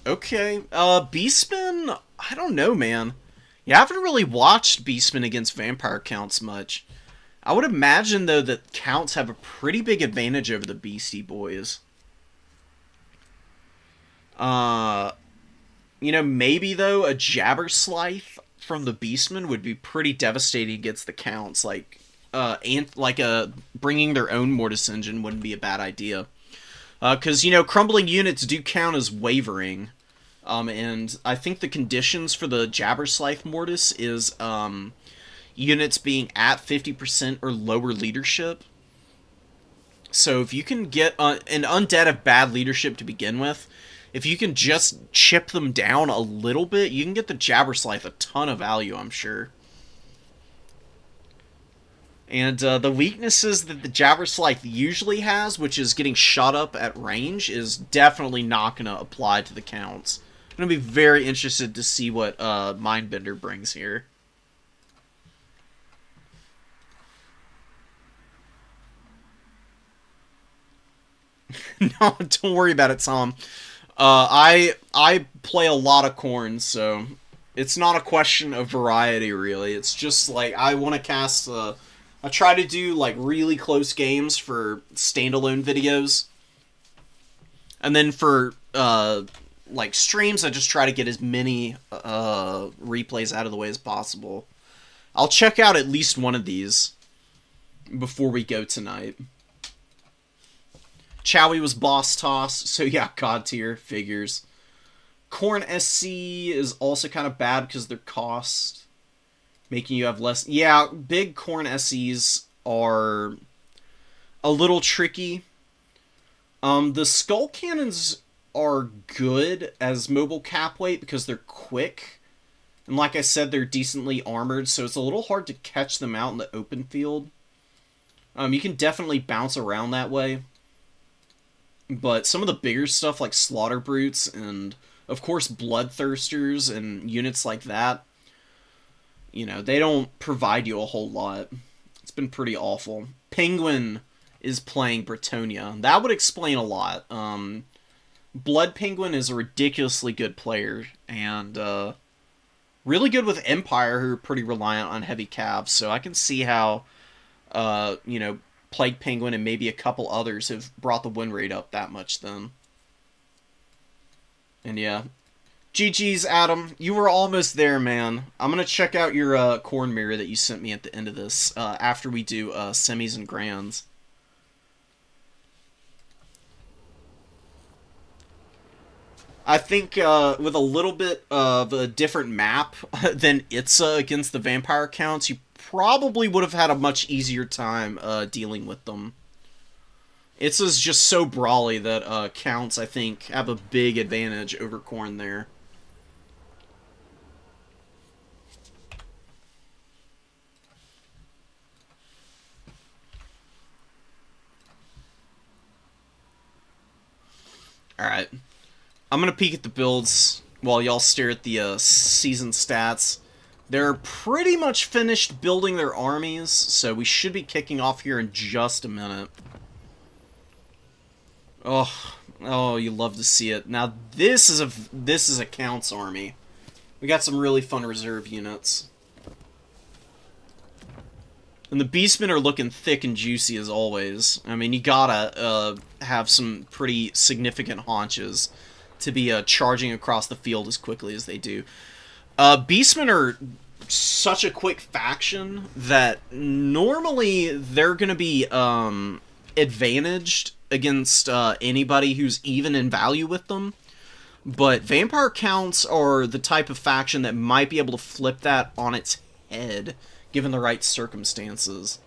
Okay. Beastmen, I don't know, man. Yeah, I haven't really watched Beastmen against Vampire Counts much. I would imagine, though, that Counts have a pretty big advantage over the Beastie Boys. You know, maybe, though, a Jabberslythe from the Beastmen would be pretty devastating against the Counts. Like, bringing their own Mortis engine wouldn't be a bad idea. Because, you know, crumbling units do count as wavering. And I think the conditions for the Jabberslife Mortis is units being at 50% or lower leadership. So if you can get an undead of bad leadership to begin with, if you can just chip them down a little bit, you can get the Jabberslife a ton of value, I'm sure. And the weaknesses that the Jabberslife usually has, which is getting shot up at range, is definitely not going to apply to the counts. I'm going to be very interested to see what Mindbender brings here. No, don't worry about it, Tom. I play a lot of Khorne, so it's not a question of variety, really. It's just, like, I want to cast... I try to do, like, really close games for standalone videos. And then for, like, streams, I just try to get as many replays out of the way as possible. I'll check out at least one of these before we go tonight. Chowie was boss toss, so yeah, god tier, figures. Khorne SC is also kind of bad because their cost, making you have less... Yeah, big Khorne SCs are a little tricky. The Skull Cannons are good as mobile cap weight because they're quick. And like I said, they're decently armored, so it's a little hard to catch them out in the open field. You can definitely bounce around that way. But some of the bigger stuff like Slaughter Brutes and, of course, Bloodthirsters and units like that, you know, they don't provide you a whole lot. It's been pretty awful. Penguin is playing Bretonia. That would explain a lot. Blood Penguin is a ridiculously good player, and really good with Empire, who are pretty reliant on heavy cabs, so I can see how, you know, Plague Penguin and maybe a couple others have brought the win rate up that much then. And yeah. GG's, Adam. You were almost there, man. I'm going to check out your Khorne mirror that you sent me at the end of this, after we do semis and grands. I think with a little bit of a different map than Itza against the vampire counts, you probably would have had a much easier time dealing with them. Itza's just so brawly that counts, I think, have a big advantage over Khorne there. Alright. I'm going to peek at the builds while y'all stare at the season stats. They're pretty much finished building their armies, so we should be kicking off here in just a minute. Oh, you love to see it. Now this is a Count's army. We got some really fun reserve units. And the Beastmen are looking thick and juicy as always. I mean, you gotta have some pretty significant haunches to be charging across the field as quickly as they do. Beastmen are such a quick faction that normally they're going to be advantaged against anybody who's even in value with them. But Vampire Counts are the type of faction that might be able to flip that on its head, given the right circumstances.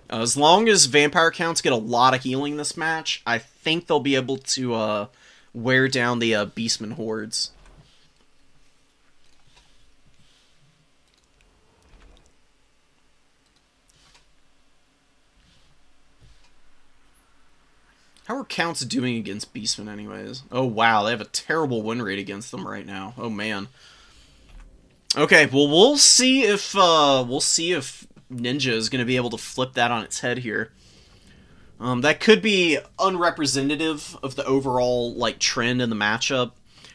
As long as Vampire Counts get a lot of healing this match, I think they'll be able to wear down the Beastmen hordes. How are Counts doing against Beastmen anyways? Oh wow, they have a terrible win rate against them right now. Oh man. Okay, well we'll see if Ninja is going to be able to flip that on its head here. That could be unrepresentative of the overall like trend in the matchup.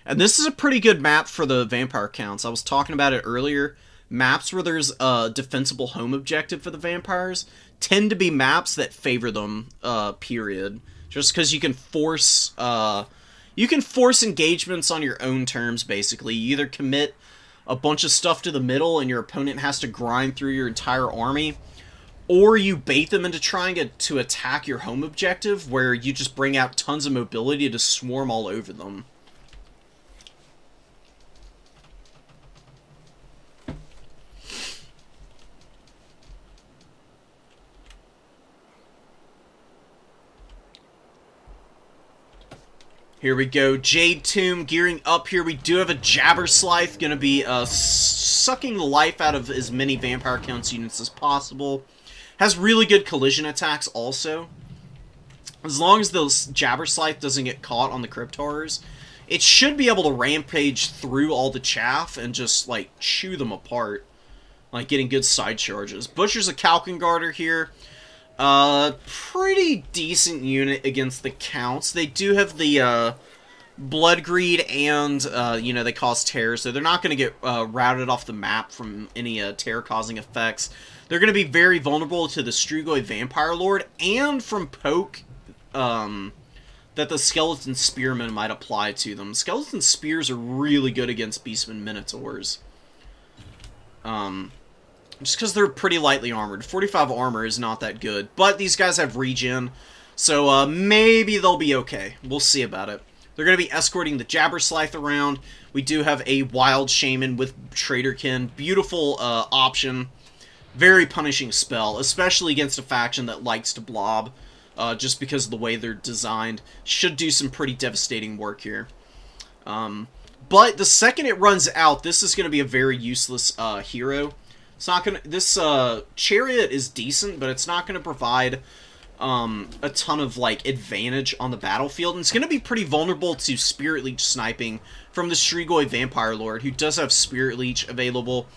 And this is a pretty good map for the Vampire Counts. I was talking about it earlier. Maps where there's a defensible home objective for the vampires tend to be maps that favor them, period. Just because you can force engagements on your own terms, basically. You either commit a bunch of stuff to the middle and your opponent has to grind through your entire army. Or you bait them into trying to attack your home objective, where you just bring out tons of mobility to swarm all over them. Here we go, Jade Tomb gearing up here. We do have a Jabberslythe, going to be sucking the life out of as many Vampire Counts units as possible. Has really good collision attacks also. As long as the Jabberslythe doesn't get caught on the Crypt Horrors, it should be able to rampage through all the chaff and just, like, chew them apart. Like, getting good side charges. Butcher's a Kalkengarder here. Pretty decent unit against the Counts. They do have the, Blood Greed and, you know, they cause terror, so they're not going to get, routed off the map from any, terror-causing effects. They're going to be very vulnerable to the Strigoi Vampire Lord, and from poke, that the Skeleton Spearmen might apply to them. Skeleton Spears are really good against Beastmen Minotaurs. Just because they're pretty lightly armored. 45 armor is not that good. But these guys have regen, so maybe they'll be okay. We'll see about it. They're going to be escorting the Jabberslythe around. We do have a Wild Shaman with Traderkin. Beautiful option. Very punishing spell, especially against a faction that likes to blob. Just because of the way they're designed. Should do some pretty devastating work here. But the second it runs out, this is going to be a very useless hero. It's not gonna. This Chariot is decent, but it's not going to provide a ton of like advantage on the battlefield, and it's going to be pretty vulnerable to Spirit Leech sniping from the Strigoi Vampire Lord, who does have Spirit Leech available,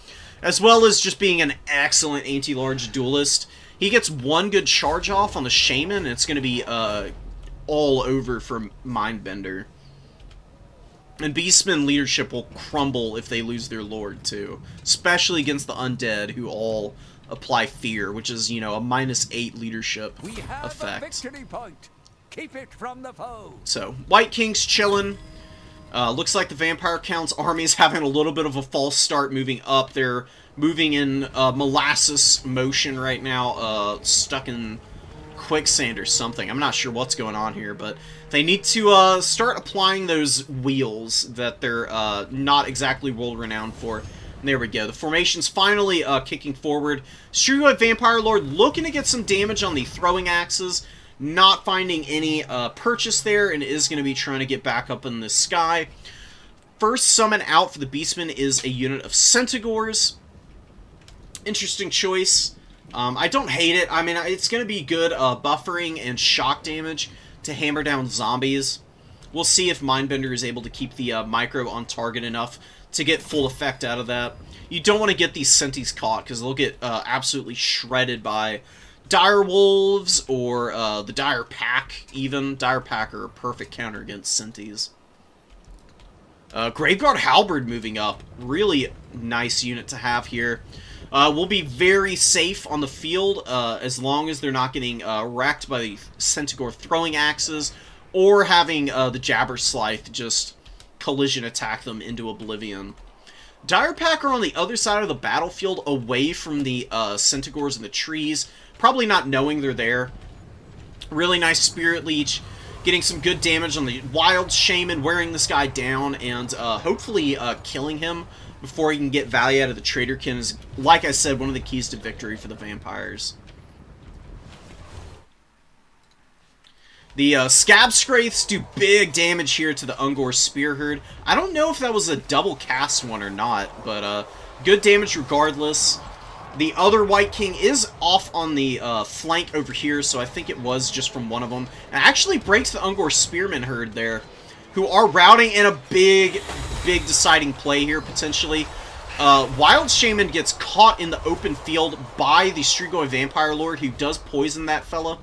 as well as just being an excellent anti-large duelist. He gets one good charge off on the Shaman, and it's going to be all over for Mindbender. And Beastmen leadership will crumble if they lose their lord, too. Especially against the undead, who all apply fear, which is, you know, a -8 leadership We have effect. a victory point. Keep it from the foe. So, White King's chillin'. Looks like the Vampire Count's army is having a little bit of a false start moving up. They're moving in molasses motion right now, stuck in quicksand or something. I'm not sure what's going on here, but they need to start applying those wheels that they're not exactly world-renowned for. And there we go. The formation's finally kicking forward. Strigoi Vampire Lord looking to get some damage on the throwing axes. Not finding any purchase there, and is going to be trying to get back up in the sky. First summon out for the Beastmen is a unit of Centaurs. Interesting choice. I don't hate it. I mean, it's going to be good buffering and shock damage to hammer down zombies. We'll see if Mindbender is able to keep the micro on target enough to get full effect out of that. You don't want to get these Centis caught, because they'll get absolutely shredded by Dire Wolves or the Dire Pack, even. Dire Pack are a perfect counter against Centis. Graveguard Halberd moving up. Really nice unit to have here. Will be very safe on the field as long as they're not getting wrecked by the Centaur throwing axes or having the Jabberslythe just collision attack them into oblivion. Dire Pack are on the other side of the battlefield, away from the Centaurs in the trees, probably not knowing they're there. Really nice Spirit Leech, getting some good damage on the Wild Shaman, wearing this guy down, and hopefully killing him before he can get value out of the Traderkin is, like I said, one of the keys to victory for the Vampires. The Scab Scraths do big damage here to the Ungor Spearherd. I don't know if that was a double cast one or not, but good damage regardless. The other White King is off on the flank over here, so I think it was just from one of them. And actually breaks the Ungor Spearman herd there, who are routing in a big deciding play here, potentially. Wild Shaman gets caught in the open field by the Strigoi Vampire Lord, who does poison that fella.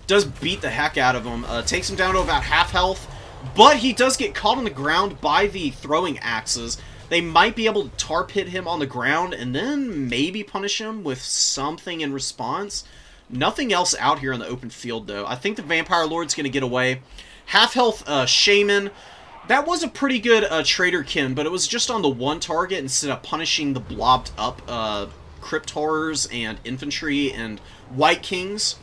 Does beat the heck out of him. Takes him down to about half health, but he does get caught on the ground by the throwing axes. They might be able to tarp hit him on the ground and then maybe punish him with something in response. Nothing else out here in the open field, though. I think the Vampire Lord's going to get away. Half health Shaman That was a pretty good Traderkin, but it was just on the one target instead of punishing the blobbed up Crypt Horrors and Infantry and White Kings.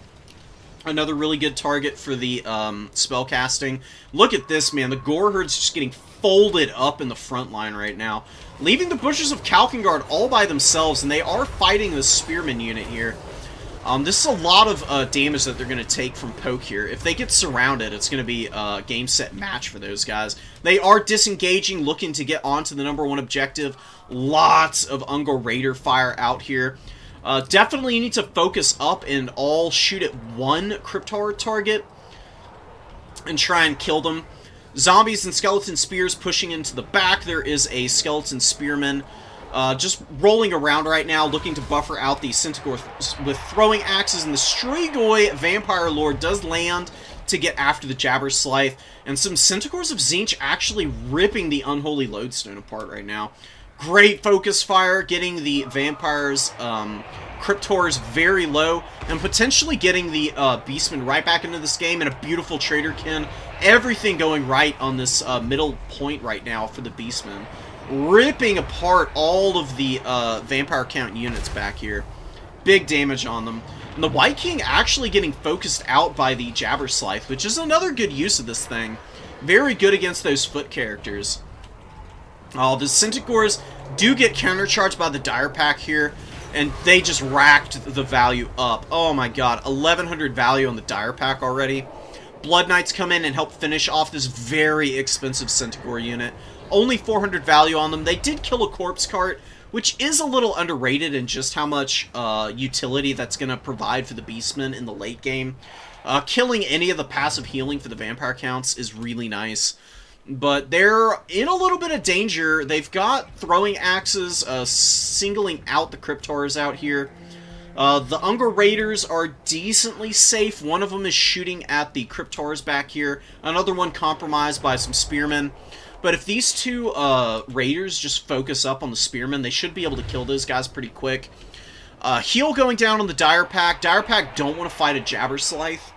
Another really good target for the spellcasting. Look at this, man. The Gore Herd's just getting folded up in the front line right now, leaving the Butchers of Kalkengard all by themselves, and they are fighting the Spearman unit here. This is a lot of damage that they're going to take from Poke here. If they get surrounded, it's going to be a game, set, match for those guys. They are disengaging, looking to get onto the #1 objective. Lots of Ungor Raider fire out here. Definitely need to focus up and all shoot at one Crypt Horror target and try and kill them. Zombies and Skeleton Spears pushing into the back. There is a Skeleton Spearman just rolling around right now, looking to buffer out the Centaur with throwing axes, and the Strigoi Vampire Lord does land to get after the Jabber Scythe, and some Centaurs of Tzeentch actually ripping the Unholy Lodestone apart right now. Great focus fire, getting the Vampires' Crypt Horrors very low, and potentially getting the Beastmen right back into this game, and a beautiful Traderkin. Everything going right on this middle point right now for the Beastmen. Ripping apart all of the Vampire Count units back here. Big damage on them. And the White King actually getting focused out by the Jabber Scythe, which is another good use of this thing. Very good against those foot characters. The Centaurs do get countercharged by the Dire Pack here, and they just racked the value up. Oh my god, 1100 value on the Dire Pack already. Blood Knights come in and help finish off this very expensive Centaur unit. Only 400 value on them. They did kill a Corpse Cart, which is a little underrated in just how much utility that's going to provide for the Beastmen in the late game. Killing any of the passive healing for the Vampire Counts is really nice. But they're in a little bit of danger. They've got throwing axes, singling out the Crypt Horrors out here. The Ungor Raiders are decently safe. One of them is shooting at the Crypt Horrors back here. Another one compromised by some Spearmen. But if these two Raiders just focus up on the Spearmen, they should be able to kill those guys pretty quick. Heal going down on the Dire Pack. Dire Pack don't want to fight a Jabber Scythe.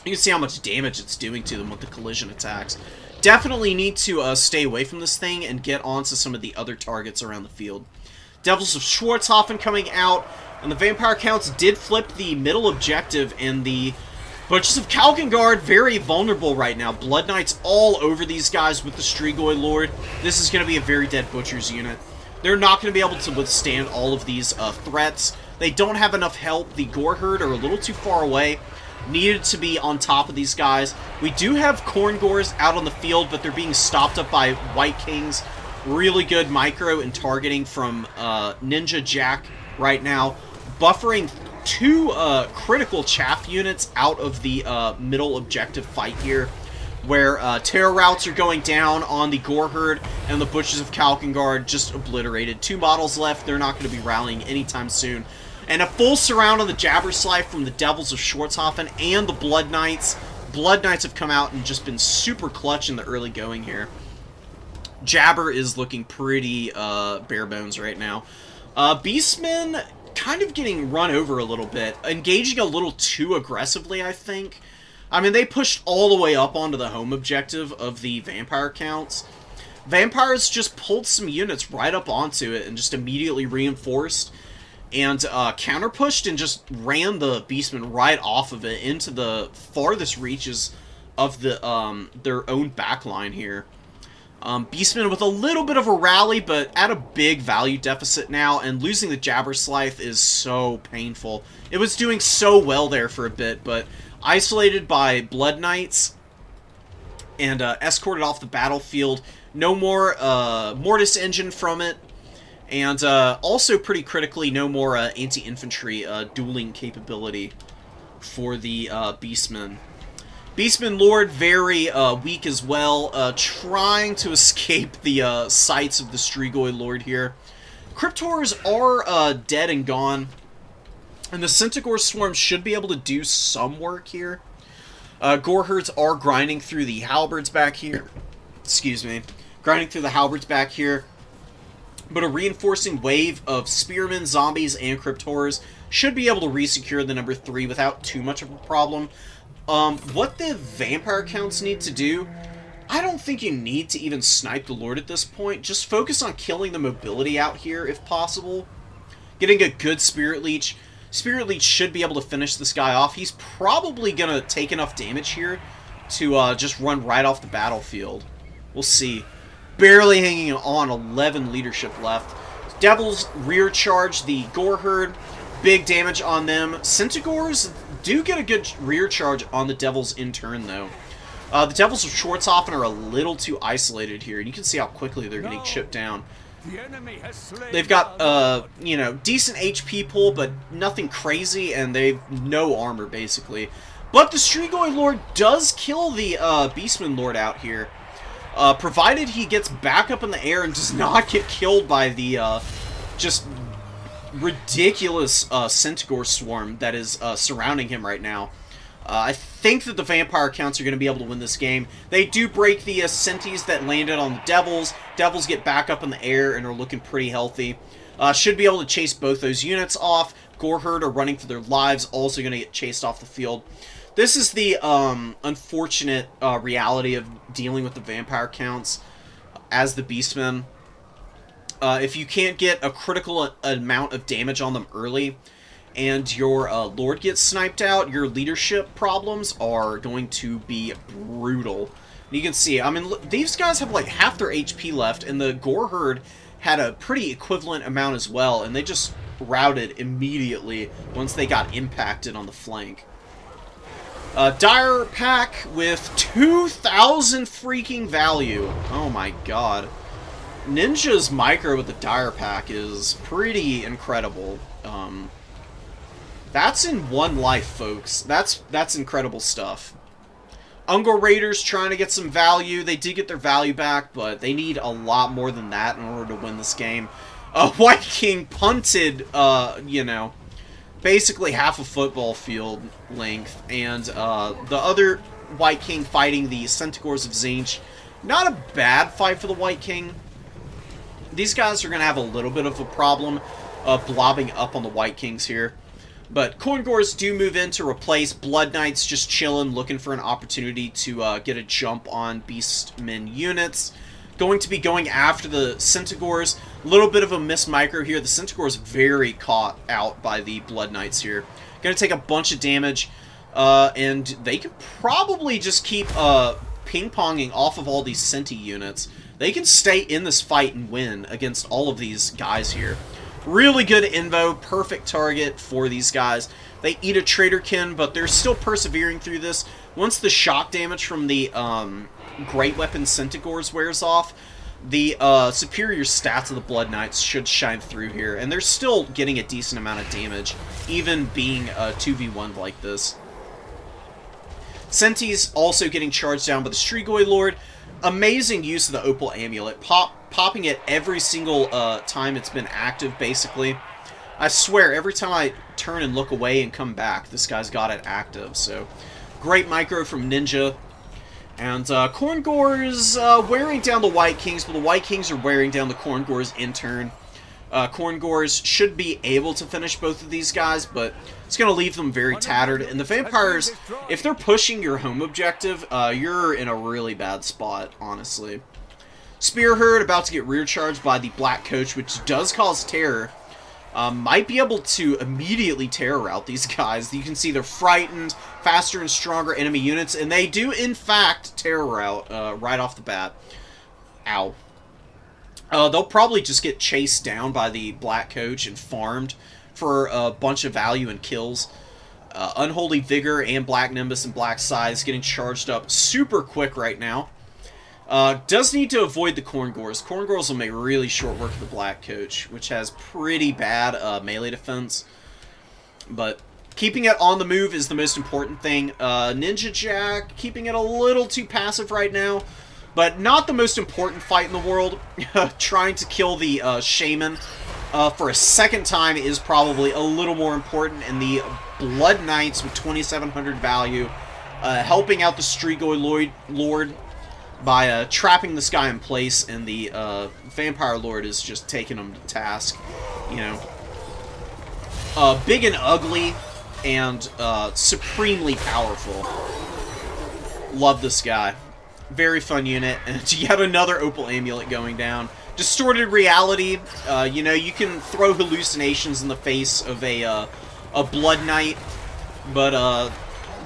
You can see how much damage it's doing to them with the collision attacks. Definitely need to stay away from this thing and get onto some of the other targets around the field. Devils of Schwarzhofen coming out, and the Vampire Counts did flip the middle objective, and the Butchers of Kalkengard very vulnerable right now. Blood Knights all over these guys with the Strigoi Lord. This is going to be a very dead Butchers unit. They're not going to be able to withstand all of these threats. They don't have enough help. The Gore Herd are a little too far away. Needed to be on top of these guys. We do have Corn Gores out on the field, but they're being stopped up by White Kings. Really good micro and targeting from Ninja Jack right now. Buffering two critical chaff units out of the middle objective fight here, where terror routes are going down on the Gore Herd, and the Butchers of Kalkengard just obliterated. 2 models left. They're not going to be rallying anytime soon. And a full surround on the Jabber Scythe from the Devils of Schwarzhofen and the Blood Knights. Blood Knights have come out and just been super clutch in the early going here. Jabber is looking pretty bare bones right now. Beastmen kind of getting run over a little bit. Engaging a little too aggressively, I think. I mean, they pushed all the way up onto the home objective of the Vampire Counts. Vampires just pulled some units right up onto it and just immediately reinforced. And counter-pushed and just ran the Beastmen right off of it into the farthest reaches of the their own backline here. Beastmen with a little bit of a rally, but at a big value deficit now, and losing the Jabber Scythe is so painful. It was doing so well there for a bit, but isolated by Blood Knights and escorted off the battlefield. No more Mortis Engine from it. And also, pretty critically, no more anti-infantry dueling capability for the Beastmen. Beastman Lord, very weak as well, trying to escape the sights of the Strigoi Lord here. Crypt Horrors are dead and gone, and the Centaur Swarm should be able to do some work here. Gore Herds are grinding through the halberds back here. Excuse me. Grinding through the halberds back here. But a reinforcing wave of Spearmen, Zombies, and Crypt Horrors should be able to resecure the number 3 without too much of a problem. What the Vampire Counts need to do, I don't think you need to even snipe the Lord at this point. Just focus on killing the mobility out here if possible. Getting a good Spirit Leech. Spirit Leech should be able to finish this guy off. He's probably going to take enough damage here to just run right off the battlefield. We'll see. Barely hanging on, 11 leadership left. Devils rear charge the Gore Herd. Big damage on them. Centaurs do get a good rear charge on the Devils in turn, though. The Devils of Schwarzhofen are a little too isolated here, and you can see how quickly they're getting chipped down. They've got, you know, decent HP pool, but nothing crazy, and they've no armor, basically. But the Strigoi Lord does kill the Beastman Lord out here, provided he gets back up in the air and does not get killed by the just ridiculous Centaur swarm that is surrounding him right now. I think that the Vampire Counts are going to be able to win this game. They do break the Centis that landed on the Devils. Devils get back up in the air and are looking pretty healthy. Should be able to chase both those units off. Gore Herd are running for their lives, also going to get chased off the field. This is the unfortunate reality of dealing with the Vampire Counts as the Beastmen. If you can't get a critical amount of damage on them early, and your Lord gets sniped out, your leadership problems are going to be brutal. And you can see, I mean, these guys have like half their HP left, and the Gore Herd had a pretty equivalent amount as well, and they just routed immediately once they got impacted on the flank. Dire Pack with 2,000 freaking value. Oh my god. Ninja's micro with the Dire Pack is pretty incredible. That's in one life, folks. That's incredible stuff. Ungor Raiders trying to get some value. They did get their value back, but they need a lot more than that in order to win this game. White King punted, you know, basically half a football field length, and the other White King fighting the Centaurs of Tzeentch. Not a bad fight for the White King. These guys are going to have a little bit of a problem blobbing up on the White Kings here. But Khorngors do move in to replace Blood Knights, just chilling, looking for an opportunity to get a jump on Beastmen units. Going to be going after the Centaurs. A little bit of a miss micro here. The Centaurs very caught out by the Blood Knights here. Going to take a bunch of damage, and they can probably just keep ping-ponging off of all these Centi units. They can stay in this fight and win against all of these guys here. Really good invo, perfect target for these guys. They eat a Traitorkin, but they're still persevering through this. Once the shock damage from the Great Weapon Centaurs wears off, the superior stats of the Blood Knights should shine through here. And they're still getting a decent amount of damage, even being 2v1 like this. Centi's also getting charged down by the Strigoi Lord. Amazing use of the Opal Amulet. Popping it every single time it's been active, basically. I swear, every time I turn and look away and come back, this guy's got it active. So, great micro from Ninja. And Khorngors wearing down the White Kings, but the White Kings are wearing down the Khorngors in turn. Khorngors should be able to finish both of these guys, but it's going to leave them very tattered. And the Vampires, if they're pushing your home objective, you're in a really bad spot, honestly. Spear Herd about to get rear charged by the Black Coach, which does cause terror. Might be able to immediately terror route these guys. You can see they're frightened, faster and stronger enemy units, and they do, in fact, terror route right off the bat. Ow. They'll probably just get chased down by the Black Coach and farmed for a bunch of value and kills. Unholy Vigor and Black Nimbus and Black Size getting charged up super quick right now. Does need to avoid the Khorngors. Khorngors will make really short work of the Black Coach, which has pretty bad melee defense. But keeping it on the move is the most important thing. Ninja Jack keeping it a little too passive right now. But not the most important fight in the world. Trying to kill the Shaman for a second time is probably a little more important. And the Blood Knights with 2,700 value helping out the Strigoi Lord by trapping this guy in place. And the Vampire Lord is just taking him to task. You know, big and ugly and supremely powerful. Love this guy. Very fun unit, and yet another Opal Amulet going down. Distorted Reality, you know, you can throw hallucinations in the face of a Blood Knight, but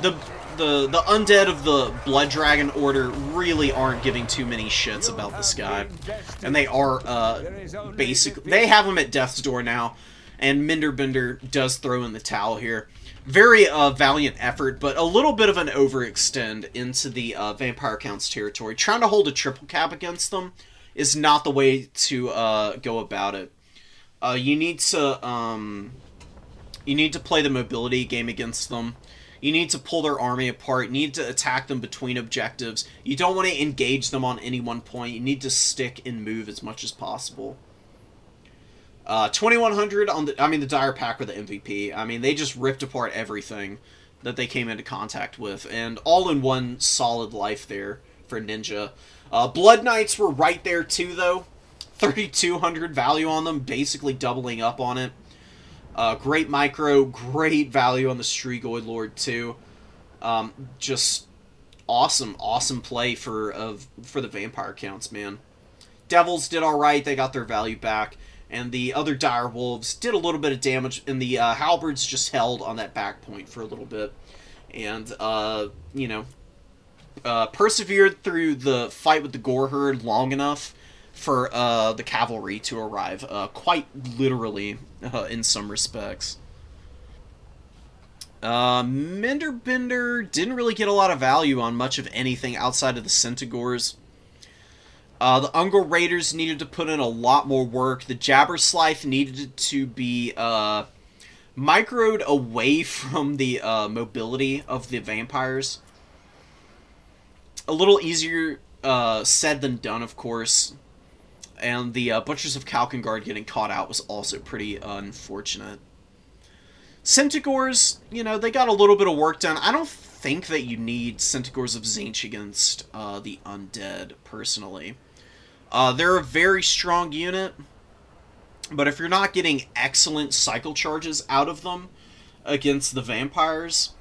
the the undead of the Blood Dragon Order really aren't giving too many shits about this guy, and they are basically, they have him at death's door now, and Minderbender does throw in the towel here. Very valiant effort, but a little bit of an overextend into the Vampire Count's territory. Trying to hold a triple cap against them is not the way to go about it. You need to play the mobility game against them. You need to pull their army apart. You need to attack them between objectives. You don't want to engage them on any one point. You need to stick and move as much as possible. 2100 on the, I mean, the Dire Pack were the MVP. I mean, they just ripped apart everything that they came into contact with, and all in one solid life there for Ninja. Blood Knights were right there too, though. 3200 value on them, basically doubling up on it. Great micro, great value on the Strigoi Lord too. Just awesome play for the Vampire Counts, man. Devils did alright, they got their value back. And the other Dire Wolves did a little bit of damage, and the Halberds just held on that back point for a little bit. And, you know, persevered through the fight with the Gore Herd long enough for the cavalry to arrive, quite literally, in some respects. Minderbender didn't really get a lot of value on much of anything outside of the Centaurs. The Ungor Raiders needed to put in a lot more work. The Jabberslythe needed to be microed away from the mobility of the vampires. A little easier said than done, of course. And the Butchers of Kalkengard getting caught out was also pretty unfortunate. Centaurs, you know, they got a little bit of work done. I don't think that you need Centaurs of Tzeentch against the Undead, personally. They're a very strong unit, but if you're not getting excellent cycle charges out of them against the vampires,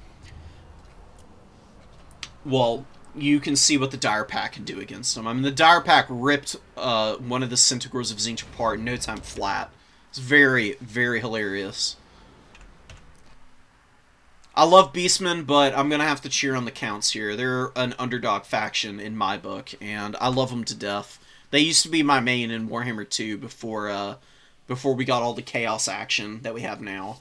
well, you can see what the Dire Pack can do against them. I mean, the Dire Pack ripped one of the Centaurs of Tzeentch apart in no time flat. It's very, very hilarious. I love Beastmen, but I'm going to have to cheer on the Counts here. They're an underdog faction in my book, and I love them to death. They used to be my main in Warhammer 2 before we got all the chaos action that we have now.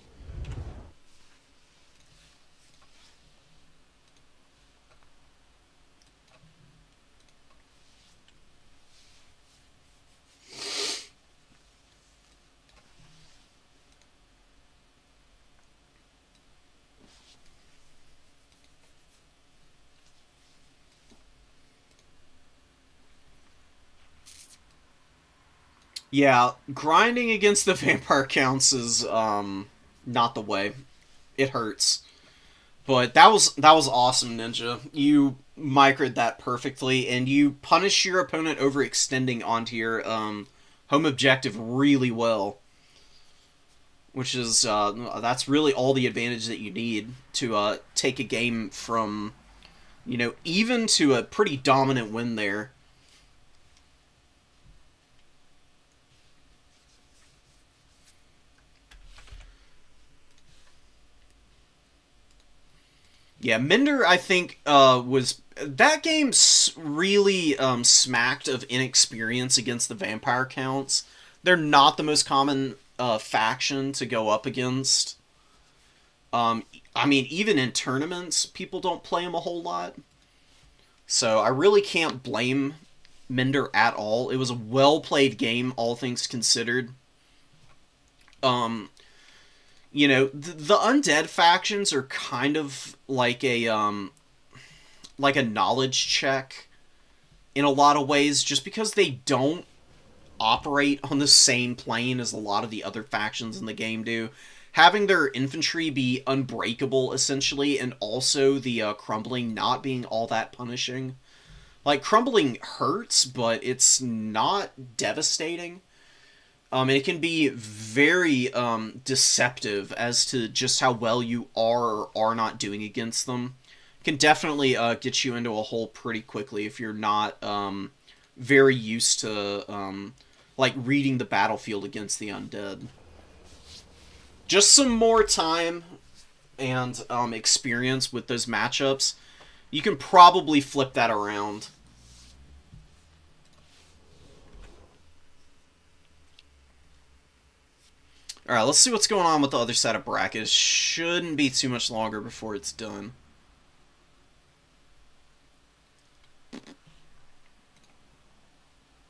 Yeah, grinding against the Vampire Counts is not the way. It hurts. But that was awesome, Ninja. You microed that perfectly, and you punish your opponent overextending onto your home objective really well. Which is, that's really all the advantage that you need to take a game from, you know, even to a pretty dominant win there. Yeah, Minder, I think, was... That game really smacked of inexperience against the Vampire Counts. They're not the most common faction to go up against. I mean, even in tournaments, people don't play them a whole lot. So I really can't blame Minder at all. It was a well-played game, all things considered. You know, the undead factions are kind of like a knowledge check in a lot of ways, just because they don't operate on the same plane as a lot of the other factions in the game do. Having their infantry be unbreakable, essentially, and also the crumbling not being all that punishing. Like, crumbling hurts, but it's not devastating. It can be very deceptive as to just how well you are or are not doing against them. can definitely get you into a hole pretty quickly if you're not very used to like reading the battlefield against the undead. Just some more time and experience with those matchups, you can probably flip that around. Alright, let's see what's going on with the other side of brackets. Shouldn't be too much longer before it's done.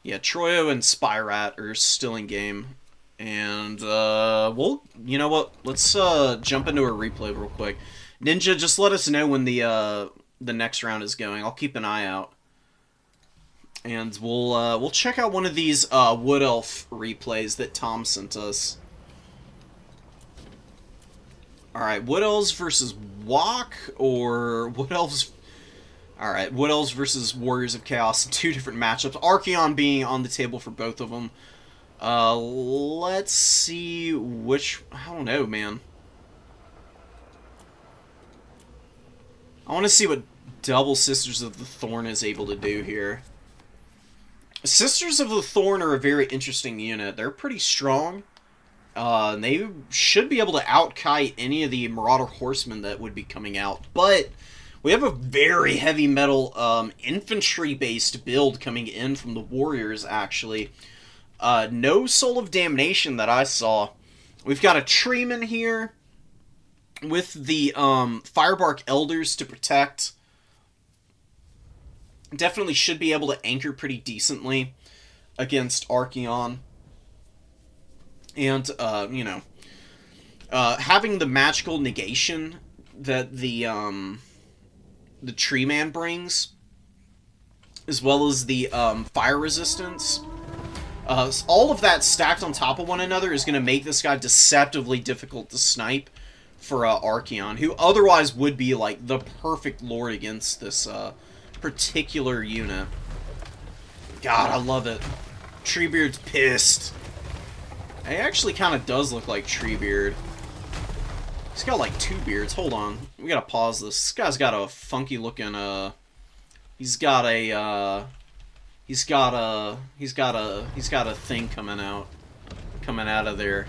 Yeah, Troyo and Spyrat are still in game. And, you know what? Let's, jump into a replay real quick. Ninja, just let us know when the next round is going. I'll keep an eye out. And we'll check out one of these, Wood Elf replays that Tom sent us. Alright, Wood Elves versus Wok, or Wood Elves... Alright, Wood Elves versus Warriors of Chaos, 2 different matchups. Archeon being on the table for both of them. Let's see which... I don't know, man. I want to see what Double Sisters of the Thorn is able to do here. Sisters of the Thorn are a very interesting unit. They're pretty strong. They should be able to out-kite any of the Marauder Horsemen that would be coming out. But we have a very heavy metal infantry-based build coming in from the Warriors, actually. No Soul of Damnation that I saw. We've got a Treeman here with the Firebark Elders to protect. Definitely should be able to anchor pretty decently against Archeon. And, you know, having the magical negation that the Tree Man brings, as well as the fire resistance, all of that stacked on top of one another is going to make this guy deceptively difficult to snipe for Archeon, who otherwise would be, like, the perfect lord against this particular unit. God, I love it. Treebeard's pissed. He actually kind of does look like Treebeard. He's got like 2 beards. Hold on. We gotta pause this. This guy's got a funky looking, he's got a thing coming out of there.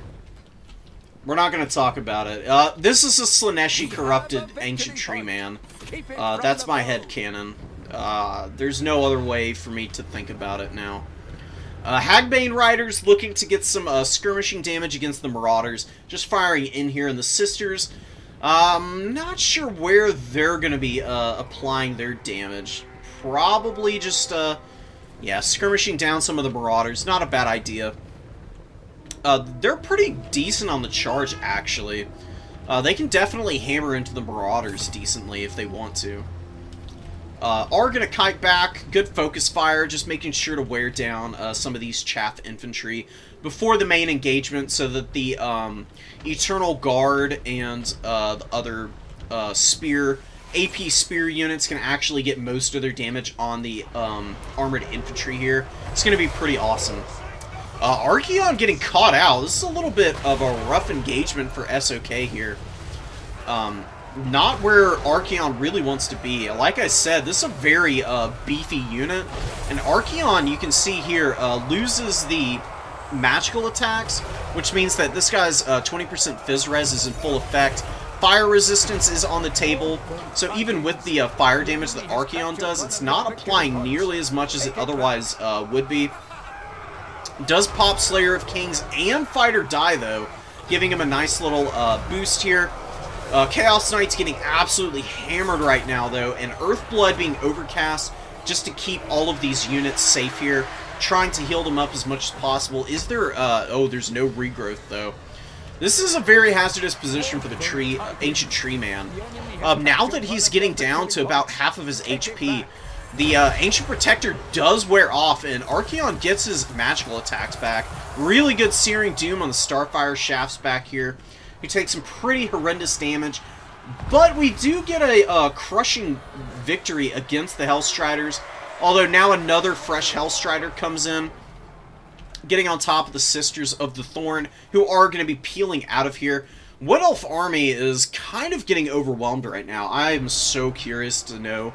We're not gonna talk about it. This is a Slaneshi corrupted ancient tree man. That's my headcanon. There's no other way for me to think about it now. Hagbane Riders looking to get some skirmishing damage against the Marauders. Just firing in here. And the Sisters, not sure where they're going to be applying their damage. Probably just, yeah, skirmishing down some of the Marauders. Not a bad idea. They're pretty decent on the charge, actually. They can definitely hammer into the Marauders decently if they want to. Are going to kite back, good focus fire, just making sure to wear down some of these chaff infantry before the main engagement so that the Eternal Guard and the other AP spear units can actually get most of their damage on the armored infantry here. It's going to be pretty awesome. Archeon getting caught out. This is a little bit of a rough engagement for SOK here. Not where Archeon really wants to be. Like I said, this is a very beefy unit. And Archeon, you can see here, loses the magical attacks, which means that this guy's 20% Fizz Res is in full effect. Fire resistance is on the table, so even with the fire damage that Archeon does, it's not applying nearly as much as it otherwise would be. Does pop Slayer of Kings and Fight or Die, though, giving him a nice little boost here. Chaos Knight's getting absolutely hammered right now, though, and Earthblood being overcast just to keep all of these units safe here, trying to heal them up as much as possible. Is there, oh, there's no regrowth, though. This is a very hazardous position for the Ancient Tree Man. Now that he's getting down to about half of his HP, the Ancient Protector does wear off, and Archeon gets his magical attacks back. Really good Searing Doom on the Starfire Shafts back here. He takes some pretty horrendous damage, but we do get a crushing victory against the Hellstriders, although now another fresh Hellstrider comes in, getting on top of the Sisters of the Thorn, who are going to be peeling out of here. Wood Elf army is kind of getting overwhelmed right now. I am so curious to know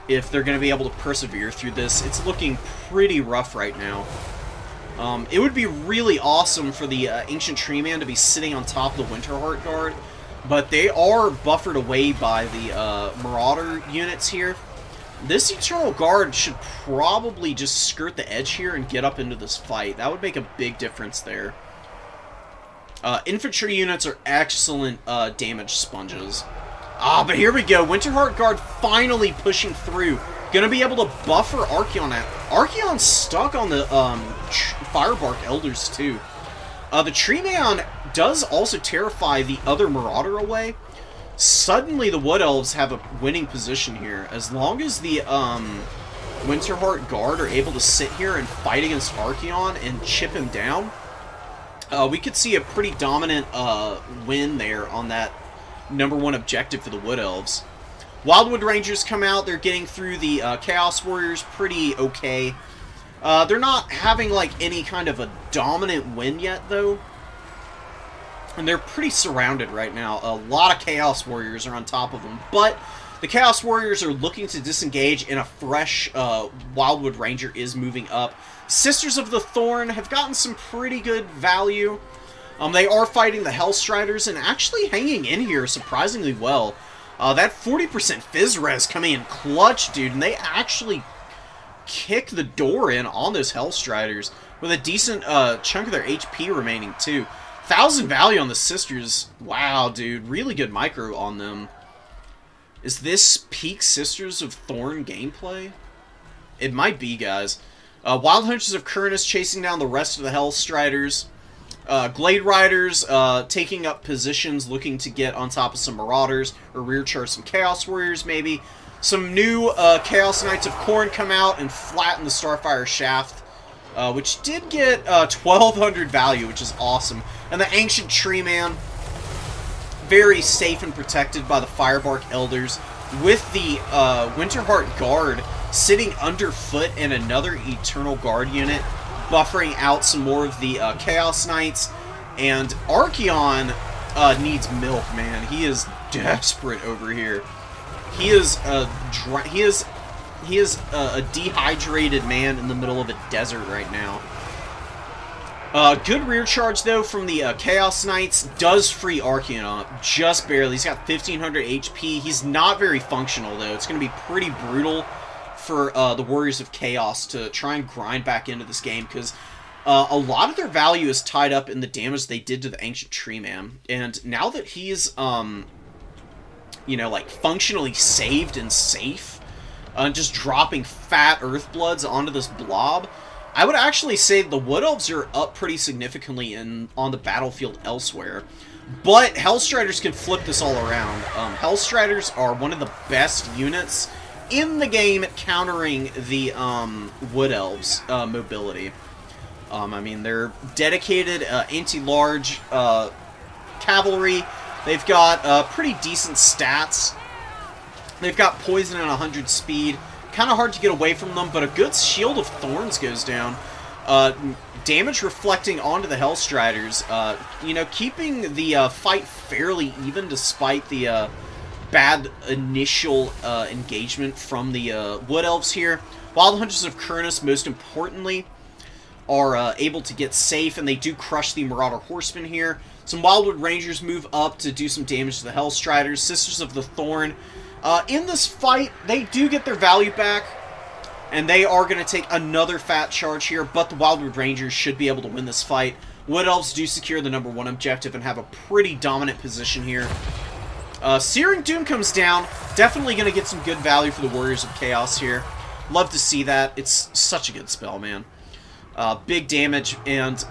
if they're going to be able to persevere through this. It's looking pretty rough right now. It would be really awesome for the Ancient Tree Man to be sitting on top of the Winterheart Guard, but they are buffered away by the Marauder units here. This Eternal Guard should probably just skirt the edge here and get up into this fight. That would make a big difference there. Infantry units are excellent damage sponges. But here we go. Winterheart Guard finally pushing through. Gonna be able to buffer Archaon. Archaon's stuck on the Firebark Elders too. The Tree Man does also terrify the other Marauder away. Suddenly the Wood Elves have a winning position here. As long as the Winterheart Guard are able to sit here and fight against Archaon and chip him down, we could see a pretty dominant win there on that #1 objective for the Wood Elves. Wildwood Rangers come out. They're getting through the Chaos Warriors pretty okay. They're not having like any kind of a dominant win yet, though. And they're pretty surrounded right now. A lot of Chaos Warriors are on top of them. But the Chaos Warriors are looking to disengage, and a fresh Wildwood Ranger is moving up. Sisters of the Thorn have gotten some pretty good value. They are fighting the Hellstriders and actually hanging in here surprisingly well. That 40% Fizz Res coming in clutch, dude, and they actually kick the door in on those Hellstriders with a decent chunk of their HP remaining, too. 1,000 value on the Sisters. Wow, dude. Really good micro on them. Is this peak Sisters of Thorn gameplay? It might be, guys. Wild Hunters of Kurnus chasing down the rest of the Hellstriders. Glade Riders taking up positions, looking to get on top of some Marauders, or rear charge some Chaos Warriors, maybe. Some new Chaos Knights of Khorne come out and flatten the Starfire Shaft, which did get 1,200 value, which is awesome. And the Ancient Tree Man, very safe and protected by the Firebark Elders, with the Winterheart Guard sitting underfoot and another Eternal Guard unit, buffering out some more of the Chaos Knights. And Archaon needs milk, man. He is desperate over here. He is a dehydrated man in the middle of a desert right now. Good rear charge, though, from the Chaos Knights does free Archaon up, just barely. He's got 1,500 HP. He's not very functional, though. It's going to be pretty brutal for the Warriors of Chaos to try and grind back into this game, because a lot of their value is tied up in the damage they did to the Ancient Tree Man. And now that he's, you know, like, functionally saved and safe, just dropping fat Earthbloods onto this blob, I would actually say the Wood Elves are up pretty significantly on the battlefield elsewhere. But Hellstriders can flip this all around. Hellstriders are one of the best units in the game at countering the Wood Elves' mobility. I mean, they're dedicated anti-large cavalry. They've got pretty decent stats. They've got poison and 100 speed. Kind of hard to get away from them, but a good Shield of Thorns goes down. Damage reflecting onto the Hellstriders. You know, keeping the fight fairly even despite the bad initial engagement from the Wood Elves here. Wild Hunters of Kurnus, most importantly, are able to get safe, and they do crush the Marauder Horsemen here. Some Wildwood Rangers move up to do some damage to the Hellstriders. Sisters of the Thorn. In this fight, they do get their value back, and they are going to take another fat charge here, but the Wildwood Rangers should be able to win this fight. Wood Elves do secure the #1 objective and have a pretty dominant position here. Searing Doom comes down. Definitely going to get some good value for the Warriors of Chaos here. Love to see that. It's such a good spell, man. Big damage, and,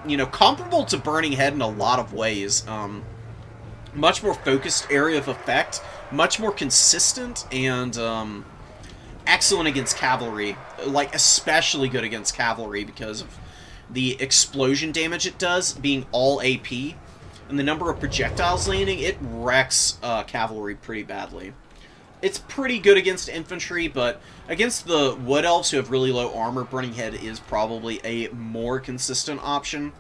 you know, comparable to Burning Head in a lot of ways. Much more focused area of effect, much more consistent, and excellent against cavalry. Like, especially good against cavalry because of the explosion damage it does, being all AP, and the number of projectiles landing. It wrecks cavalry pretty badly. It's pretty good against infantry, but against the Wood Elves who have really low armor, Burning Head is probably a more consistent option.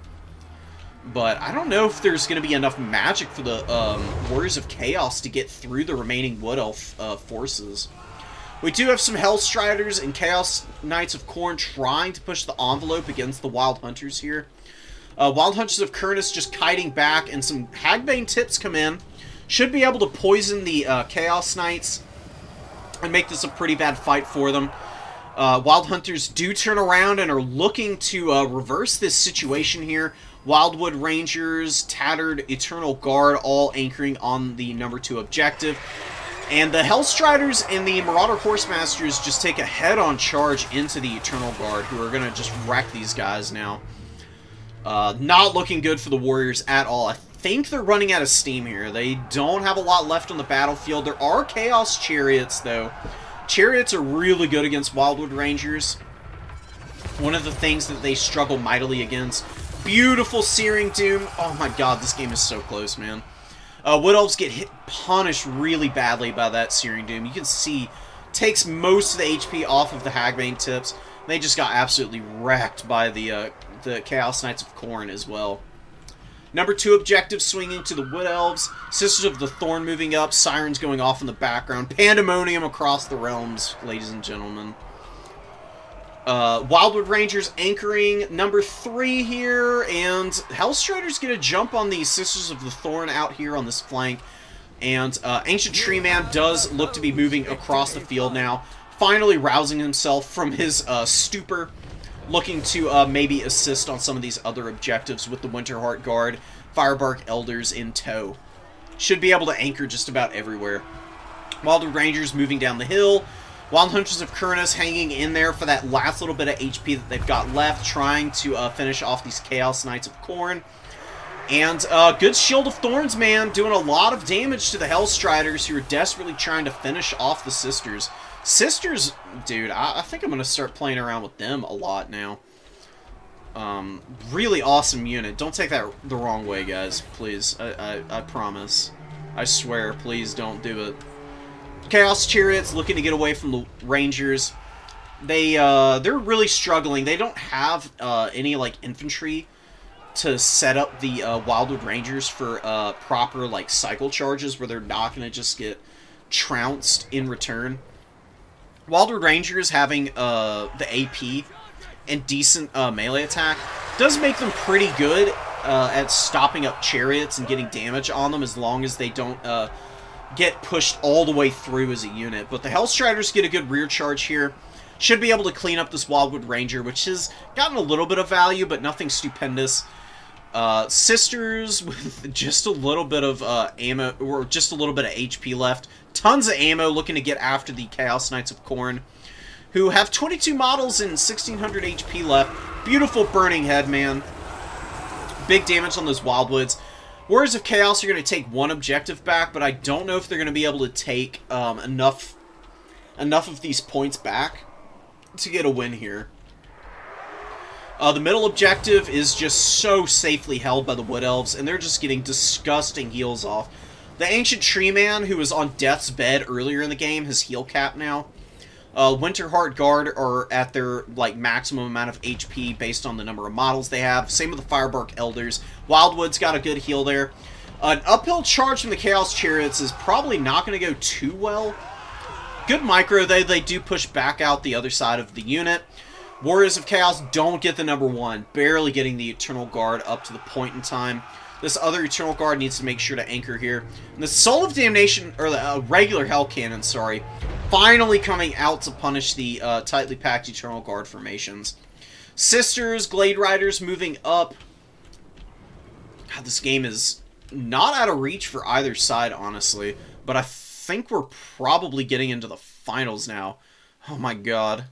But I don't know if there's going to be enough magic for the Warriors of Chaos to get through the remaining Wood Elf forces. We do have some Hellstriders and Chaos Knights of Khorne trying to push the envelope against the Wild Hunters here. Wild Hunters of Khorne just kiting back, and some Hagbane tips come in. Should be able to poison the Chaos Knights and make this a pretty bad fight for them. Wild Hunters do turn around and are looking to reverse this situation here. Wildwood Rangers, Tattered Eternal Guard, all anchoring on the number 2 objective. And the Hellstriders and the Marauder Horsemasters just take a head-on charge into the Eternal Guard, who are going to just wreck these guys now. Not looking good for the Warriors at all. I think they're running out of steam here. They don't have a lot left on the battlefield. There are Chaos Chariots, though. Chariots are really good against Wildwood Rangers. One of the things that they struggle mightily against. Beautiful Searing Doom. Oh my god, this game is so close, man. Wood Elves get punished really badly by that Searing Doom. You can see, takes most of the HP off of the Hagbane tips. They just got absolutely wrecked by the Chaos Knights of Khorne as well. Number 2 objective swinging to the Wood Elves. Sisters of the Thorn moving up. Sirens going off in the background. Pandemonium across the realms, ladies and gentlemen. Wildwood Rangers anchoring number 3 here, and Hellstriders get a jump on the Sisters of the Thorn out here on this flank, and Ancient Tree Man does look to be moving across the field now, finally rousing himself from his stupor, looking to maybe assist on some of these other objectives with the Winterheart Guard, Firebark Elders in tow. Should be able to anchor just about everywhere. Wildwood Rangers moving down the hill. Wild Hunters of Khorne hanging in there for that last little bit of HP that they've got left, trying to finish off these Chaos Knights of Khorne. And good Shield of Thorns, man, doing a lot of damage to the Hellstriders, who are desperately trying to finish off the Sisters. Sisters, dude, I think I'm going to start playing around with them a lot now. Really awesome unit. Don't take that the wrong way, guys, please. I promise. I swear, please don't do it. Chaos Chariots looking to get away from the Rangers. They're really struggling. They don't have any like infantry to set up the Wildwood Rangers for proper like cycle charges where they're not going to just get trounced in return. Wildwood Rangers having the AP and decent melee attack does make them pretty good at stopping up chariots and getting damage on them, as long as they don't get pushed all the way through as a unit. But the Hellstriders get a good rear charge here. Should be able to clean up this Wildwood Ranger, which has gotten a little bit of value, but nothing stupendous. Sisters with just a little bit of ammo, or just a little bit of HP left. Tons of ammo, looking to get after the Chaos Knights of Khorne, who have 22 models and 1600 HP left. Beautiful Burning Head, man. Big damage on those Wildwoods. Warriors of Chaos are going to take 1 objective back, but I don't know if they're going to be able to take enough of these points back to get a win here. The middle objective is just so safely held by the Wood Elves, and they're just getting disgusting heals off. The Ancient Tree Man, who was on death's bed earlier in the game, has heal cap now. Winterheart Guard are at their like maximum amount of HP based on the number of models they have. Same with the Firebark Elders. Wildwood's got a good heal there. An uphill charge from the Chaos Chariots is probably not going to go too well. Good micro, they do push back out the other side of the unit. Warriors of Chaos don't get the number 1, barely getting the Eternal Guard up to the point in time. This other Eternal Guard needs to make sure to anchor here. And the Soul of Damnation, or the regular Hell Cannon, sorry, finally coming out to punish the tightly packed Eternal Guard formations. Sisters, Glade Riders moving up. God, this game is not out of reach for either side, honestly. But I think we're probably getting into the finals now. Oh my god.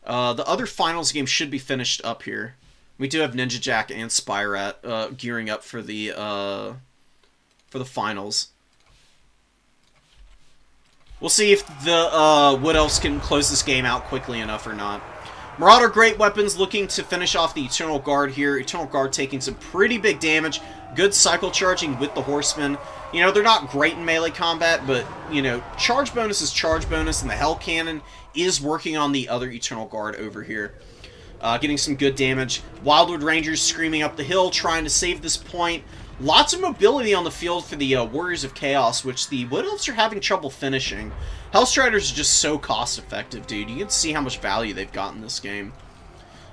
The other finals game should be finished up here. We do have Ninja Jack and Spyrat gearing up for the finals. We'll see if the Wood Elves can close this game out quickly enough or not. Marauder Great Weapons looking to finish off the Eternal Guard here. Eternal Guard taking some pretty big damage. Good cycle charging with the Horsemen. You know, they're not great in melee combat, but, you know, charge bonus is charge bonus, and the Hell Cannon is working on the other Eternal Guard over here. getting some good damage. Wildwood Rangers screaming up the hill, trying to save this point. Lots of mobility on the field for the Warriors of Chaos, which the Wood Elves are having trouble finishing. Hellstriders are just so cost-effective, dude. You can see how much value they've got in this game.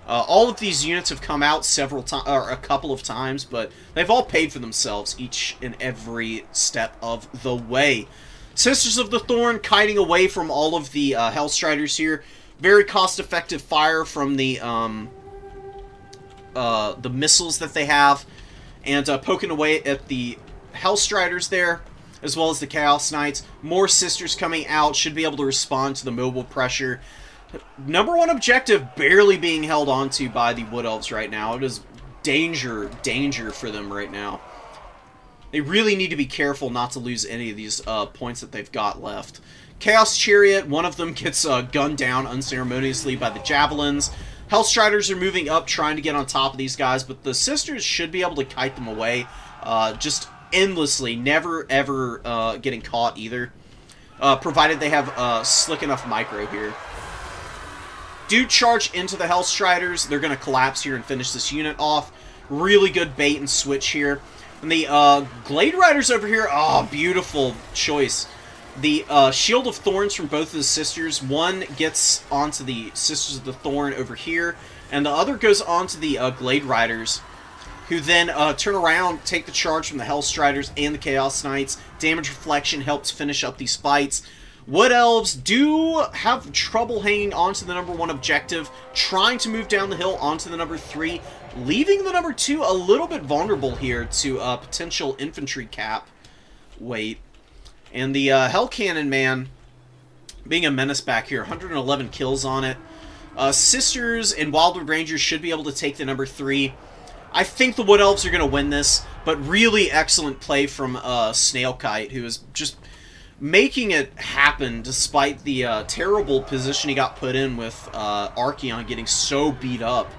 All of these units have come out several times, or a couple of times, but they've all paid for themselves each and every step of the way. Sisters of the Thorn kiting away from all of the Hellstriders here. Very cost-effective fire from the missiles that they have, and poking away at the Hellstriders there, as well as the Chaos Knights. More Sisters coming out, should be able to respond to the mobile pressure. Number 1 objective barely being held onto by the Wood Elves right now. It is danger for them right now. They really need to be careful not to lose any of these points that they've got left. Chaos Chariot, one of them gets gunned down unceremoniously by the Javelins. Hellstriders are moving up, trying to get on top of these guys, but the Sisters should be able to kite them away just endlessly, never ever getting caught either, provided they have slick enough micro here. Do charge into the Hellstriders. They're going to collapse here and finish this unit off. Really good bait and switch here. And the Glade Riders over here, beautiful choice. The Shield of Thorns from both of the Sisters, one gets onto the Sisters of the Thorn over here, and the other goes onto the Glade Riders, who then turn around, take the charge from the Hellstriders and the Chaos Knights. Damage reflection helps finish up these fights. Wood Elves do have trouble hanging on to the number 1 objective, trying to move down the hill onto the number 3, leaving the number 2 a little bit vulnerable here to potential infantry cap weight. And the Hell Cannon, man, being a menace back here, 111 kills on it. Sisters and Wildwood Rangers should be able to take the number 3. I think the Wood Elves are going to win this, but really excellent play from Snailkite, who is just making it happen despite the terrible position he got put in with Archeon getting so beat up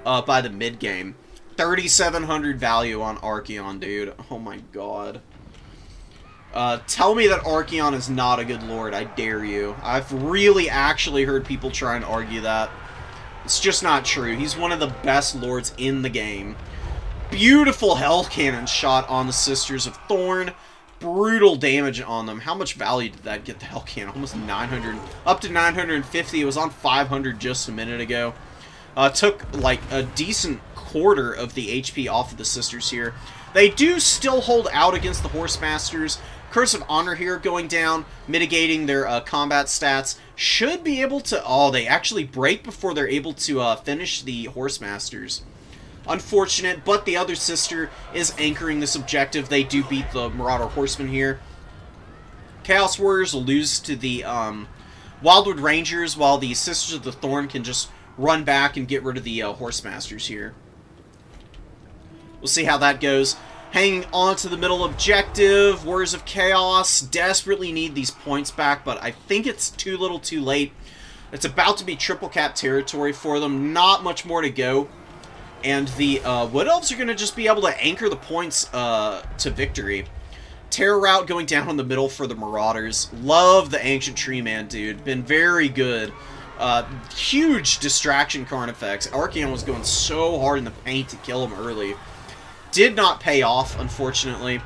by the mid-game. 3,700 value on Archeon, dude. Oh my god. Tell me that Archeon is not a good lord, I dare you. I've really actually heard people try and argue that. It's just not true. He's one of the best lords in the game. Beautiful Hell Cannon shot on the Sisters of Thorn. Brutal damage on them. How much value did that get the Hell Cannon? Almost 900. Up to 950. It was on 500 just a minute ago. Took like a decent quarter of the HP off of the Sisters here. They do still hold out against the Horsemasters. Curse of Honor here going down, mitigating their combat stats. Should be able to... Oh, they actually break before they're able to finish the Horsemasters. Unfortunate, but the other sister is anchoring this objective. They do beat the Marauder Horsemen here. Chaos Warriors will lose to the Wildwood Rangers, while the Sisters of the Thorn can just run back and get rid of the Horsemasters here. We'll see how that goes. Hanging on to the middle objective, Warriors of Chaos desperately need these points back, but I think it's too little too late. It's about to be triple cap territory for them. Not much more to go. And the Wood Elves are going to just be able to anchor the points to victory. Terror Route going down in the middle for the Marauders. Love the Ancient Tree Man, dude. Been very good. Huge distraction Carnifex. Archeon was going so hard in the paint to kill him early. Did not pay off, unfortunately.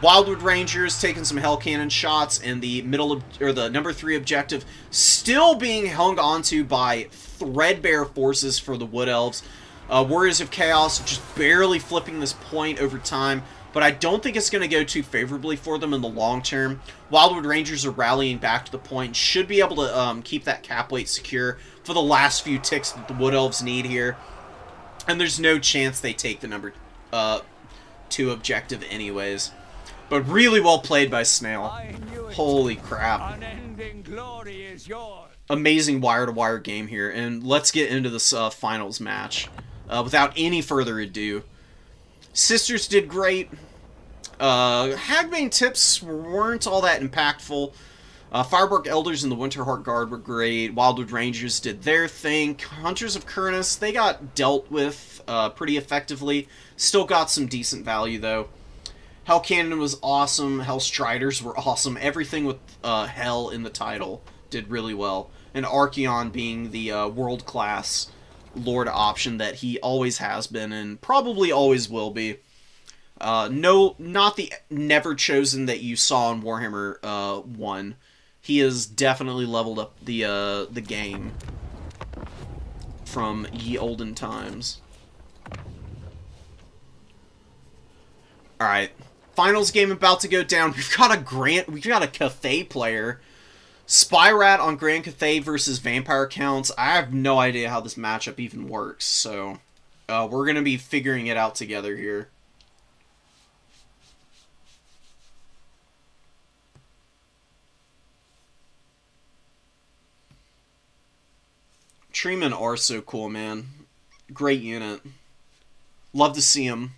Wildwood Rangers taking some Hell Cannon shots, and the the number 3 objective still being hung onto by threadbare forces for the Wood Elves. Warriors of Chaos just barely flipping this point over time, but I don't think it's going to go too favorably for them in the long term. Wildwood Rangers are rallying back to the point, should be able to keep that cap weight secure for the last few ticks that the Wood Elves need here. And there's no chance they take the number 2 objective anyways. But really well played by Snail. Holy crap. Unending glory is yours. Amazing wire-to-wire game here, and let's get into this finals match. Without any further ado. Sisters did great. Hagbane tips weren't all that impactful. Firebark Elders and the Winterheart Guard were great. Wildwood Rangers did their thing. Hunters of Kurnus, they got dealt with pretty effectively. Still got some decent value, though. Hell Cannon was awesome. Hell Striders were awesome. Everything with Hell in the title did really well. And Archeon being the world-class Lord option that he always has been and probably always will be. No, not the never chosen that you saw in Warhammer 1. He has definitely leveled up the game from ye olden times. All right, finals game about to go down. We've got a Cathay player. Spyrat on Grand Cathay versus Vampire Counts. I have no idea how this matchup even works, so we're going to be figuring it out together here. Treemen are so cool, man. Great unit. Love to see them.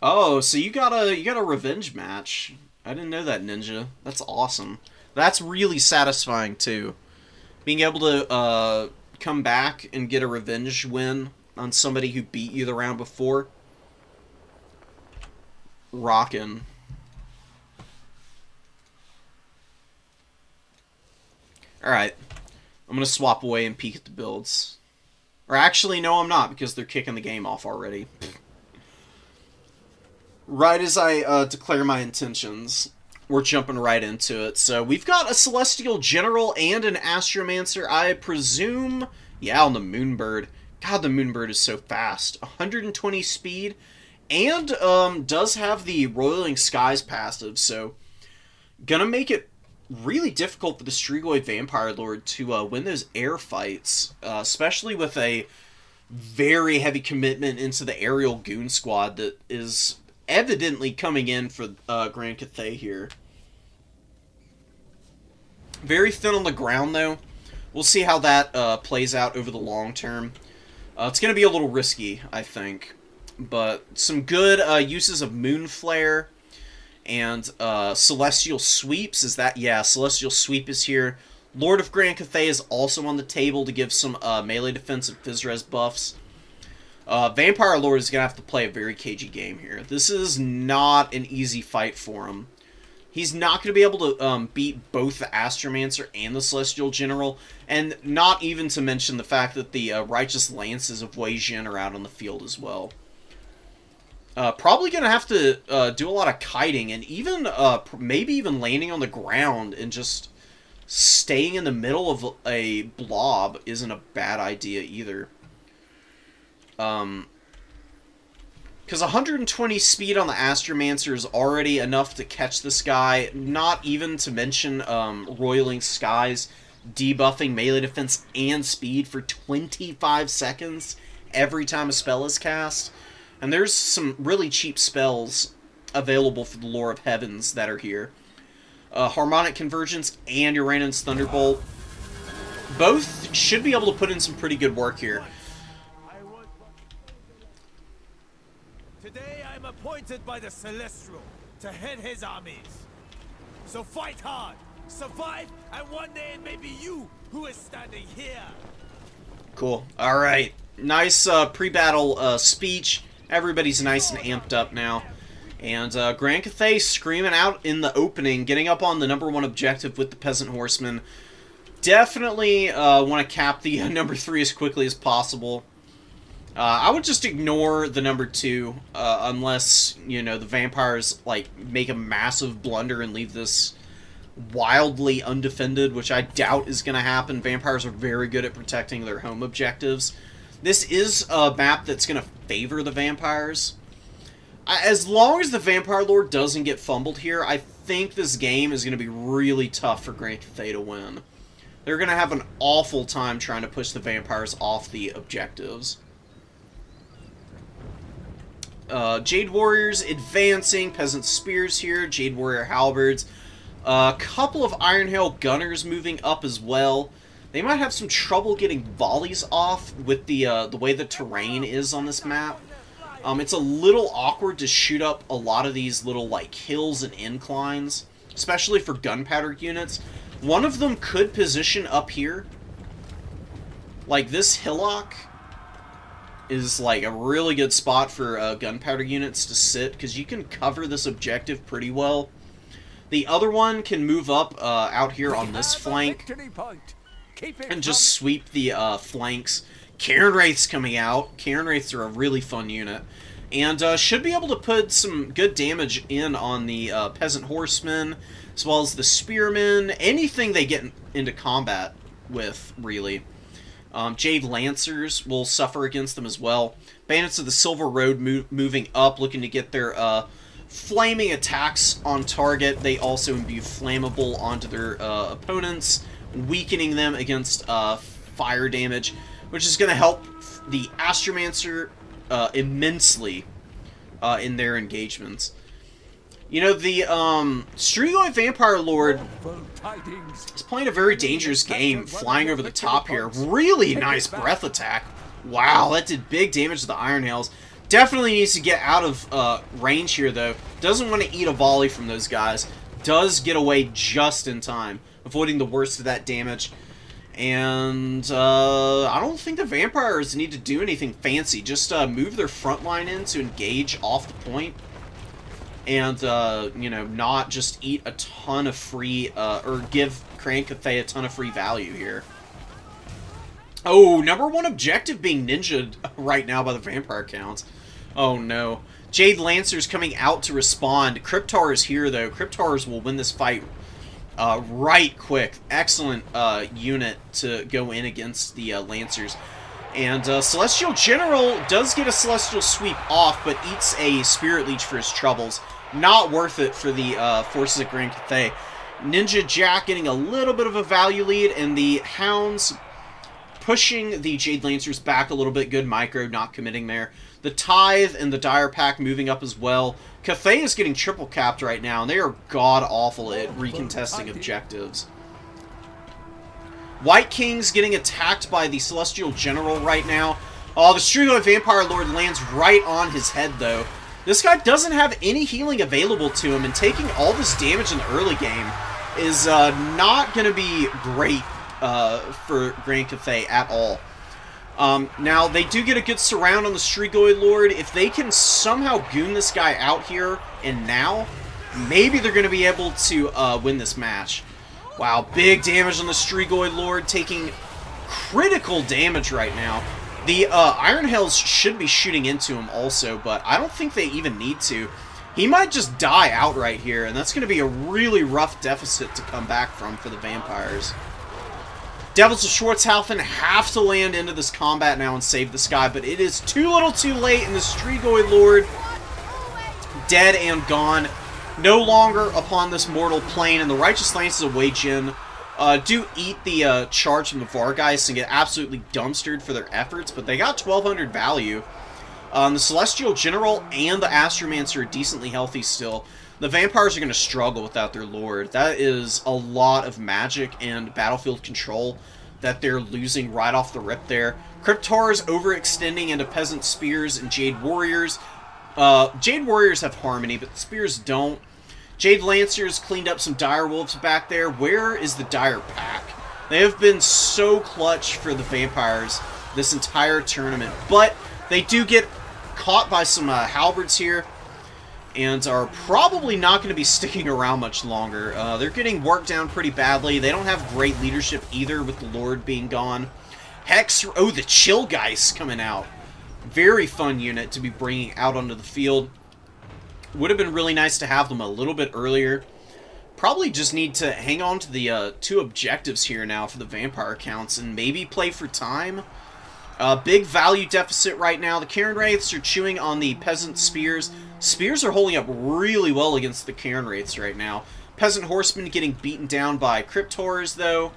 Oh, so you got a revenge match. I didn't know that, Ninja. That's awesome. That's really satisfying too. Being able to come back and get a revenge win on somebody who beat you the round before. Rockin'. Alright. I'm gonna swap away and peek at the builds. Or actually, no, I'm not, because they're kicking the game off already. Right as I declare my intentions, we're jumping right into it. So we've got a Celestial General and an Astromancer, I presume. Yeah, on the Moonbird. God, the Moonbird is so fast. 120 speed, and does have the Roiling Skies passive, so gonna make it really difficult for the Strigoi Vampire Lord to win those air fights, especially with a very heavy commitment into the aerial goon squad that is evidently coming in for Grand Cathay here. Very thin on the ground, though. We'll see how that plays out over the long term. It's going to be a little risky, I think. But some good uses of Moonflare and Celestial Sweeps. Is that? Yeah, Celestial Sweep is here. Lord of Grand Cathay is also on the table to give some melee defense and Physres buffs. Vampire Lord is going to have to play a very cagey game here. This is not an easy fight for him. He's not going to be able to beat both the Astromancer and the Celestial General, and not even to mention the fact that the Righteous Lances of Wei Jin are out on the field as well. Probably going to have to do a lot of kiting, and even maybe even landing on the ground and just staying in the middle of a blob isn't a bad idea either. Because 120 speed on the Astromancer is already enough to catch this guy, not even to mention Roiling Skies debuffing melee defense and speed for 25 seconds every time a spell is cast. And there's some really cheap spells available for the Lore of Heavens that are here. Harmonic Convergence and Uranus Thunderbolt. Both should be able to put in some pretty good work here. Today I'm appointed by the Celestial to head his armies. So fight hard, survive, and one day it may be you who is standing here. Cool. Alright. Nice pre-battle speech. Everybody's nice and amped up now. And Grand Cathay screaming out in the opening, getting up on the #1 objective with the Peasant Horsemen. Definitely want to cap the number 3 as quickly as possible. I would just ignore the #2, unless, you know, the vampires, like, make a massive blunder and leave this wildly undefended, which I doubt is going to happen. Vampires are very good at protecting their home objectives. This is a map that's going to favor the vampires. As long as the Vampire Lord doesn't get fumbled here, I think this game is going to be really tough for Grand Cathay to win. They're going to have an awful time trying to push the vampires off the objectives. Jade Warriors advancing, Peasant Spears here, Jade Warrior Halberds. A couple of Iron Hail Gunners moving up as well. They might have some trouble getting volleys off with the way the terrain is on this map. It's a little awkward to shoot up a lot of these little, like, hills and inclines, especially for gunpowder units. One of them could position up here. Like, this hillock is, like, a really good spot for gunpowder units to sit, because you can cover this objective pretty well. The other one can move up out here on this flank and just sweep the flanks. Cairn Wraiths coming out. Cairn Wraiths are a really fun unit. And should be able to put some good damage in on the Peasant Horsemen, as well as the Spearmen, anything they get into combat with, really. Jade Lancers will suffer against them as well. Bandits of the Silver Road moving up, looking to get their flaming attacks on target. They also imbue flammable onto their opponents, weakening them against fire damage, which is going to help the Astromancer immensely in their engagements. You know, the Strigoi Vampire Lord is playing a very dangerous game, flying over the top here. Really nice breath attack. Wow, that did big damage to the Iron Hails. Definitely needs to get out of range here, though. Doesn't want to eat a volley from those guys. Does get away just in time, avoiding the worst of that damage. And I don't think the Vampires need to do anything fancy. Just move their front line in to engage off the point. And, you know, not just eat a ton of free, or give Cran Cathay a ton of free value here. Oh, #1 objective being ninja'd right now by the Vampire counts. Oh, no. Jade Lancers coming out to respond. Cryptars here, though. Cryptars will win this fight right quick. Excellent unit to go in against the Lancers. And Celestial General does get a Celestial Sweep off, but eats a Spirit Leech for his troubles. Not worth it for the forces of Grand Cathay. Ninja Jack getting a little bit of a value lead, and the Hounds pushing the Jade Lancers back a little bit. Good micro, not committing there. The Tithe and the Dire Pack moving up as well. Cathay is getting triple capped right now, and they are god-awful at recontesting objectives. White King's getting attacked by the Celestial General right now. Oh, the Strigoi Vampire Lord lands right on his head, though. This guy doesn't have any healing available to him, and taking all this damage in the early game is not going to be great for Grand Cathay at all. Now, they do get a good surround on the Strigoi Lord. If they can somehow goon this guy out here and now, maybe they're going to be able to win this match. Wow, big damage on the Strigoi Lord, taking critical damage right now. The Iron Hells should be shooting into him also, but I don't think they even need to. He might just die outright here, and that's going to be a really rough deficit to come back from for the Vampires. Devils of Schwarzhaufen have to land into this combat now and save this guy, but it is too little too late, and the Strigoi Lord dead and gone. No longer upon this mortal plane, and the Righteous Lances of Waitin do eat the charge from the Vargeist and get absolutely dumpstered for their efforts, but they got 1,200 value. The Celestial General and the Astromancer are decently healthy still. The Vampires are going to struggle without their Lord. That is a lot of magic and battlefield control that they're losing right off the rip there. Cryptars overextending into Peasant Spears and Jade Warriors. Jade Warriors have Harmony, but the Spears don't. Jade Lancers cleaned up some Dire Wolves back there. Where is the Dire Pack? They have been so clutch for the Vampires this entire tournament, but they do get caught by some halberds here, and are probably not going to be sticking around much longer. They're getting worked down pretty badly. They don't have great leadership either, with the Lord being gone. Hex, oh, the Chill Geist coming out. Very fun unit to be bringing out onto the field. Would have been really nice to have them a little bit earlier. Probably just need to hang on to the 2 objectives here now for the Vampire counts, and maybe play for time. Big value deficit right now. The Cairn Wraiths are chewing on the Peasant Spears. Spears are holding up really well against the Cairn Wraiths right now. Peasant Horsemen getting beaten down by Cryptors, though.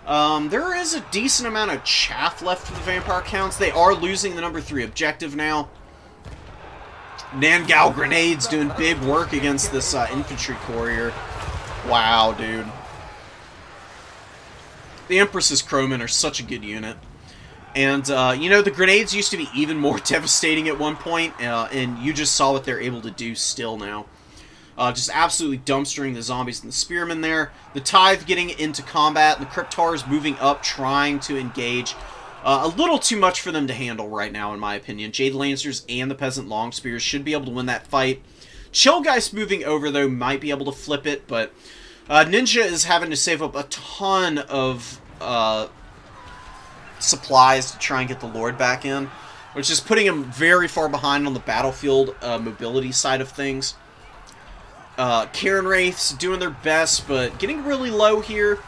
There is a decent amount of chaff left for the Vampire counts. They are losing the #3 objective now. Nangao Grenades doing big work against this infantry courier. Wow, dude. The Empress's Crowmen are such a good unit. And, you know, the grenades used to be even more devastating at one point, and you just saw what they're able to do still now. Just absolutely dumpstering the zombies and the spearmen there. The Tithe getting into combat, the Cryptars moving up, trying to engage. A little too much for them to handle right now, in my opinion. Jade Lancers and the Peasant Long Spears should be able to win that fight. Chill moving over, though, might be able to flip it, but Ninja is having to save up a ton of supplies to try and get the Lord back in, which is putting him very far behind on the battlefield mobility side of things. Karen Wraiths doing their best, but getting really low here.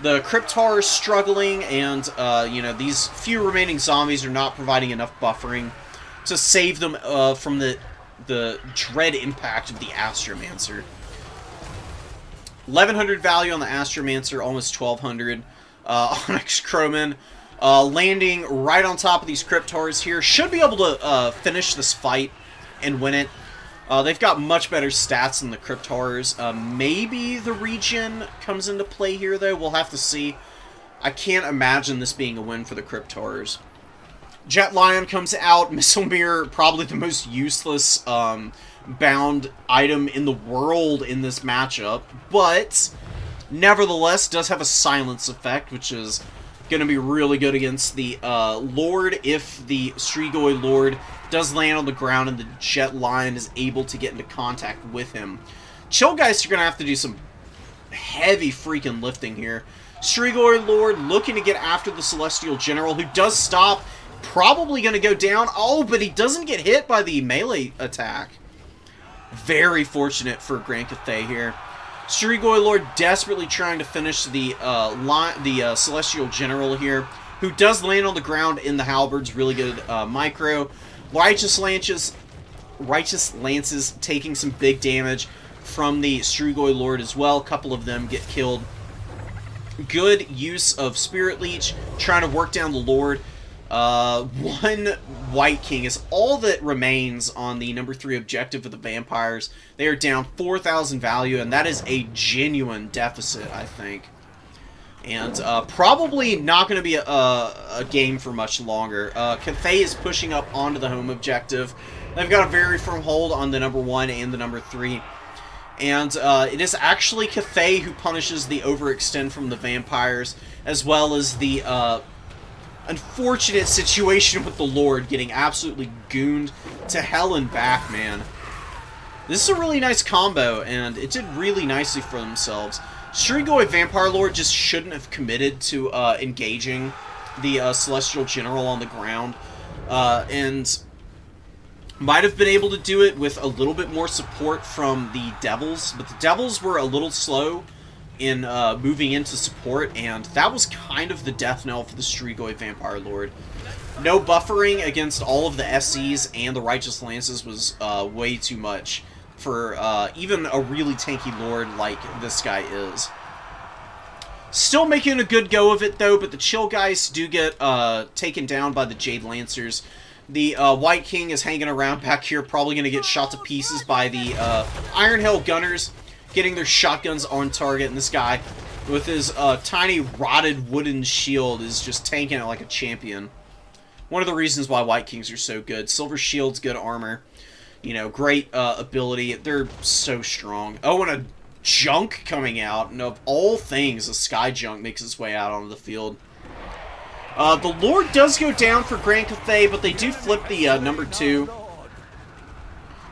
The Cryptar is struggling, and, you know, these few remaining zombies are not providing enough buffering to save them from the dread impact of the Astromancer. 1100 value on the Astromancer, almost 1200. Onyx Crowman landing right on top of these Cryptars here. Should be able to finish this fight and win it. They've got much better stats than the Cryptars. Maybe the regen comes into play here, though. We'll have to see. I can't imagine this being a win for the Cryptars. Jet Lion comes out. Missile Mirror, probably the most useless bound item in the world in this matchup. But, nevertheless, does have a silence effect, which is going to be really good against the Lord if the Strigoi Lord does land on the ground and the Jet Lion is able to get into contact with him. Chillgeist are going to have to do some heavy freaking lifting here. Strigoi Lord looking to get after the Celestial General, who does stop. Probably going to go down. Oh, but he doesn't get hit by the melee attack. Very fortunate for Grand Cathay here. Strigoi Lord desperately trying to finish the Celestial General here, who does land on the ground in the halberds. Really good micro. Righteous Lances taking some big damage from the Strigoi Lord as well. A couple of them get killed. Good use of Spirit Leech, trying to work down the Lord. One White King is all that remains on the number 3 objective of the vampires. They are down 4,000 value, and that is a genuine deficit, I think. And probably not going to be a game for much longer. Cathay is pushing up onto the home objective. They've got a very firm hold on the number 1 and the number 3. And it is actually Cathay who punishes the overextend from the vampires, as well as the unfortunate situation with the Lord getting absolutely gooned to hell and back, man. This is a really nice combo, and it did really nicely for themselves. Strigoi Vampire Lord just shouldn't have committed to engaging the Celestial General on the ground, and might have been able to do it with a little bit more support from the Devils, but the Devils were a little slow in moving into support, and that was kind of the death knell for the Strigoi Vampire Lord. No buffering against all of the SCs and the Righteous Lances was way too much for even a really tanky Lord like this guy is. Still making a good go of it, though, but the Chill guys do get taken down by the Jade Lancers. The White King is hanging around back here, probably going to get shot to pieces by the Iron Hell Gunners, getting their shotguns on target, and this guy, with his tiny rotted wooden shield, is just tanking it like a champion. One of the reasons why White Kings are so good. Silver Shield's good armor. You know, great ability. They're so strong. Oh, and a Junk coming out, and of all things, a Sky Junk makes its way out onto the field. The Lord does go down for Grand Cathay, but they do flip the number 2.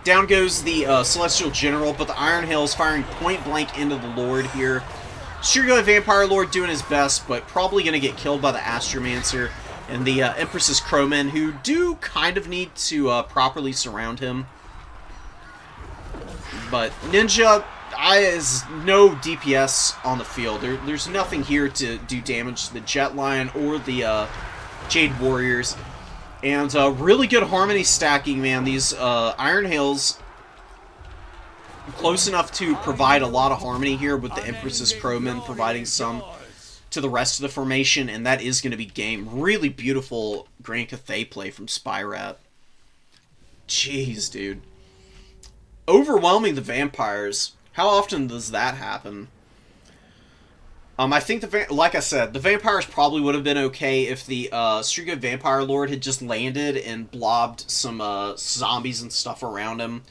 Down goes the Celestial General, but the Iron Hail is firing point blank into the Lord here. Strigoi Vampire Lord doing his best, but probably going to get killed by the Astromancer and the Empress's Crowmen, who do kind of need to properly surround him. But Ninja is no DPS on the field. There's nothing here to do damage to the Jet Lion or the Jade Warriors. And really good harmony stacking, man. These Iron Hails close enough to provide a lot of harmony here, with the Empress's Crowmen providing some to the rest of the formation, and that is going to be game. Really beautiful Grand Cathay play from Spyrat. Jeez, dude. Overwhelming the vampires. How often does that happen? I think like I said, the vampires probably would have been okay if the Strigoi Vampire Lord had just landed and blobbed some zombies and stuff around him,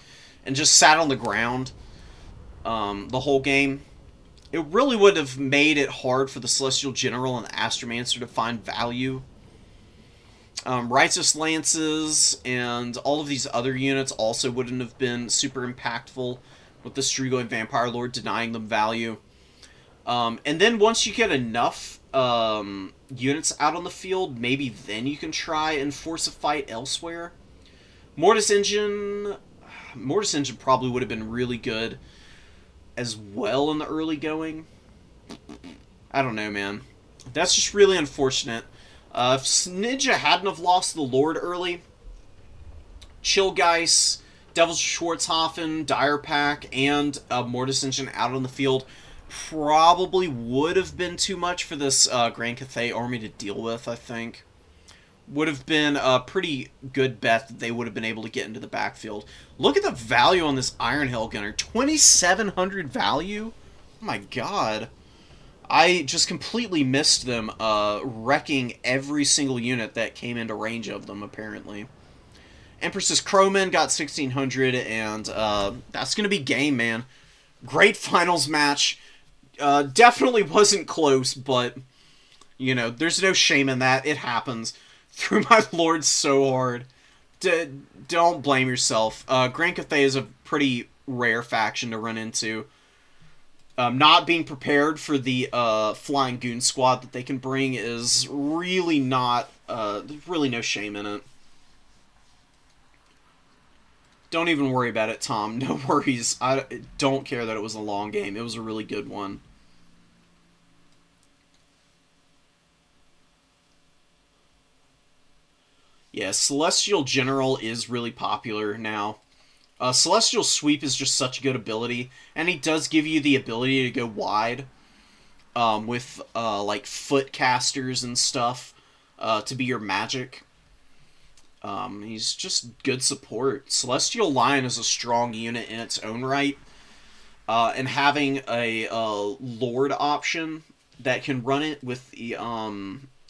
and just sat on the ground the whole game. It really would have made it hard for the Celestial General and the Astromancer to find value. Righteous Lances and all of these other units also wouldn't have been super impactful with the Strigoi Vampire Lord denying them value. And then once you get enough units out on the field, maybe then you can try and force a fight elsewhere. Mortis Engine probably would have been really good as well in the early going. I don't know, man. That's just really unfortunate. If Ninja hadn't have lost the Lord early, Chillgeist, Devil's Schwarzhofen, Dire Pack, and Mortis Engine out on the field probably would have been too much for this Grand Cathay army to deal with, I think. Would have been a pretty good bet that they would have been able to get into the backfield. Look at the value on this Iron Hell Gunner. 2,700 value? Oh my god. I just completely missed them wrecking every single unit that came into range of them, apparently. Empress's Crowman got 1,600, and that's going to be game, man. Great finals match. Definitely wasn't close, but, you know, there's no shame in that. It happens. Threw my Lord so hard. Don't blame yourself. Grand Cathay is a pretty rare faction to run into. Not being prepared for the Flying Goon Squad that they can bring is really not... there's really no shame in it. Don't even worry about it, Tom. No worries. I don't care that it was a long game. It was a really good one. Yeah, Celestial General is really popular now. Celestial Sweep is just such a good ability, and he does give you the ability to go wide with like foot casters and stuff to be your magic. He's just good support. Celestial Lion is a strong unit in its own right, and having a Lord option that can run it with the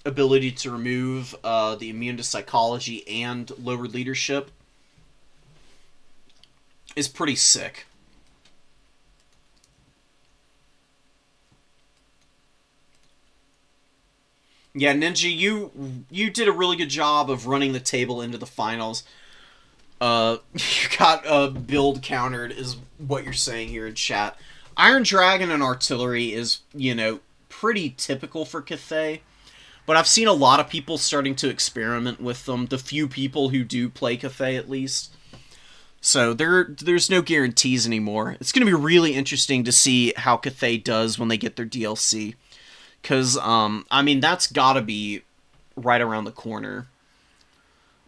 ability to remove the immune to psychology and lower leadership is pretty sick. Yeah, Ninja, you did a really good job of running the table into the finals. You got a build countered, is what you're saying here in chat. Iron Dragon and Artillery is, you know, pretty typical for Cathay. But I've seen a lot of people starting to experiment with them. The few people who do play Cathay, at least. So there's no guarantees anymore. It's going to be really interesting to see how Cathay does when they get their DLC. Because, I mean, that's got to be right around the corner.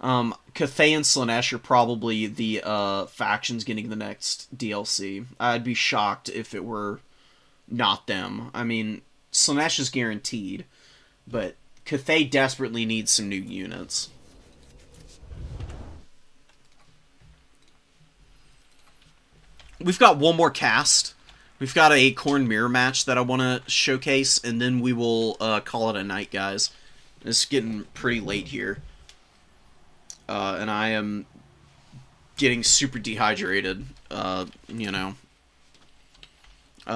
Cathay and Slaanesh are probably the factions getting the next DLC. I'd be shocked if it were not them. I mean, Slaanesh is guaranteed, but Cathay desperately needs some new units. We've got one more cast. We've got a Corn Mirror match that I want to showcase, and then we will call it a night, guys. It's getting pretty late here. And I am getting super dehydrated, you know.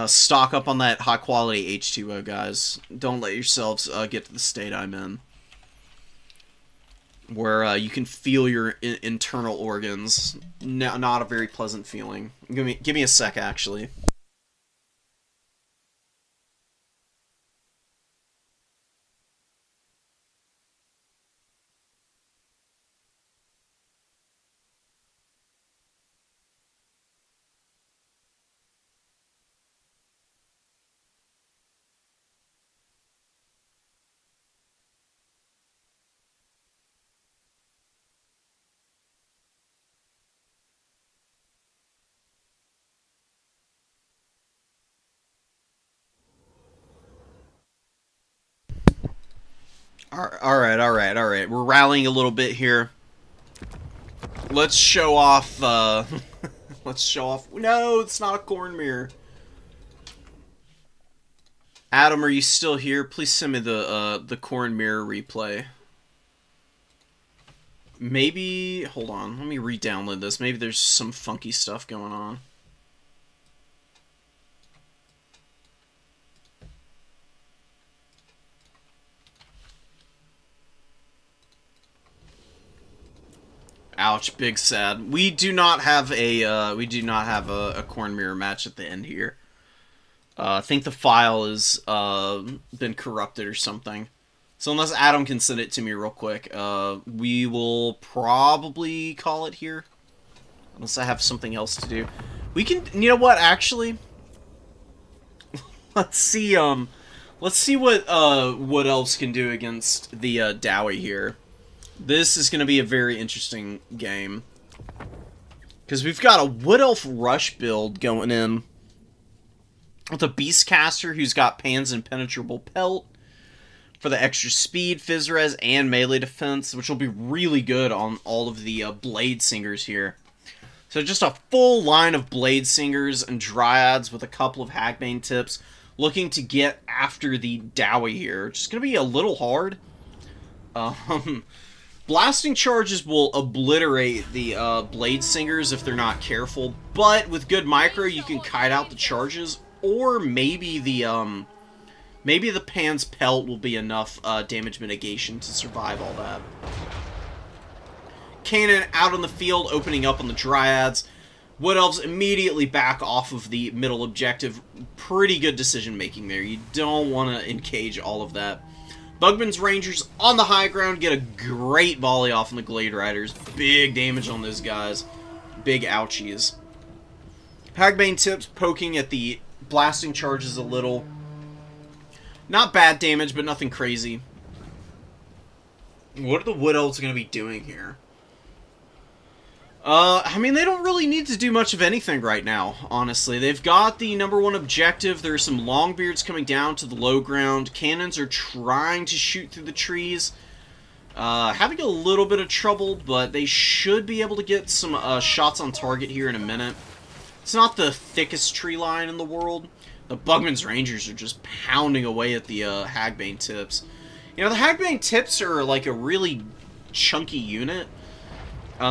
Stock up on that high-quality H2O, guys. Don't let yourselves get to the state I'm in. Where you can feel your internal organs. Not a very pleasant feeling. Give me a sec, actually. Alright. We're rallying a little bit here. Let's show off, let's show off... No, it's not a corn mirror. Adam, are you still here? Please send me the corn mirror replay. Maybe... Hold on, let me re-download this. Maybe there's some funky stuff going on. Ouch, big sad. We do not have a corn mirror match at the end here. I think the file has been corrupted or something. So unless Adam can send it to me real quick, we will probably call it here. Unless I have something else to do. We can, you know what, actually? Let's see what Wood Elves can do against the Dowie here. This is going to be a very interesting game. Because we've got a Wood Elf Rush build going in. With a Beastcaster who's got Pan's Impenetrable Pelt. For the extra speed, Phys-Res, and melee defense. Which will be really good on all of the Blade Singers here. So just a full line of Blade Singers and Dryads with a couple of Hagbane tips. Looking to get after the Dowie here. Which is going to be a little hard. Blasting charges will obliterate the Blade Singers if they're not careful, but with good micro you can kite out the charges, or maybe the Pan's Pelt will be enough damage mitigation to survive all that. Cannon out on the field, opening up on the Dryads. Wood Elves immediately back off of the middle objective. Pretty good decision making there. You don't want to engage all of that. Bugman's Rangers on the high ground get a great volley off on the Glade Riders. Big damage on those guys. Big ouchies. Hagbane tips poking at the blasting charges a little. Not bad damage, but nothing crazy. What are the Wood Elves going to be doing here? I mean, they don't really need to do much of anything right now, honestly. They've got the #1 objective. There's some Longbeards coming down to the low ground. Cannons are trying to shoot through the trees. Having a little bit of trouble, but they should be able to get some shots on target here in a minute. It's not the thickest tree line in the world. The Bugman's Rangers are just pounding away at the Hagbane tips. You know, the Hagbane tips are like a really chunky unit.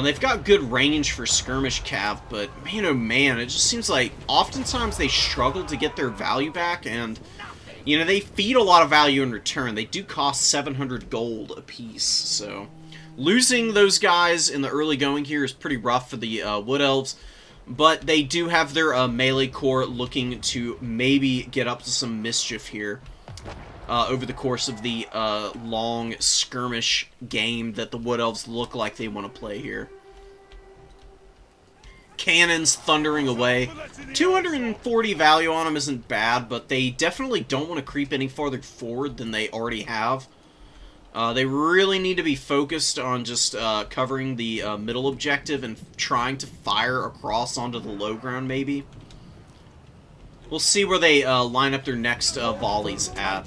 They've got good range for skirmish cav, but man oh man, it just seems like oftentimes they struggle to get their value back, and you know, they feed a lot of value in return. They do cost 700 gold apiece, so losing those guys in the early going here is pretty rough for the Wood Elves, but they do have their melee core looking to maybe get up to some mischief here. Over the course of the long skirmish game that the Wood Elves look like they want to play here. Cannons thundering away. 240 value on them isn't bad, but they definitely don't want to creep any farther forward than they already have. They really need to be focused on just covering the middle objective and trying to fire across onto the low ground, maybe. We'll see where they line up their next volleys at.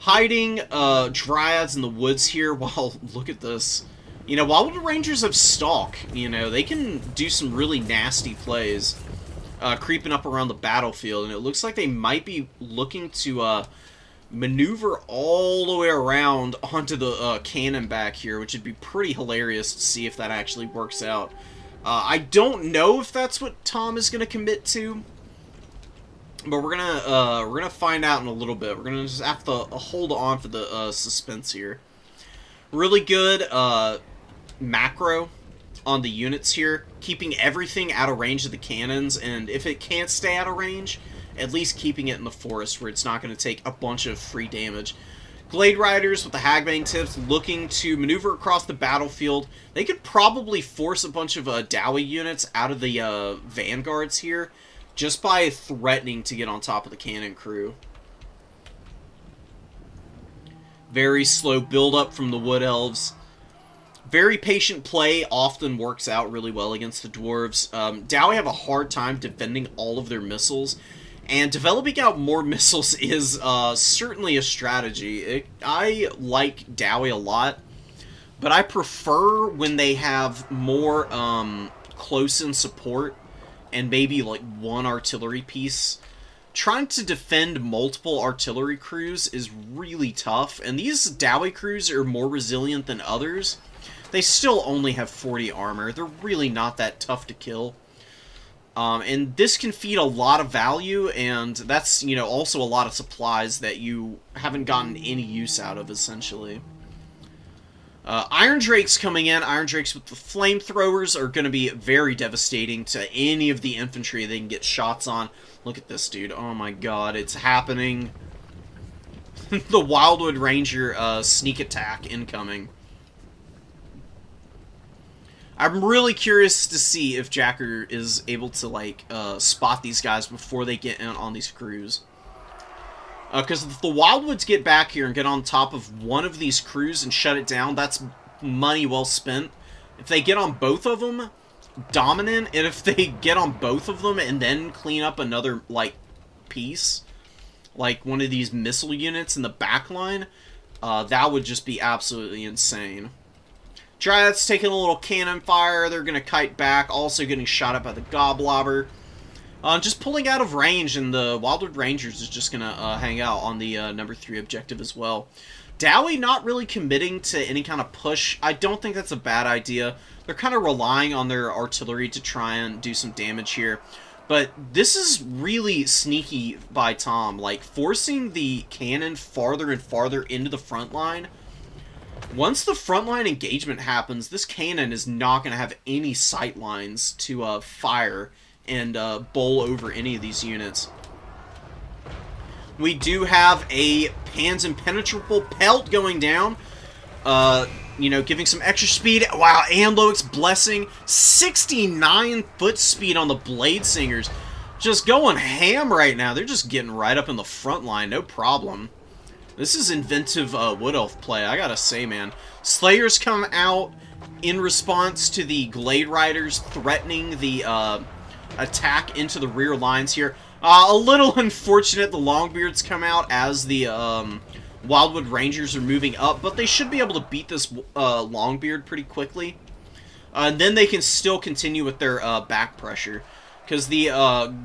Hiding Dryads in the woods here. Well, look at this. You know, while the Rangers have Stalk, you know, they can do some really nasty plays. Creeping up around the battlefield. And it looks like they might be looking to maneuver all the way around onto the cannon back here, which would be pretty hilarious to see if that actually works out. I don't know if that's what Tom is going to commit to. But we're gonna find out in a little bit. We're gonna just have to hold on for the suspense here. Really good macro on the units here, keeping everything out of range of the cannons, and if it can't stay out of range, at least keeping it in the forest where it's not going to take a bunch of free damage. Glade Riders with the Hagbane tips looking to maneuver across the battlefield. They could probably force a bunch of Dowie units out of the vanguards here, just by threatening to get on top of the cannon crew. Very slow build-up from the Wood Elves. Very patient play often works out really well against the Dwarves. Dowie have a hard time defending all of their missiles, and developing out more missiles is certainly a strategy. I like Dowie a lot, but I prefer when they have more close-in support and maybe like one artillery piece. Trying to defend multiple artillery crews is really tough, and these Dowie crews are more resilient than others. They still only have 40 armor. They're really not that tough to kill. And this can feed a lot of value, and that's, you know, also a lot of supplies that you haven't gotten any use out of, essentially. Iron Drakes coming in. Iron Drakes with the flamethrowers are going to be very devastating to any of the infantry they can get shots on. Look at this, dude. Oh my god, it's happening. The Wildwood Ranger sneak attack incoming. I'm really curious to see if Jacker is able to, like, spot these guys before they get in on these crews. Because if the Wildwoods get back here and get on top of one of these crews and shut it down, that's money well spent. If they get on both of them, dominant. And if they get on both of them and then clean up another, like, piece, like one of these missile units in the back line, that would just be absolutely insane. Dryads taking a little cannon fire. They're going to kite back, also getting shot at by the Goblobber. Just pulling out of range, and the Wildwood Rangers is just going to hang out on the number 3 objective as well. Dowie not really committing to any kind of push. I don't think that's a bad idea. They're kind of relying on their artillery to try and do some damage here. But this is really sneaky by Tom, like forcing the cannon farther and farther into the front line. Once the frontline engagement happens, this cannon is not going to have any sight lines to fire and bowl over any of these units. We do have a Pan's Impenetrable Pelt going down. You know, giving some extra speed. Wow, Anloic's Blessing. 69 foot speed on the Blade Singers. Just going ham right now. They're just getting right up in the front line. No problem. This is inventive Wood Elf play, I gotta say, man. Slayers come out in response to the Glade Riders threatening the attack into the rear lines here. A little unfortunate the Longbeards come out as the Wildwood Rangers are moving up, but they should be able to beat this Longbeard pretty quickly. And then they can still continue with their back pressure, because the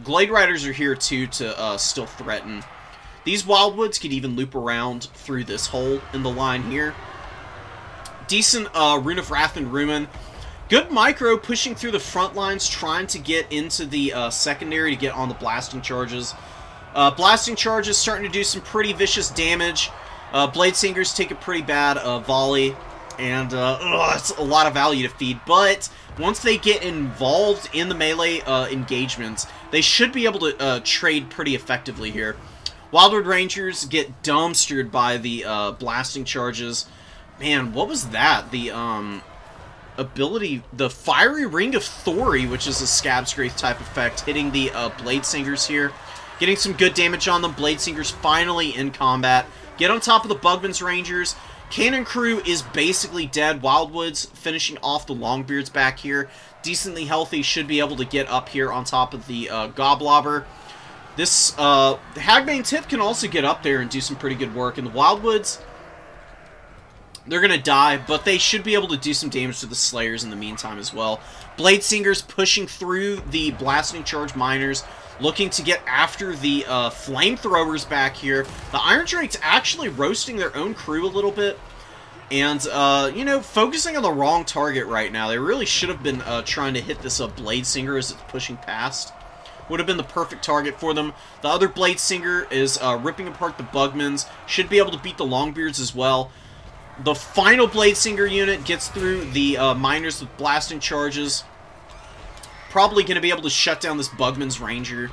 Glade Riders are here too to still threaten. These Wildwoods could even loop around through this hole in the line here. Decent Rune of Wrath and Ruin. Good micro pushing through the front lines, trying to get into the secondary to get on the blasting charges. Blasting charges starting to do some pretty vicious damage. Blade Singers take a pretty bad volley, and it's a lot of value to feed. But once they get involved in the melee engagements, they should be able to trade pretty effectively here. Wildwood Rangers get dumpstered by the blasting charges. Man, what was that? The ability, the Fiery Ring of Thori, which is a Scab's Wraith type effect, hitting the Blade Singers here. Getting some good damage on them. Blade Singers finally in combat. Get on top of the Bugman's Rangers. Cannon Crew is basically dead. Wildwoods finishing off the Longbeards back here. Decently healthy, should be able to get up here on top of the Goblobber. This Hagbane Tip can also get up there and do some pretty good work. And the Wildwoods, they're going to die, but they should be able to do some damage to the Slayers in the meantime as well. Blade Singers pushing through the Blasting Charge Miners, looking to get after the Flamethrowers back here. The Iron Drakes actually roasting their own crew a little bit. And, you know, focusing on the wrong target right now. They really should have been trying to hit this Blade Singer as it's pushing past. Would have been the perfect target for them. The other Blade Singer is ripping apart the Bugmans. Should be able to beat the Longbeards as well. The final Blade Singer unit gets through the Miners with blasting charges. Probably going to be able to shut down this Bugman's Ranger.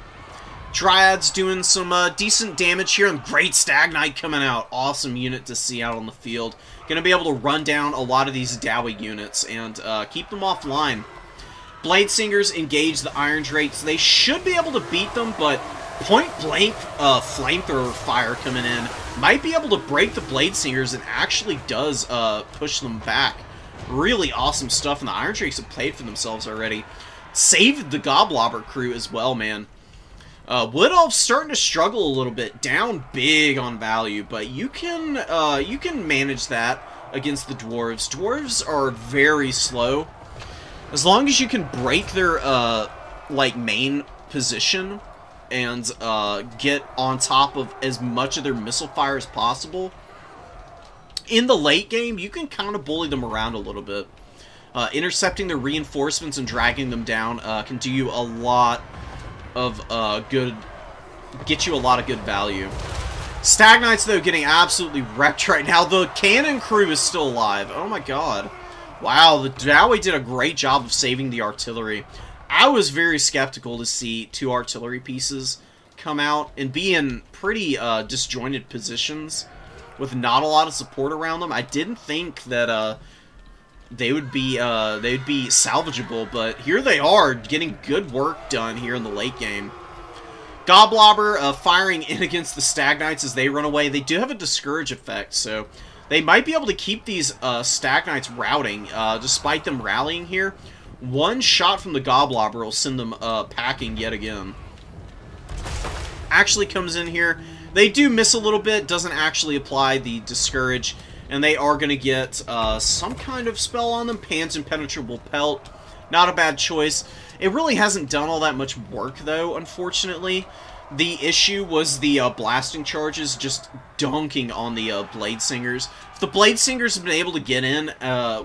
Dryads doing some decent damage here, and Great Stag Knight coming out. Awesome unit to see out on the field. Going to be able to run down a lot of these Dowie units and keep them offline. Blade Singers engage the Iron Drakes. They should be able to beat them, but point-blank flamethrower fire coming in might be able to break the Blade Singers and actually does push them back. Really awesome stuff, and the Iron Drakes have played for themselves already. Saved the Goblobber crew as well, man. Wood Elf's starting to struggle a little bit, down big on value, but you can manage that against the Dwarves. Dwarves are very slow. As long as you can break their like main position and get on top of as much of their missile fire as possible, in the late game you can kind of bully them around a little bit. Intercepting their reinforcements and dragging them down can do you a lot of good, get you a lot of good value. Stag Knights, though, getting absolutely wrecked right now. The cannon crew is still alive. Oh my god. Wow, the Dowie did a great job of saving the artillery. I was very skeptical to see 2 artillery pieces come out and be in pretty disjointed positions with not a lot of support around them. I didn't think that they'd be salvageable, but here they are, getting good work done here in the late game. Goblobber firing in against the Stag Knights as they run away. They do have a discourage effect, so they might be able to keep these Stag Knights routing, despite them rallying here. One shot from the Goblobber will send them packing yet again. Actually comes in here. They do miss a little bit, doesn't actually apply the discourage, and they are going to get some kind of spell on them. Pan's Impenetrable Pelt. Not a bad choice. It really hasn't done all that much work, though, unfortunately. The issue was the blasting charges just dunking on the Blade Singers. If the Blade Singers had been able to get in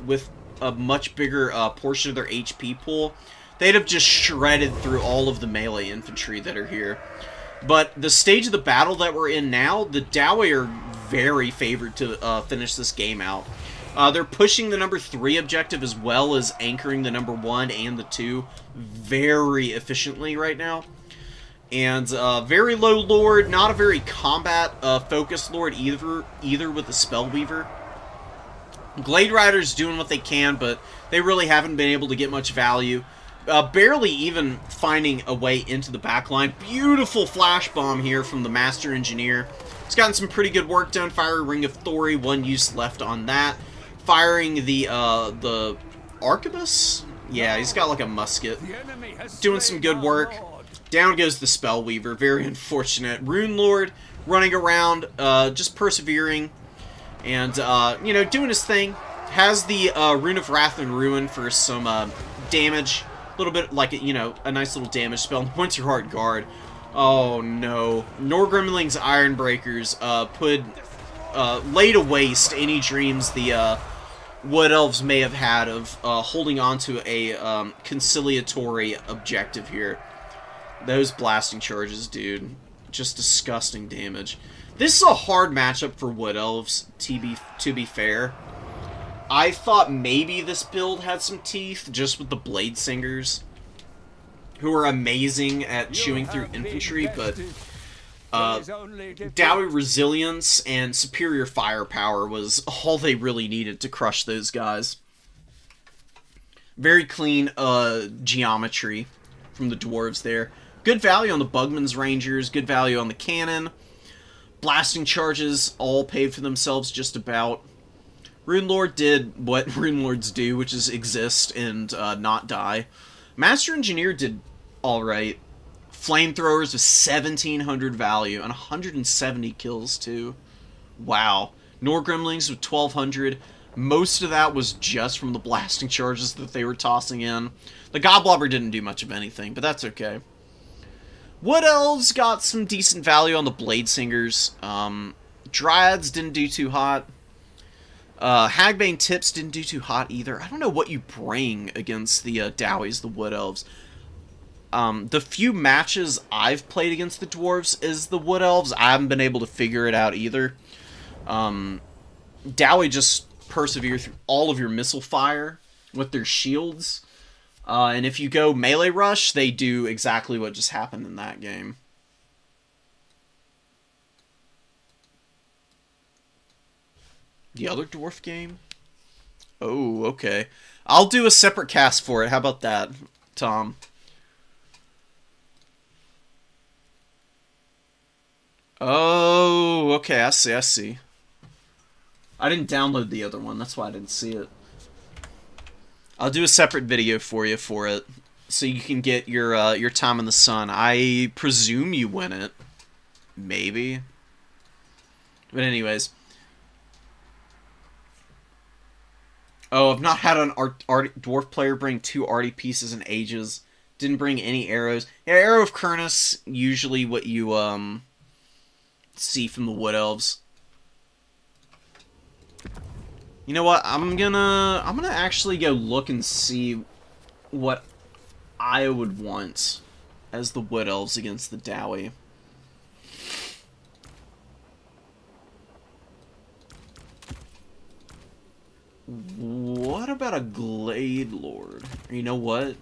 with a much bigger portion of their HP pool, they'd have just shredded through all of the melee infantry that are here. But the stage of the battle that we're in now, the Dowie are very favored to finish this game out. They're pushing the number 3 objective as well as anchoring the number 1 and the 2 very efficiently right now. And very low Lord, not a very combat-focused Lord either with the Spellweaver. Glade Riders doing what they can, but they really haven't been able to get much value. Barely even finding a way into the backline. Beautiful flash bomb here from the Master Engineer. He's gotten some pretty good work done. Fiery Ring of Thori, 1 use left on that. Firing the Arquebus? Yeah, he's got like a musket. Doing some good work. Down goes the Spellweaver. Very unfortunate. Rune Lord running around, just persevering. And, you know, doing his thing. Has the Rune of Wrath and Ruin for some damage. A little bit like, you know, a nice little damage spell. Once your Heart Guard. Oh, no. Norgrimling's Ironbreakers laid to waste any dreams the Wood Elves may have had of holding on to a conciliatory objective here. Those blasting charges, dude. Just disgusting damage. This is a hard matchup for Wood Elves, to be fair. I thought maybe this build had some teeth, just with the Blade Singers, who are amazing at chewing through infantry, but Dowie resilience and superior firepower was all they really needed to crush those guys. Very clean geometry from the dwarves there. Good value on the Bugman's Rangers, good value on the cannon. Blasting charges all paid for themselves just about. Rune Lord did what Rune Lords do, which is exist and not die. Master Engineer did alright. Flamethrowers with 1,700 value and 170 kills, too. Wow. Norgrimlings with 1,200. Most of that was just from the blasting charges that they were tossing in. The Goblobber didn't do much of anything, but that's okay. Wood Elves got some decent value on the Blade Singers. Dryads didn't do too hot. Hagbane Tips didn't do too hot either. I don't know what you bring against the Dowies, the Wood Elves. The few matches I've played against the Dwarves is the Wood Elves. I haven't been able to figure it out either. Dowie just persevere through all of your missile fire with their shields. And if you go melee rush, they do exactly what just happened in that game. The other dwarf game? Oh, okay. I'll do a separate cast for it. How about that, Tom? Oh, okay, I see. I didn't download the other one, that's why I didn't see it. I'll do a separate video for you for it, so you can get your time in the sun. I presume you win it. Maybe. But anyways. Oh, I've not had an dwarf player bring 2 arty pieces in ages. Didn't bring any arrows. Yeah, Arrow of Kurnus, usually what you see from the Wood Elves. You know what? I'm gonna actually go look and see what I would want as the Wood Elves against the Dowie. What about a Glade Lord? You know what?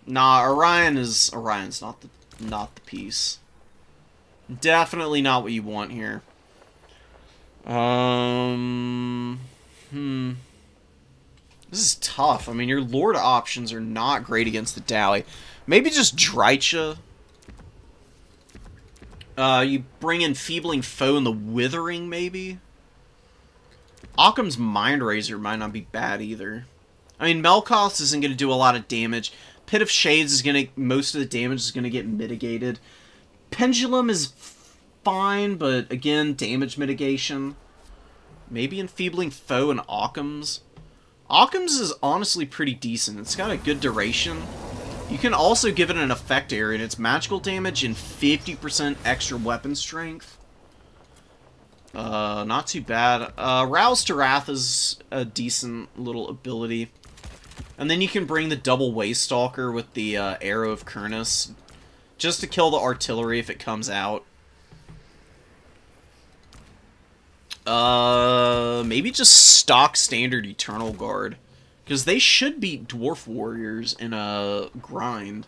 Nah, Orion's not the piece. Definitely not what you want here. This is tough. I mean, your Lord options are not great against the Dowie. Maybe just Drycha. You bring in Feebling Foe and the Withering, maybe? Occam's Mind Razor might not be bad either. I mean, Melkoth isn't going to do a lot of damage. Pit of Shades is going to... Most of the damage is going to get mitigated. Pendulum is fine, but again, damage mitigation. Maybe Enfeebling Foe and Occam's. Occam's is honestly pretty decent. It's got a good duration. You can also give it an effect area, and it's magical damage and 50% extra weapon strength. Not too bad. Rouse to Wrath is a decent little ability. And then you can bring the double Waystalker with the Arrow of Kurnus, just to kill the artillery if it comes out. Maybe just stock standard Eternal Guard. Because they should beat Dwarf Warriors in a grind.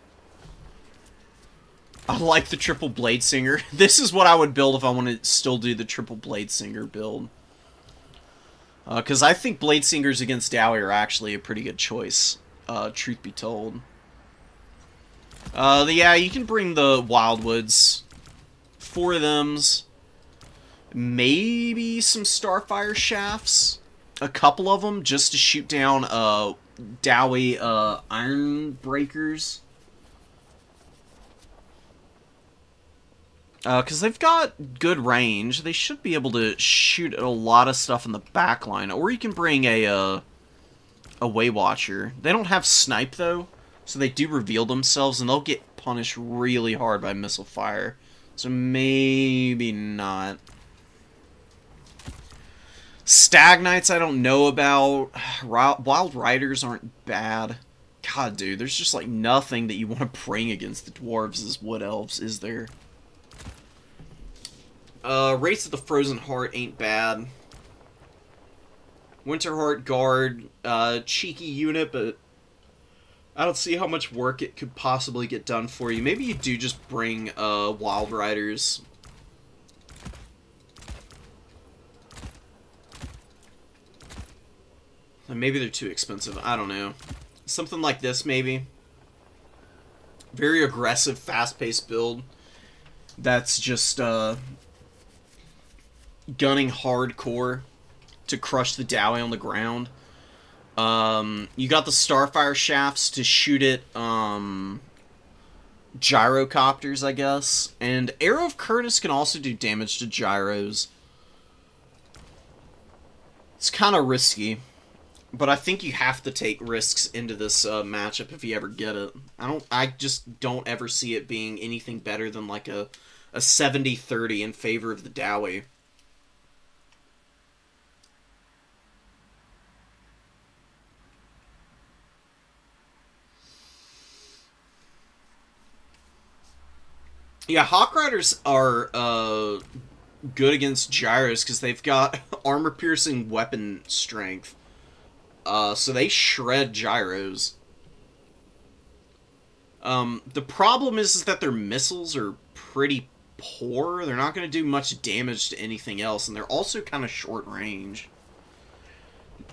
I like the Triple Blade Singer. This is what I would build if I want to still do the Triple Blade Singer build. Because I think Blade Singers against Dowie are actually a pretty good choice, truth be told. Yeah, you can bring the Wildwoods. 4 of them's. Maybe some Starfire Shafts. A couple of them, just to shoot down Dowie Iron Breakers. Because they've got good range. They should be able to shoot at a lot of stuff in the back line. Or you can bring a Waywatcher. They don't have Snipe, though, so they do reveal themselves, and they'll get punished really hard by missile fire. So maybe not. Stag Knights I don't know about. Wild Riders aren't bad. God, dude, there's just like nothing that you want to bring against the Dwarves as Wood Elves, is there? Wraiths of the Frozen Heart ain't bad. Winterheart Guard, cheeky unit, but I don't see how much work it could possibly get done for you. Maybe you do just bring Wild Riders. Maybe they're too expensive. I don't know. Something like this, maybe. Very aggressive, fast-paced build. That's just, gunning hardcore to crush the Dowie on the ground. You got the Starfire Shafts to shoot at, Gyrocopters, I guess. And Arrow of Kurnus can also do damage to Gyros. It's kind of risky. But I think you have to take risks into this matchup if you ever get it. I just don't ever see it being anything better than like a 70-30 in favor of the Dowie. Yeah, Hawk Riders are good against Gyros because they've got armor-piercing weapon strength. So they shred Gyros. The problem is that their missiles are pretty poor. They're not going to do much damage to anything else, and they're also kind of short range.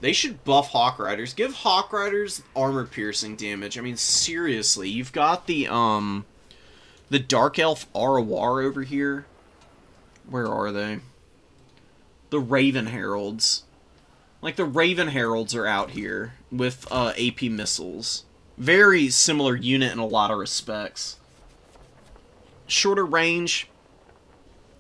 They should buff Hawk Riders. Give Hawk Riders armor-piercing damage. I mean, seriously, you've got the Dark Elf Arawar over here. Where are they? The Raven Heralds. Like, the Raven Heralds are out here with AP missiles. Very similar unit in a lot of respects. Shorter range.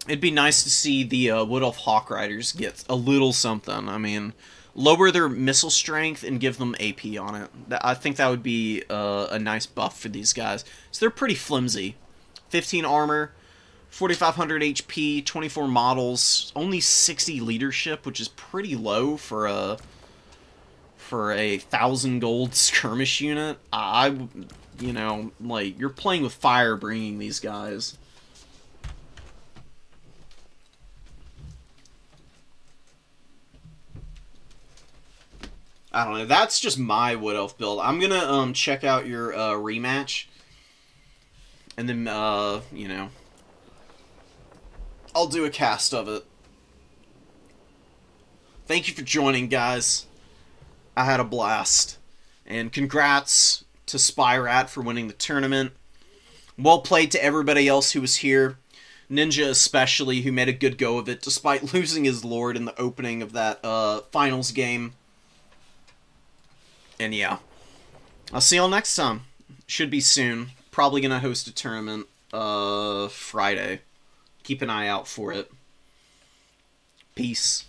It'd be nice to see the Wood Elf Hawk Riders get a little something. I mean, lower their missile strength and give them AP on it. I think that would be a nice buff for these guys. So they're pretty flimsy. 15 armor. 4,500 HP, 24 models, only 60 leadership, which is pretty low for a 1,000 gold skirmish unit. You know, like, you're playing with fire bringing these guys. I don't know. That's just my Wood Elf build. I'm gonna check out your rematch, and then you know, I'll do a cast of it. Thank you for joining, guys. I had a blast, and congrats to Spyrat for winning the tournament. Well played to everybody else who was here. Ninja especially, who made a good go of it, despite losing his Lord in the opening of that finals game. And yeah. I'll see y'all next time. Should be soon. Probably gonna host a tournament Friday. Keep an eye out for it. Peace.